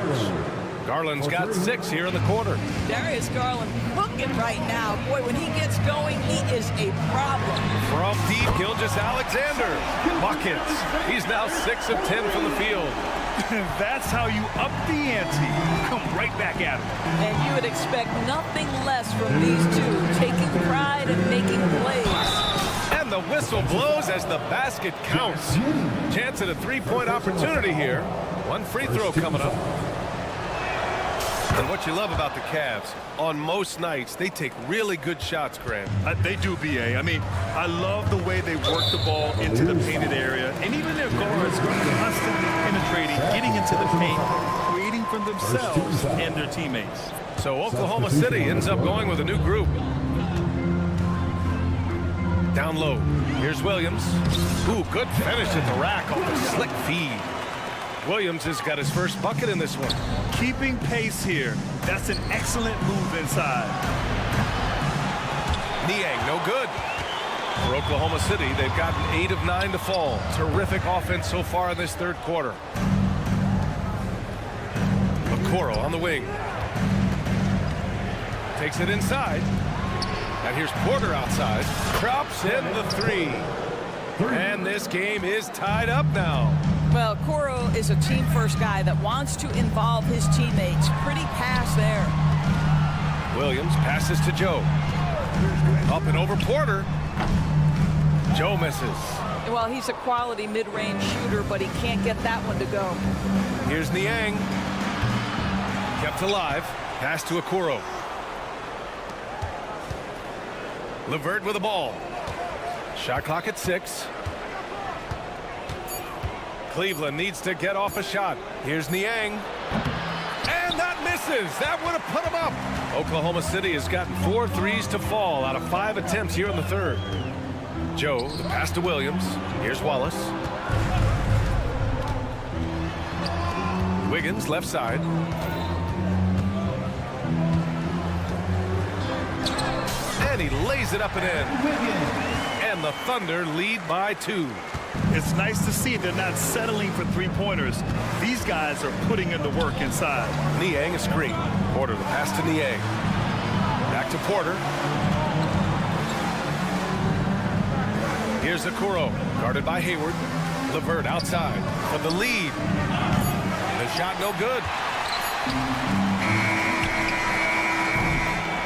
Garland's got 6 here in the quarter. Darius Garland cooking right now. Boy, when he gets going, he is a problem. From deep, Gilgeous-Alexander. Buckets. He's now 6 of 10 from the field. That's how you up the ante. Come right back at him. And you would expect nothing less from these two, taking pride and making plays. And the whistle blows as the basket counts. Chance at a three-point opportunity here. One free throw coming up. And what you love about the Cavs, on most nights, they take really good shots, Grant. They do, B.A. I mean, I love the way they work the ball into the painted area. And even their guards constantly penetrating, getting into the paint, creating for themselves and their teammates. So Oklahoma City ends up going with a new group. Down low. Here's Williams. Ooh, good finish at the rack off the slick feed. Williams has got his first bucket in this one. Keeping pace here. That's an excellent move inside. Niang, no good. For Oklahoma City, they've gotten 8 of 9 to fall. Terrific offense so far in this third quarter. Okoro on the wing. Takes it inside. And here's Porter outside. Drops in the 3. And this game is tied up now. Well, Okoro is a team-first guy that wants to involve his teammates. Pretty pass there. Williams passes to Joe. Up and over Porter. Joe misses. Well, he's a quality mid-range shooter, but he can't get that one to go. Here's Niang. Kept alive. Pass to Okoro. LeVert with the ball. Shot clock at 6. Cleveland needs to get off a shot. Here's Niang. And that misses. That would have put him up. Oklahoma City has gotten 4 threes to fall out of 5 attempts here in the third. Joe, the pass to Williams. Here's Wallace. Wiggins, left side. And he lays it up and in. And the Thunder lead by 2. It's nice to see they're not settling for three-pointers. These guys are putting in the work inside. Niang a screen. Porter the pass to Niang. Back to Porter. Here's Okoro, guarded by Hayward. LeVert outside for the lead. The shot no good.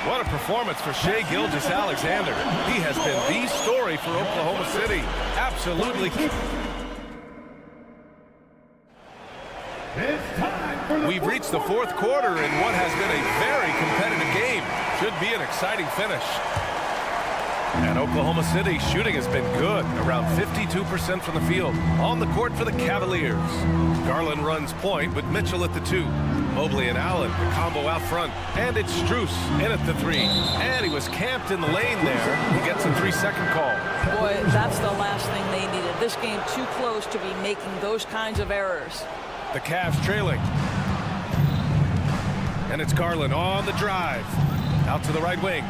What a performance for Shai Gilgeous-Alexander. He has been the story for Oklahoma City. Absolutely. We've reached the fourth quarter in what has been a very competitive game. Should be an exciting finish. And Oklahoma City shooting has been good, around 52% from the field. On the court for the Cavaliers. Garland runs point with Mitchell at the 2. Mobley and Allen, the combo out front. And it's Strus in at the 3. And he was camped in the lane there. He gets a 3-second call. Boy, that's the last thing they needed. This game too close to be making those kinds of errors. The Cavs trailing. And it's Garland on the drive. Out to the right wing.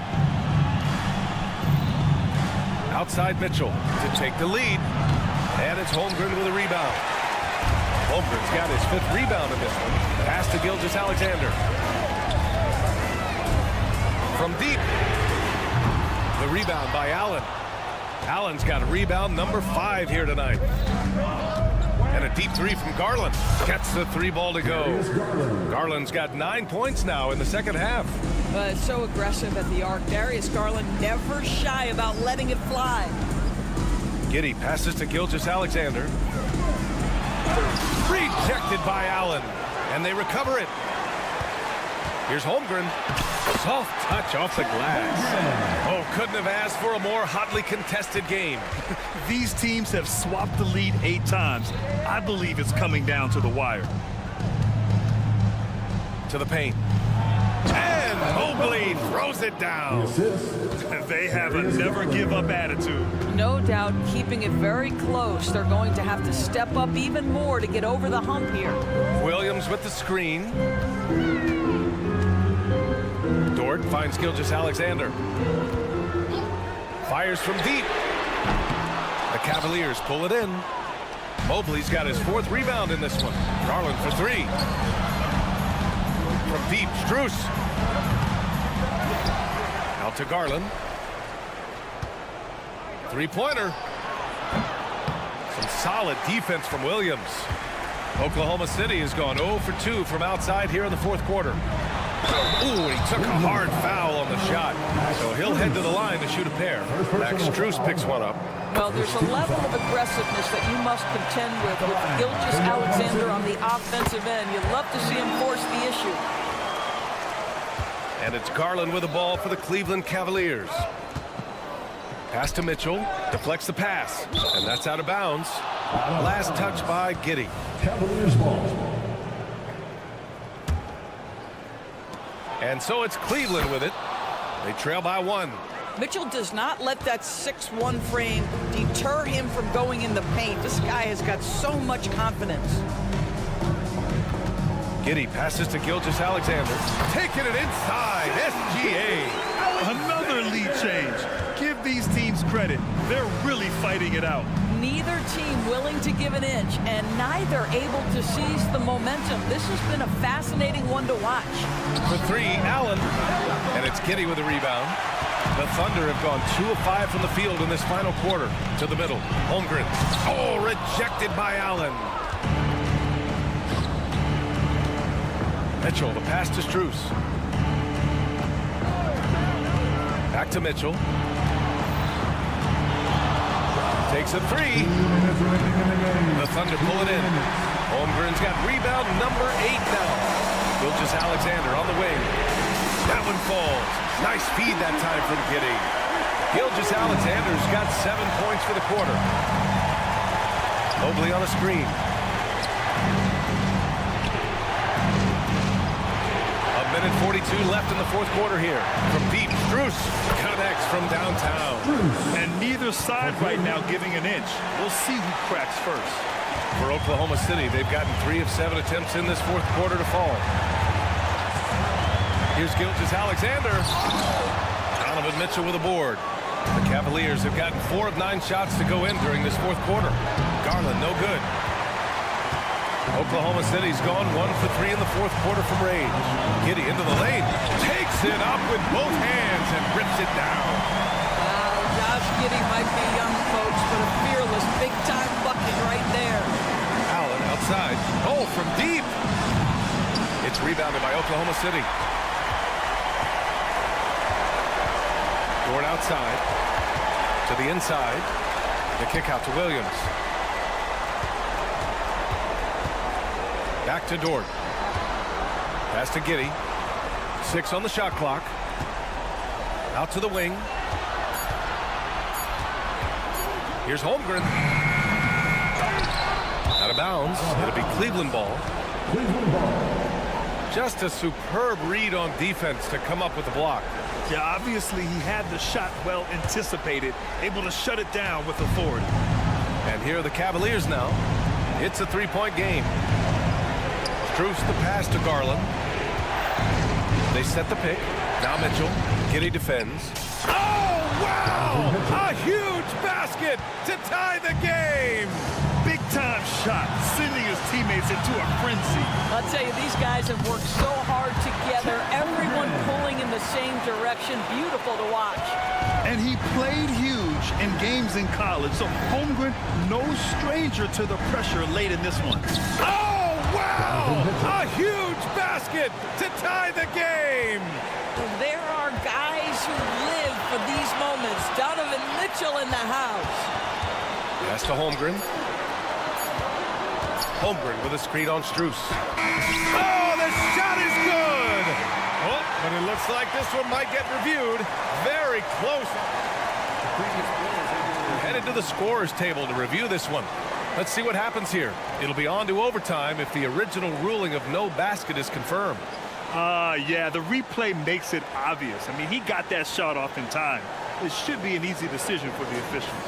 Outside Mitchell to take the lead. And it's Holmgren with a rebound. Holmgren's got his 5th rebound in this one. Pass to Gilgeous-Alexander. From deep. The rebound by Allen. Allen's got a rebound number 5 here tonight. And a deep 3 from Garland. Gets the 3 ball to go. Garland's got 9 points now in the second half. So aggressive at the arc. Darius Garland never shy about letting it fly. Giddey passes to Gilgeous-Alexander. Rejected by Allen. And they recover it. Here's Holmgren. Soft touch off the glass. Oh, couldn't have asked for a more hotly contested game. These teams have swapped the lead 8 times. I believe it's coming down to the wire. To the paint. And Mobley throws it down. They have a never-give-up attitude. No doubt keeping it very close. They're going to have to step up even more to get over the hump here. Williams with the screen. Dort finds Gilgeous-Alexander. Fires from deep. The Cavaliers pull it in. Mobley's got his 4th rebound in this one. Garland for 3. from deep. Strus. Out to Garland. Three-pointer. Some solid defense from Williams. Oklahoma City has gone 0 for 2 from outside here in the fourth quarter. Ooh, he took a hard foul on the shot. So he'll head to the line to shoot a pair. Max Strus picks one up. Well, there's a level of aggressiveness that you must contend with Gilgeous-Alexander on the offensive end. You'd love to see him force the issue. And it's Garland with the ball for the Cleveland Cavaliers. Pass to Mitchell, deflects the pass, and that's out of bounds. Last touch by Giddey. Cavaliers ball. And so it's Cleveland with it. They trail by 1. Mitchell does not let that 6'1" frame deter him from going in the paint. This guy has got so much confidence. Giddey passes to Gilgeous-Alexander. Taking it inside. SGA. Another lead change. Give these teams credit. They're really fighting it out. Neither team willing to give an inch, and neither able to seize the momentum. This has been a fascinating one to watch. For 3, Allen. And it's Giddey with the rebound. The Thunder have gone 2 of 5 from the field in this final quarter. To the middle. Holmgren. Oh, rejected by Allen. Mitchell, the pass to Strus. Back to Mitchell. Takes a 3. The Thunder pull it in. Holmgren's got rebound number 8 now. Gilgeous-Alexander on the wing. That one falls. Nice feed that time from Giddey. Gilgeous-Alexander's got 7 points for the quarter. Mobley on a screen. Minute 42 left in the fourth quarter here. From deep, Strus connects from downtown. And neither side right now giving an inch. We'll see who cracks first. For Oklahoma City, they've gotten 3 of 7 attempts in this fourth quarter to fall. Here's Gilgeous-Alexander. Donovan Mitchell with a board. The Cavaliers have gotten 4 of 9 shots to go in during this fourth quarter. Garland, no good. Oklahoma City's gone 1 for 3 in the fourth quarter from range. Giddey into the lane. Takes it up with both hands and rips it down. Josh Giddey might be young, folks, but a fearless, big-time bucket right there. Allen outside. Oh, from deep. It's rebounded by Oklahoma City. Dort outside. To the inside. The kick out to Williams. Back to Dort. Pass to Giddey. 6 on the shot clock. Out to the wing. Here's Holmgren. Out of bounds. It'll be Cleveland ball. Just a superb read on defense to come up with the block. Yeah, obviously he had the shot well anticipated, able to shut it down with authority. And here are the Cavaliers now. It's a 3-point game. Strus the pass to Garland. They set the pick. Now Mitchell. Giddey defends. Oh, wow! A huge basket to tie the game! Big-time shot, sending his teammates into a frenzy. I'll tell you, these guys have worked so hard together. Everyone pulling in the same direction. Beautiful to watch. And he played huge in games in college, so Holmgren, no stranger to the pressure late in this one. Oh! Wow! A huge basket to tie the game! There are guys who live for these moments. Donovan Mitchell in the house. Pass to Holmgren. Holmgren with a screen on Strus. Oh, the shot is good! Oh, but it looks like this one might get reviewed. Very close. We're headed to the scorer's table to review this one. Let's see what happens here. It'll be on to overtime if the original ruling of no basket is confirmed. Yeah, the replay makes it obvious. I mean, he got that shot off in time. It should be an easy decision for the officials.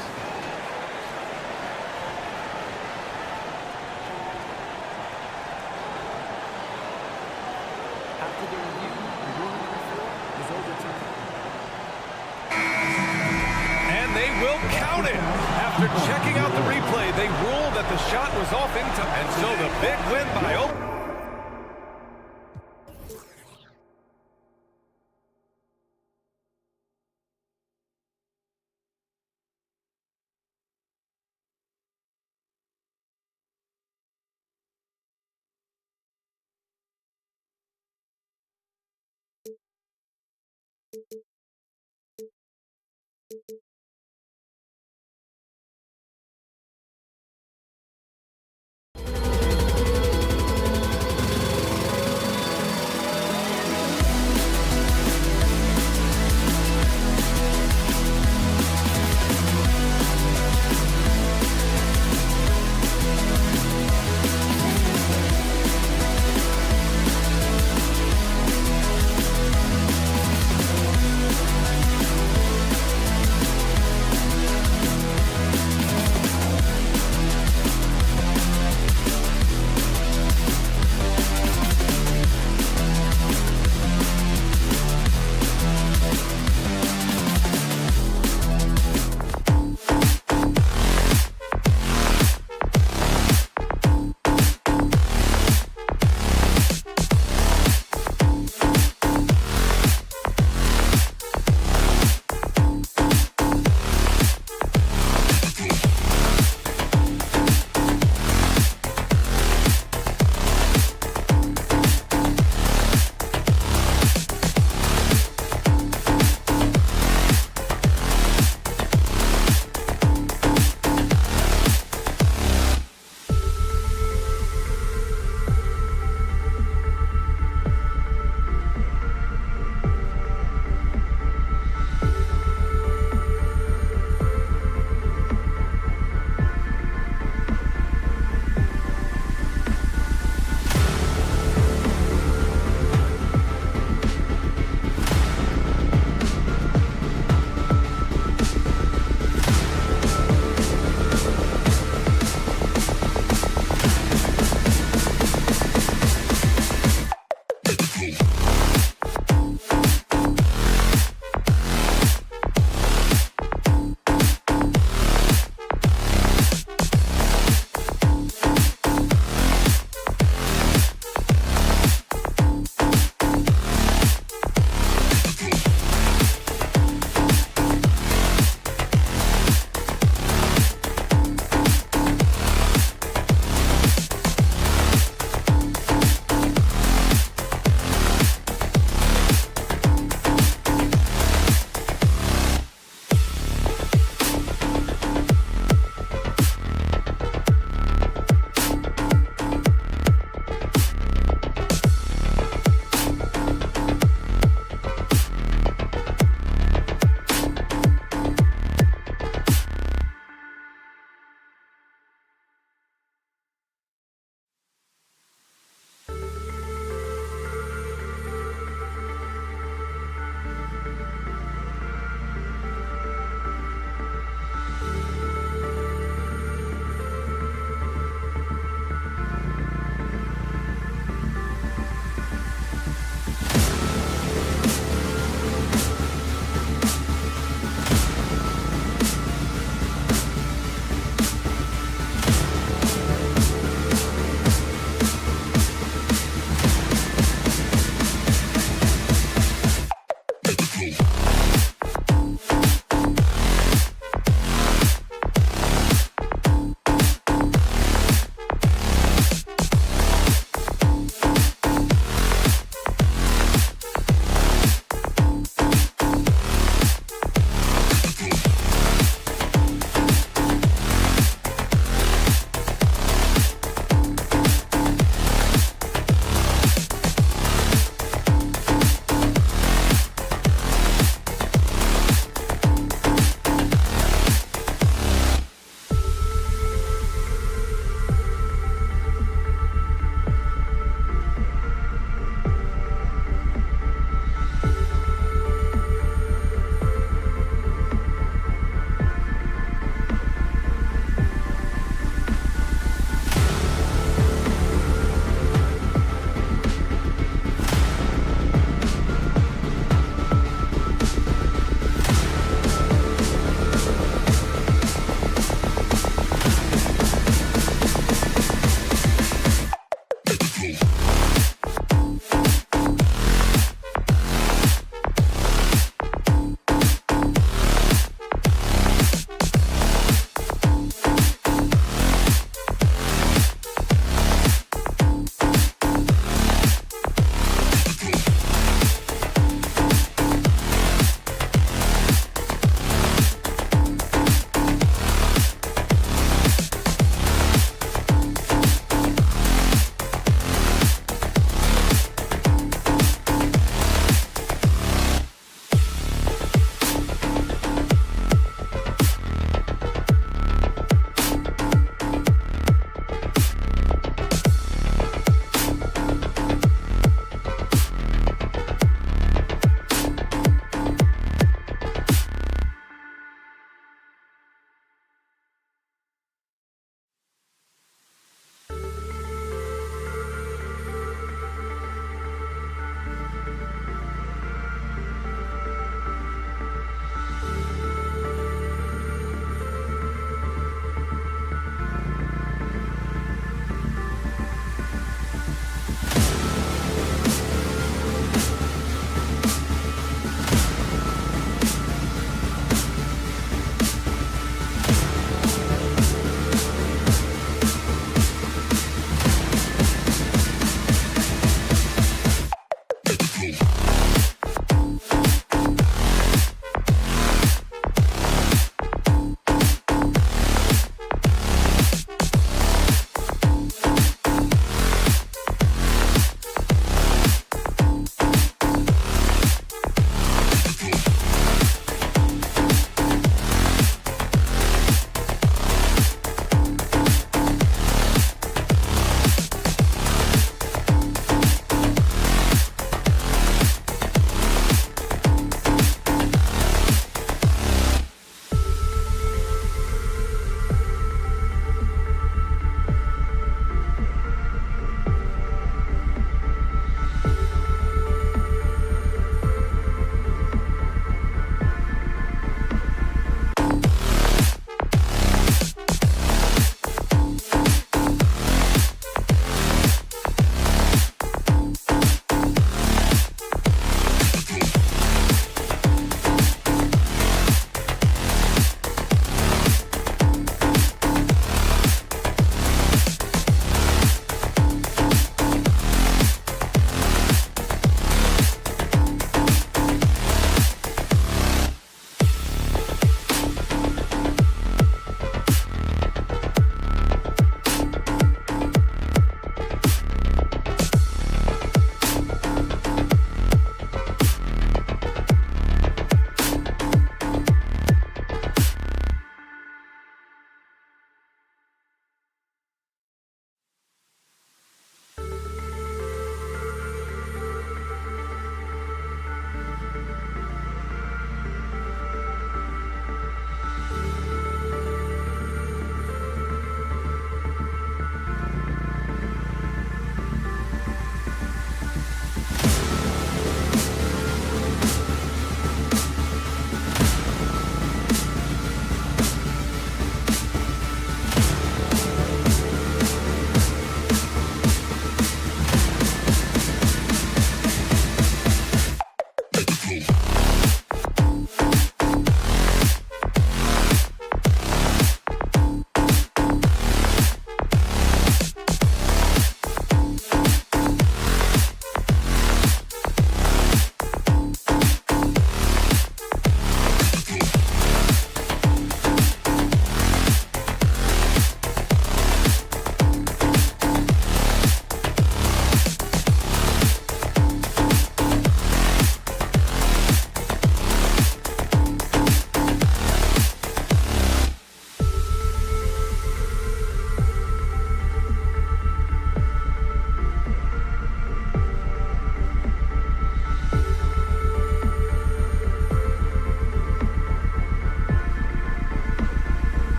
After the review, the ruling is overtime. And they will count it. After checking out the replay, they rule that the shot was off in time. And so the big win by Oklahoma.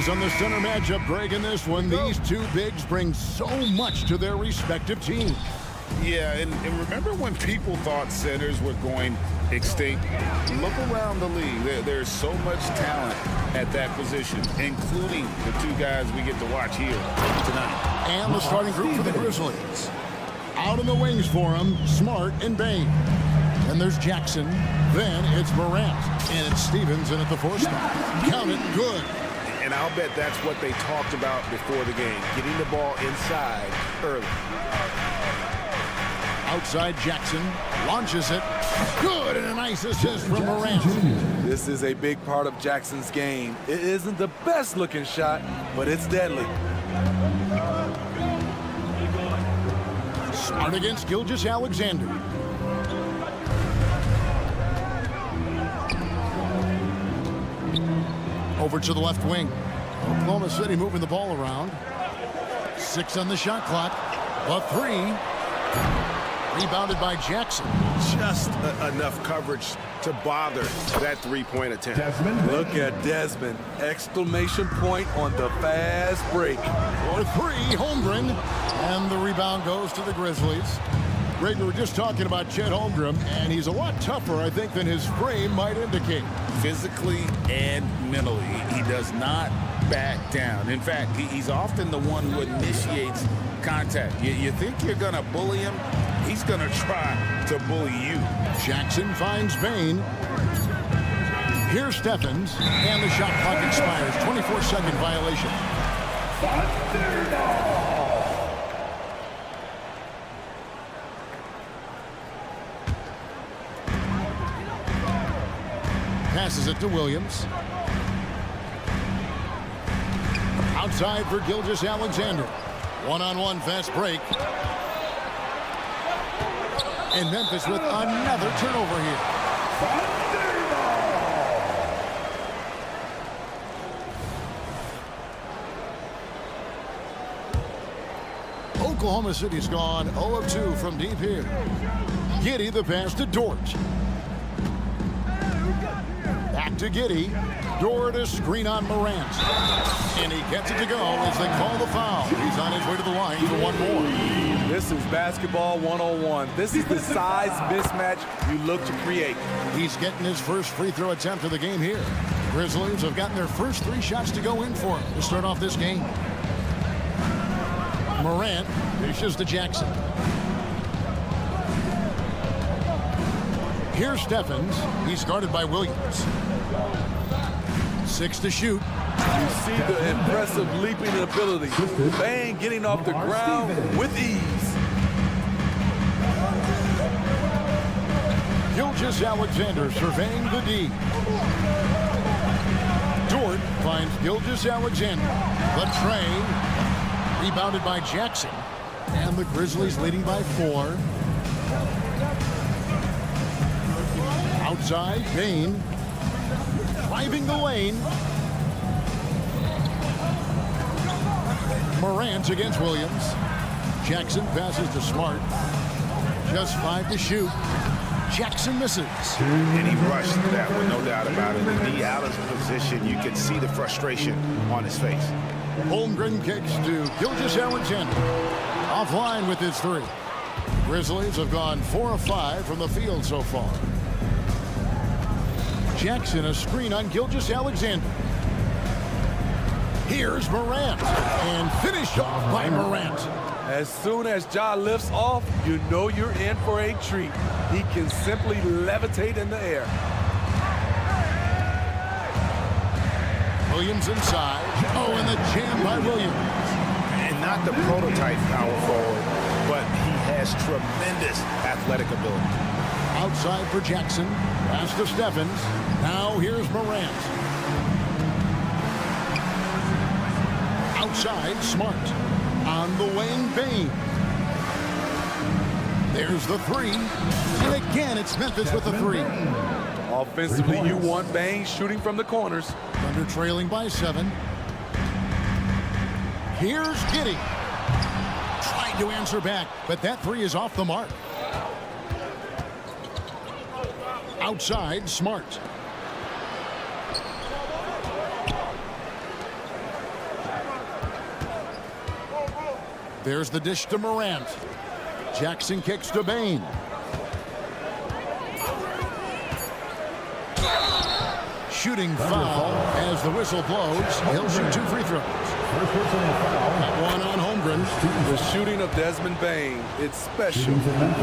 Eyes on the center matchup, Greg, in this one. These two bigs bring so much to their respective teams. Yeah, and remember when people thought centers were going extinct? Look around the league. There's so much talent at that position, including the two guys we get to watch here tonight. And the starting group for the Grizzlies. Out in the wings for him, Smart and Bain. Then there's Jackson. Then it's Morant. And it's Stevens in at the 4 spot. Count it, good. And I'll bet that's what they talked about before the game, getting the ball inside early. Outside Jackson, launches it. Good, and a nice assist from Morant. This is a big part of Jackson's game. It isn't the best looking shot, but it's deadly. Smart against Gilgeous-Alexander. Over to the left wing. Oklahoma City moving the ball around. 6 on the shot clock. A 3. Rebounded by Jackson. Just enough coverage to bother that three-point attempt. Look at Desmond. Exclamation point on the fast break. For 3, Holmgren. And the rebound goes to the Grizzlies. Greg, we were just talking about Chet Holmgren, and he's a lot tougher, I think, than his frame might indicate. Physically and mentally, he does not back down. In fact, he's often the one who initiates contact. You think you're going to bully him? He's going to try to bully you. Jackson finds Bain. Here's Stephens, and the shot clock expires. 24-second violation. Passes it to Williams. Outside for Gilgeous-Alexander. One-on-one fast break. And Memphis with another turnover here. Oklahoma City's gone 0 of 2 from deep here. Giddey the pass to Dort. Back to Giddey. Dort a screen on Morant. And he gets it to go as they call the foul. He's on his way to the line for one more. This is basketball 101. This is the size mismatch you look to create. He's getting his first free throw attempt of the game here. Grizzlies have gotten their first 3 shots to go in for him to start off this game. Morant dishes to Jackson. Here's Stephens. He's guarded by Williams. 6 to shoot. You see the impressive leaping ability. Bain getting off the ground with ease. Gilgeous-Alexander surveying the D. Dort finds Gilgeous-Alexander. The tray. Rebounded by Jackson. And the Grizzlies leading by 4. Outside, Bain. Driving the lane. Morant against Williams. Jackson passes to Smart. Just 5 to shoot. Jackson misses. And he rushed that one, no doubt about it. The D out of position, you can see the frustration on his face. Holmgren kicks to Gilgeous-Alexander. Offline with his 3. Grizzlies have gone 4 of 5 from the field so far. Jackson a screen on Gilgeous-Alexander. Here's Morant. And finished off by Morant. As soon as Ja lifts off, you know you're in for a treat. He can simply levitate in the air. Williams inside. Oh, and the jam by Williams. And not the prototype power forward, but he has tremendous athletic ability. Outside for Jackson. Pass to Stephens. Now here's Morant. Outside, Smart. On the wing, Bain. There's the 3. And again, it's Memphis with the 3. Offensively, you want Bain shooting from the corners. Thunder trailing by 7. Here's Giddey. Tried to answer back, but that 3 is off the mark. Outside, Smart. There's the dish to Morant. Jackson kicks to Bain. Shooting foul as the whistle blows. He'll shoot 2 free throws. One on Holmgren. The shooting of Desmond Bain, it's special.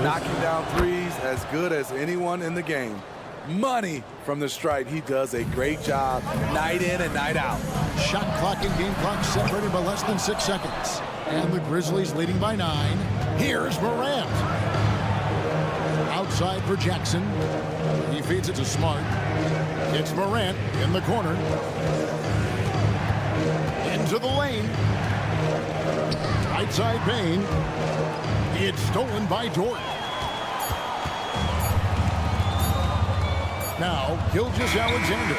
Knocking down threes as good as anyone in the game. Money from the stripe. He does a great job night in and night out. Shot clock and game clock separated by less than 6 seconds. And the Grizzlies leading by 9. Here's Morant. Outside for Jackson. He feeds it to Smart. It's Morant in the corner. Into the lane. Right side Bain. It's stolen by Dort. Now, Gilgeous-Alexander.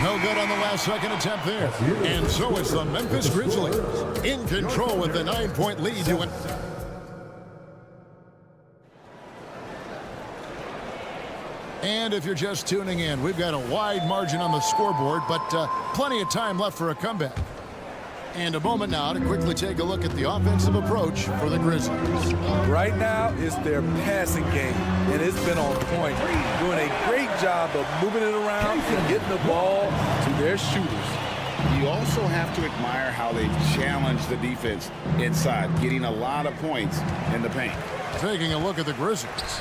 No good on the last second attempt there. And so it's the Memphis Grizzlies in control with the 9-point lead to win. And if you're just tuning in, we've got a wide margin on the scoreboard, but plenty of time left for a comeback. And a moment now to quickly take a look at the offensive approach for the Grizzlies. Right now is their passing game, and it's been on point. Doing a great job of moving it around and getting the ball to their shooters. You also have to admire how they challenge the defense inside, getting a lot of points in the paint. Taking a look at the Grizzlies.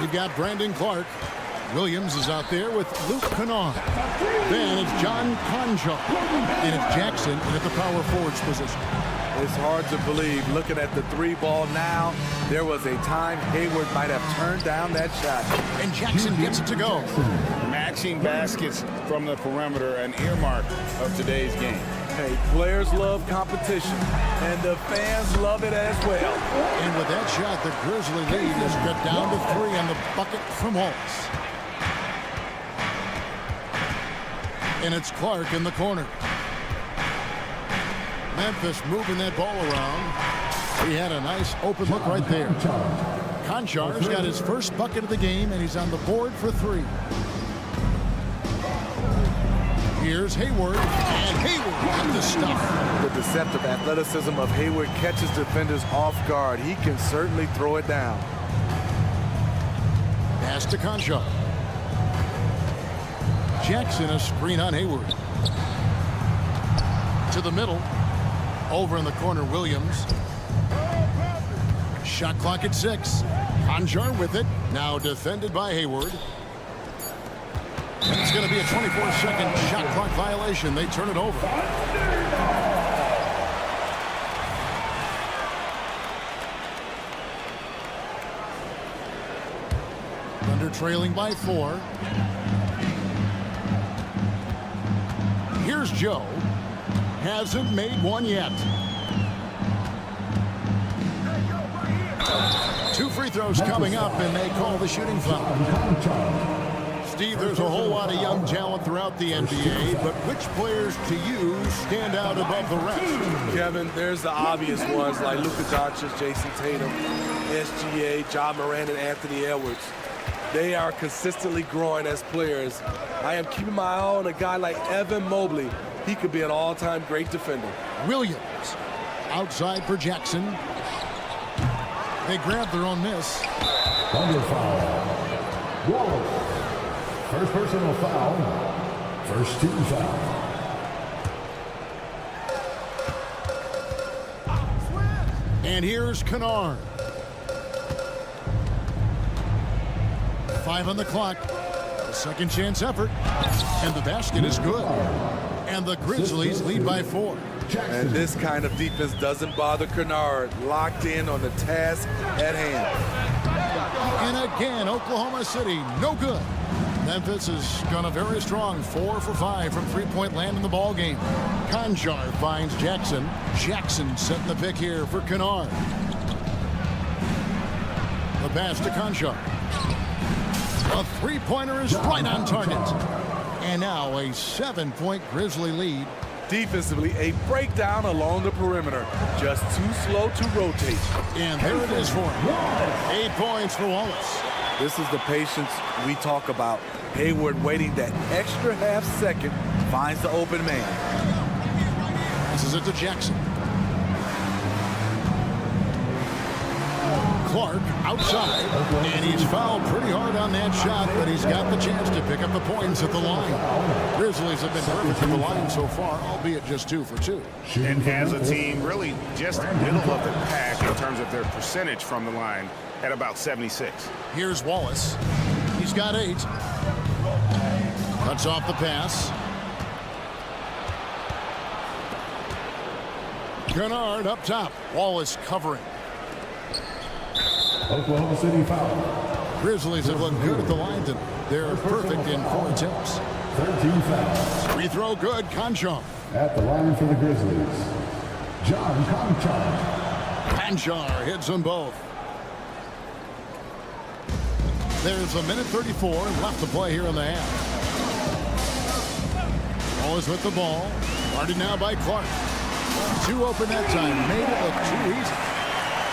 We've got Brandon Clark. Williams is out there with Luke Kennard. Then it's John Conjo. And it's Jackson at the power forwards position. It's hard to believe, looking at the 3-ball now, there was a time Hayward might have turned down that shot. And Jackson gets it to go. Matching baskets from the perimeter, an earmark of today's game. Hey, players love competition, and the fans love it as well. And with that shot, the Grizzly lead is cut down to 3 on the bucket from Wallace. And it's Clark in the corner. Memphis moving that ball around. He had a nice open look right there. Konchar's got his first bucket of the game, and he's on the board for 3. Here's Hayward, and Hayward got the stuff. The deceptive athleticism of Hayward catches defenders off guard. He can certainly throw it down. Pass to Conchar. Jackson, a screen on Hayward. To the middle. Over in the corner, Williams. Shot clock at 6. Conchar with it. Now defended by Hayward. And it's going to be a 24-second shot clock violation. They turn it over. Thunder trailing by 4. Here's Joe. Hasn't made one yet. 2 free throws coming up, and they call the shooting foul. Steve, there's a whole lot of young talent throughout the NBA, but which players to you stand out above the rest? Kevin, there's the obvious ones like Luka Doncic, Jason Tatum, SGA, John Moran, and Anthony Edwards. They are consistently growing as players. I am keeping my eye on a guy like Evan Mobley. He could be an all-time great defender. Williams outside for Jackson. They grab their own miss. Thunder foul. Wallace. First personal foul. First team foul. And here's Kennard. 5 on the clock. A second chance effort. And the basket is good. And the Grizzlies lead by 4. And this kind of defense doesn't bother Kennard. Locked in on the task at hand. And again, Oklahoma City, no good. Memphis is gone very strong, 4 for 5 from 3-point land in the ball game. Conchar finds Jackson. Jackson setting the pick here for Kennard. The pass to Conchar. A 3-pointer is right on target. And now a 7-point Grizzly lead. Defensively, a breakdown along the perimeter. Just too slow to rotate. And there it is for him. 8 points for Wallace. This is the patience we talk about. Hayward waiting that extra half second, finds the open man. This is it to Jackson. Clark outside, and he's fouled pretty hard on that shot, but he's got the chance to pick up the points at the line. Grizzlies have been perfect at the line so far, albeit just 2 for 2. And as a team, really just middle of the pack in terms of their percentage from the line at about 76. Here's Wallace. He's got 8. Cuts off the pass. Kennard up top. Wallace covering. Oklahoma City foul. Grizzlies have looked good at the line tonight. They're perfect in 4 attempts. 13 fouls. Free throw good. Conchar. At the line for the Grizzlies, John Conchar. Conchar hits them both. There's 1:34 left to play here in the half. Wallace with the ball. Guarded now by Clark. 2 open that time. Made it look too easy.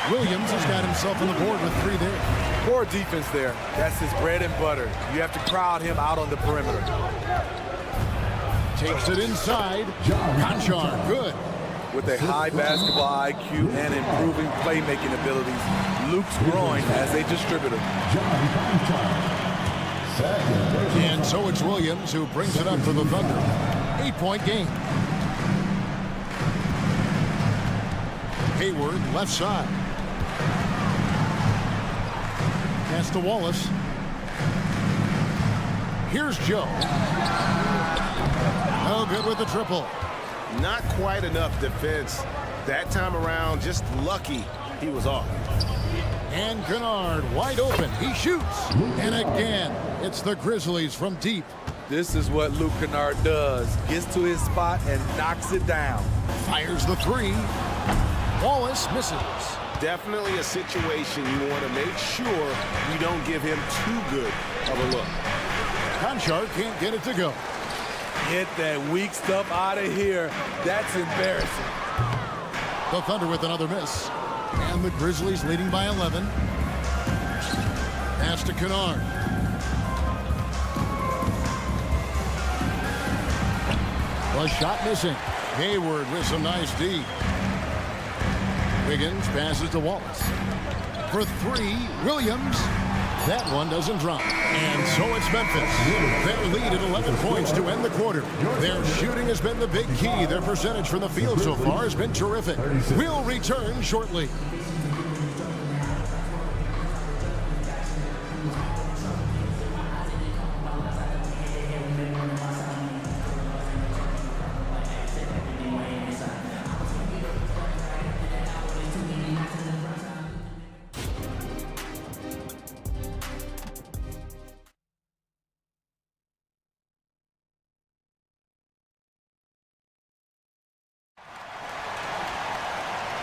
Williams has got himself on the board with 3 there. Poor defense there. That's his bread and butter. You have to crowd him out on the perimeter. Takes it inside. Conchar, good. With a high basketball IQ and improving playmaking abilities, Luke's growing as a distributor. And so it's Williams who brings it up for the Thunder. 8-point game. Hayward, left side. Pass to Wallace. Here's Joe. No good with the triple. Not quite enough defense that time around. Just lucky he was off. And Kennard wide open. He shoots. And again, it's the Grizzlies from deep. This is what Luke Kennard does. Gets to his spot and knocks it down. Fires the 3. Wallace misses. Definitely a situation you want to make sure you don't give him too good of a look. Conchar can't get it to go. Get that weak stuff out of here. That's embarrassing. The Thunder with another miss. And the Grizzlies leading by 11. Pass to Kennard. The shot missing. Hayward with some nice D. Wiggins passes to Wallace. For 3, Williams. That one doesn't drop. And so it's Memphis. Their lead at 11 points to end the quarter. Their shooting has been the big key. Their percentage from the field so far has been terrific. We'll return shortly.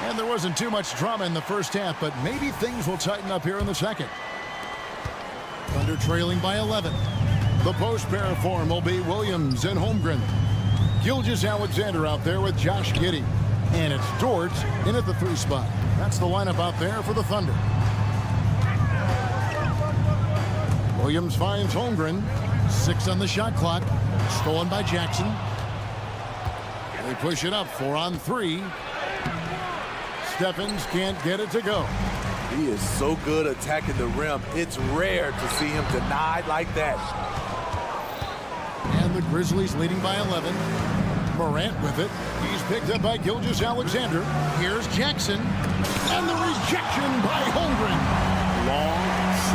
And there wasn't too much drama in the first half, but maybe things will tighten up here in the second. Thunder trailing by 11. The post pair form will be Williams and Holmgren. Gilgeous-Alexander out there with Josh Giddey. And it's Dort in at the 3 spot. That's the lineup out there for the Thunder. Williams finds Holmgren. 6 on the shot clock. Stolen by Jackson. And they push it up 4 on 3. Stephens can't get it to go. He is so good attacking the rim. It's rare to see him denied like that. And the Grizzlies leading by 11. Morant with it. He's picked up by Gilgeous-Alexander. Here's Jackson. And the rejection by Holmgren. Long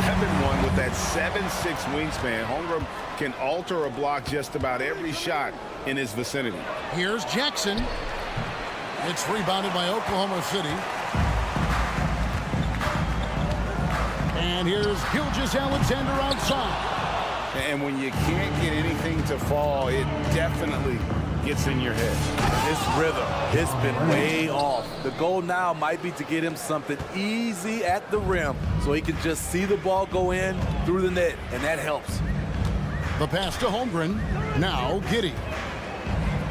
7-1 with that 7'6" wingspan. Holmgren can alter a block just about every shot in his vicinity. Here's Jackson. It's rebounded by Oklahoma City. And here's Gilgeous-Alexander outside. And when you can't get anything to fall, it definitely gets in your head. His rhythm has been way off. The goal now might be to get him something easy at the rim so he can just see the ball go in through the net, and that helps. The pass to Holmgren. Now Giddey.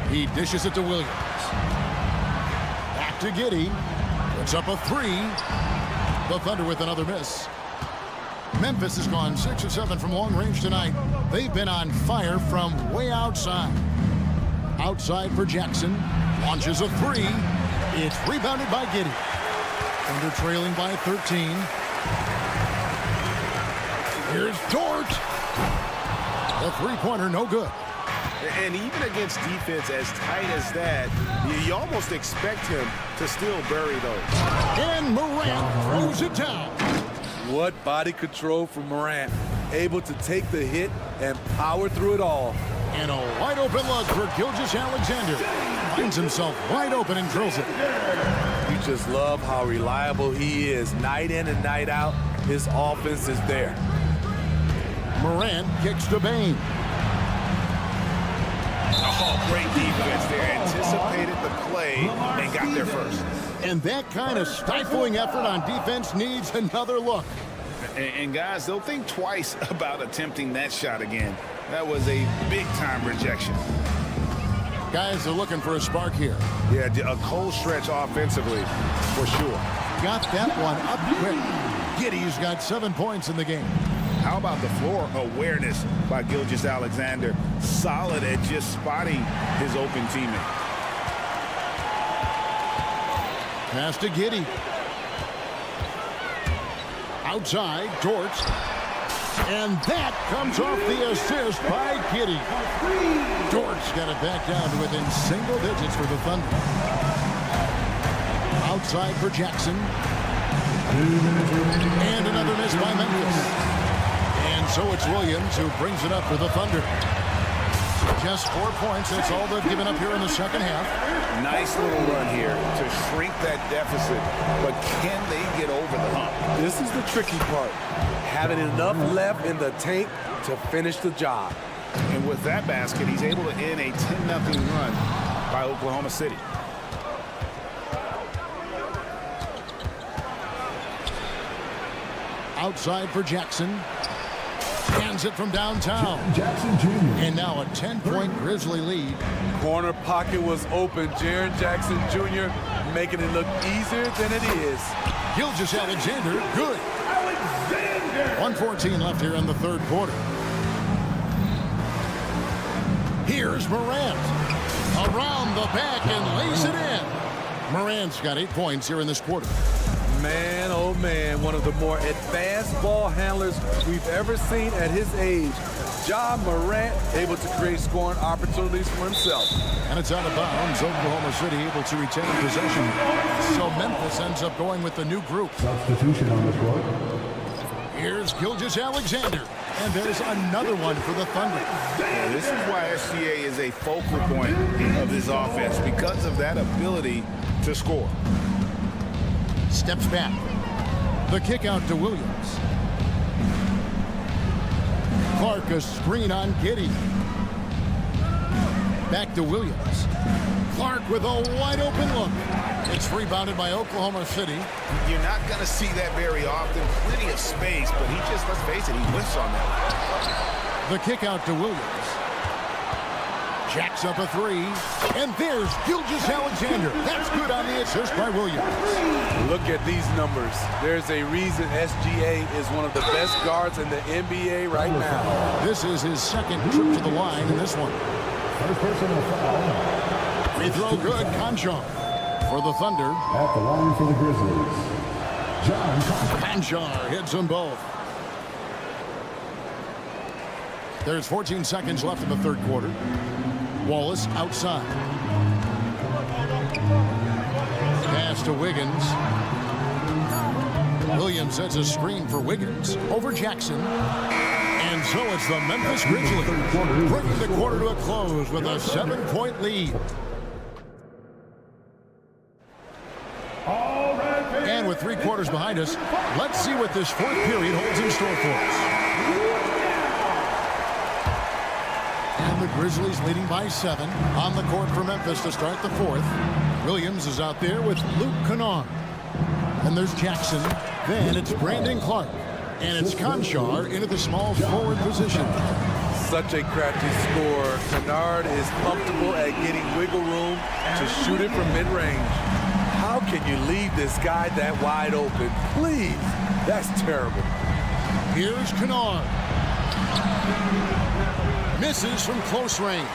He dishes it to Williams. Back to Giddey. Puts up a 3. The Thunder with another miss. Memphis has gone 6 of 7 from long range tonight. They've been on fire from way outside. Outside for Jackson. Launches a 3. It's rebounded by Giddey. Thunder trailing by 13. Here's Dort. The three-pointer, no good. And even against defense as tight as that, you almost expect him to still bury those. And Morant throws it down. What body control from Morant. Able to take the hit and power through it all. And a wide open look for Gilgeous-Alexander. Finds himself wide open and drills it. You just love how reliable he is. Night in and night out, his offense is there. Morant kicks to Bane. Oh, great defense there. Anticipated the play and got there first. And that kind of stifling effort on defense needs another look. And guys, they'll think twice about attempting that shot again. That was a big-time rejection. Guys are looking for a spark here. Yeah, a cold stretch offensively, for sure. Got that one up quick. Giddey's got 7 points in the game. How about the floor awareness by Gilgeous-Alexander? Solid at just spotting his open teammate. Pass to Giddey. Outside, Dort. And that comes off the assist by Giddey. Dort's got it back down to within single digits for the Thunder. Outside for Jackson. And another miss by Memphis. And so it's Williams who brings it up for the Thunder. Just 4 points. That's all they've given up here in the second half. Nice little run here to shrink that deficit. But can they get over the hump? This is the tricky part. Having enough left in the tank to finish the job. And with that basket, he's able to end a 10-0 run by Oklahoma City. Outside for Jackson. Hands it from downtown. Jackson Jr. And now a 10-point Grizzly lead. Corner pocket was open. Jaren Jackson Jr. making it look easier than it is. Gilgeous-Alexander, good. 1:14 left here in the third quarter. Here's Morant. Around the back and lays it in. Morant's got 8 points here in this quarter. Man, oh man, one of the more advanced ball handlers we've ever seen at his age. Ja Morant able to create scoring opportunities for himself. And it's out of bounds. Oklahoma City able to retain possession. So Memphis ends up going with the new group. Substitution on the court. Here's Gilgeous-Alexander. And there's another one for the Thunder. Yeah, this is why SGA is a focal point of this offense, because of that ability to score. Steps back. The kick out to Williams. Clark, a screen on Giddey. Back to Williams. Clark with a wide open look. It's rebounded by Oklahoma City. You're not going to see that very often. Plenty of space, but he just, let's face it, he whiffs on that. The kick out to Williams. Jacks up a three. And there's Gilgeous-Alexander. That's good on the assist by Williams. Look at these numbers. There's a reason SGA is one of the best guards in the NBA right now. This is his second trip to the line in this one. First personal foul. Free throw good. Conchar for the Thunder. At the line for the Grizzlies. John Conchar hits them both. There's 14 seconds left in the third quarter. Wallace outside. Pass to Wiggins. Williams sets a screen for Wiggins over Jackson. And so it's the Memphis Grizzlies bringing the quarter to a close with a 7-point lead. And with 3 quarters behind us, let's see what this fourth period holds in store for us. And the Grizzlies leading by 7 on the court for Memphis to start the fourth. Williams is out there with Luke Kennard. And there's Jackson. Then it's Brandon Clark. And it's Conchar into the small forward position. Such a crafty score. Kennard is comfortable at getting wiggle room to shoot it from mid-range. How can you leave this guy that wide open? Please. That's terrible. Here's Kennard. Misses from close range.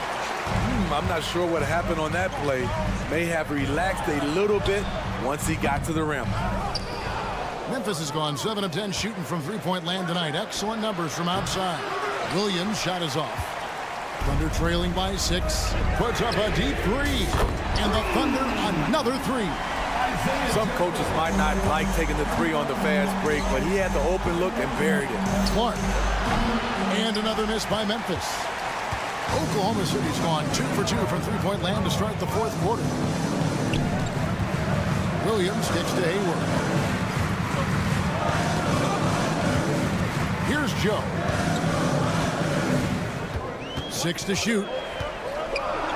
I'm not sure what happened on that play. May have relaxed a little bit once he got to the rim. Memphis has gone 7 of 10 shooting from three-point land tonight. Excellent numbers from outside. Williams' shot is off. Thunder trailing by 6. Puts up a deep 3. And the Thunder another 3. Some coaches might not like taking the 3 on the fast break, but he had the open look and buried it. Clark. And another miss by Memphis. Oklahoma City's gone 2 for 2 from three-point land to start the fourth quarter. Williams gets to Hayward. Here's Joe. 6 to shoot.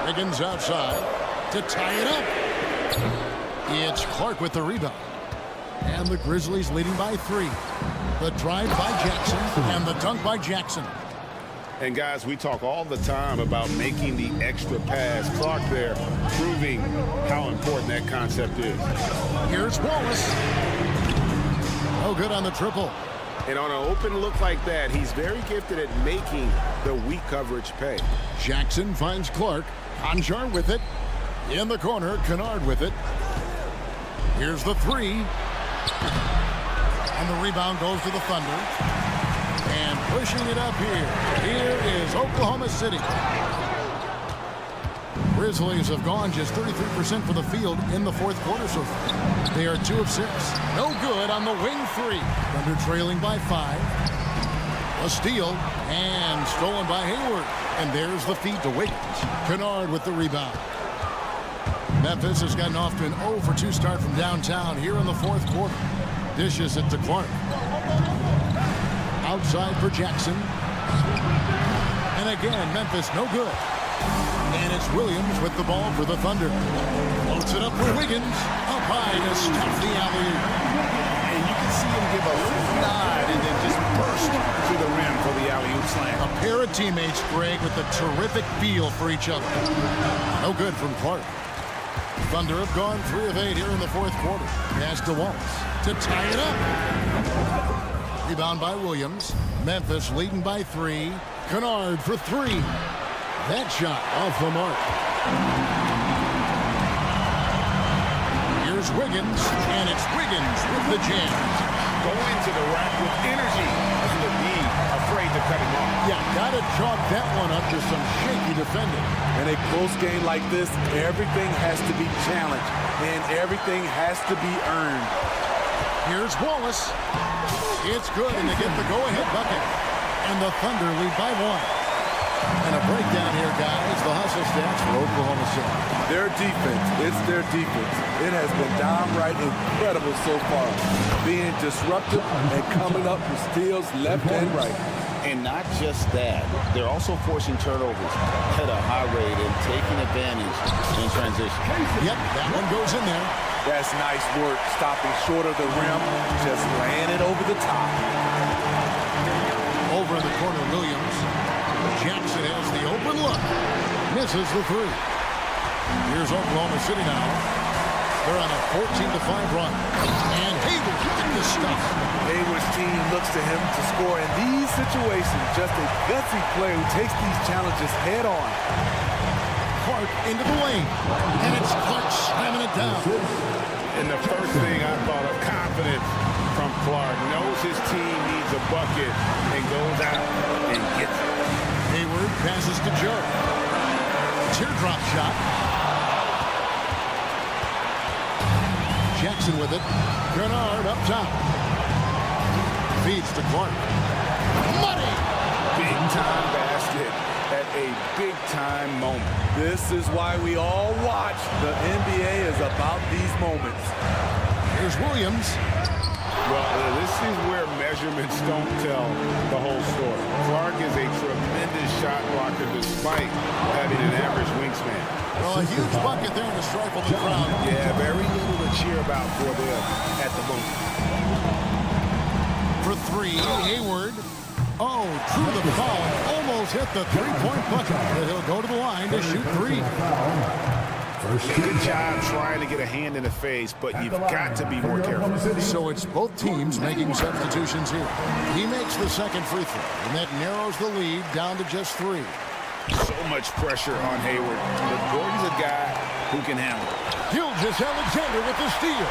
Wiggins outside to tie it up. It's Clark with the rebound. And the Grizzlies leading by 3. The drive by Jackson and the dunk by Jackson. And guys, we talk all the time about making the extra pass. Clark there proving how important that concept is. Here's Wallace. No good on the triple. And on an open look like that, he's very gifted at making the weak coverage pay. Jackson finds Clark. Conjar with it. In the corner, Kennard with it. Here's the 3. And the rebound goes to the Thunder. And pushing it up here is Oklahoma City. Grizzlies have gone just 33% for the field in the fourth quarter so far. They are 2 of 6. No good on the wing 3. Thunder trailing by 5. A steal and stolen by Hayward. And there's the feed to Wiggins. Kennard with the rebound. Memphis has gotten off to an 0 for 2 start from downtown here in the fourth quarter. Dishes it to Clark. Outside for Jackson. And again, Memphis no good. And it's Williams with the ball for the Thunder. Floats it up for Wiggins. Up high to stop the alley-oop. And you can see him give a little nod and then just burst to the rim for the alley-oop slam. A pair of teammates, Greg, with a terrific feel for each other. No good from Clark. Thunder have gone 3 of 8 here in the fourth quarter. Pass to Wallace to tie it up. Rebound by Williams. Memphis leading by 3. Kennard for 3. That shot off the mark. Here's Wiggins, and it's Wiggins with the jam. Go into the rack with energy. Doesn't be afraid to cut him off. Yeah, gotta chalk that one up to some shaky defending. In a close game like this, everything has to be challenged, and everything has to be earned. Here's Wallace. It's good, and they get the go-ahead bucket. And the Thunder lead by 1. And a breakdown here, guys. The hustle stats for Oklahoma City. Their defense, it's their defense. It has been downright incredible so far. Being disruptive and coming up with steals left and right. And not just that, they're also forcing turnovers at a high rate and taking advantage in transition. Yep, that one goes in there. That's nice work, stopping short of the rim, just laying it over the top. Over in the corner, Williams. Jackson has the open look. Misses the 3. Here's Oklahoma City now. They're on a 14-5 run. And Hayward with the stop. Hayward's team looks to him to score in these situations. Just a gutsy player who takes these challenges head on. Clark into the lane. And it's Clark slamming it down. And the first thing I thought of, confidence from Clark. Knows his team needs a bucket and goes out and gets it. Hayward passes to Joe. Teardrop shot. Jackson with it. Kennard up top. Feeds to Clark. Money! Big time basket at a big time moment. This is why we all watch. The NBA is about these moments. Here's Williams. Well, this is where measurements don't tell the whole story. Clark is a tremendous shot blocker despite having an average wingspan. Well, a huge bucket there to stifle the crowd. Yeah, very little to cheer about for them at the moment. For 3, Hayward. Oh, through the foul. Almost hit the 3-point bucket. But he'll go to the line to shoot 3. Good job trying to get a hand in the face, but you've got to be more careful. So it's both teams making substitutions here. He makes the second free throw, and that narrows the lead down to just 3. So much pressure on Hayward, but Gordon's a guy who can handle it. Gilgeous-Alexander with the steal.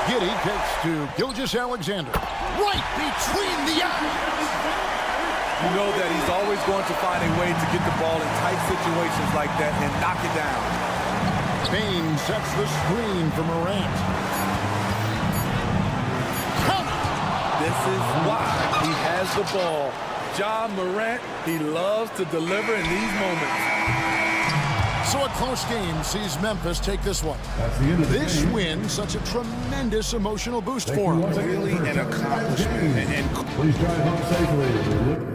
Giddey kicks to Gilgeous-Alexander. Right between the eyes. You know that he's always going to find a way to get the ball in tight situations like that and knock it down. Bain sets the screen for Morant. This is why he has the ball. Ja Morant, he loves to deliver in these moments. So a close game sees Memphis take this one. This win, such a tremendous emotional boost for him. Really an accomplishment. Please drive home safely.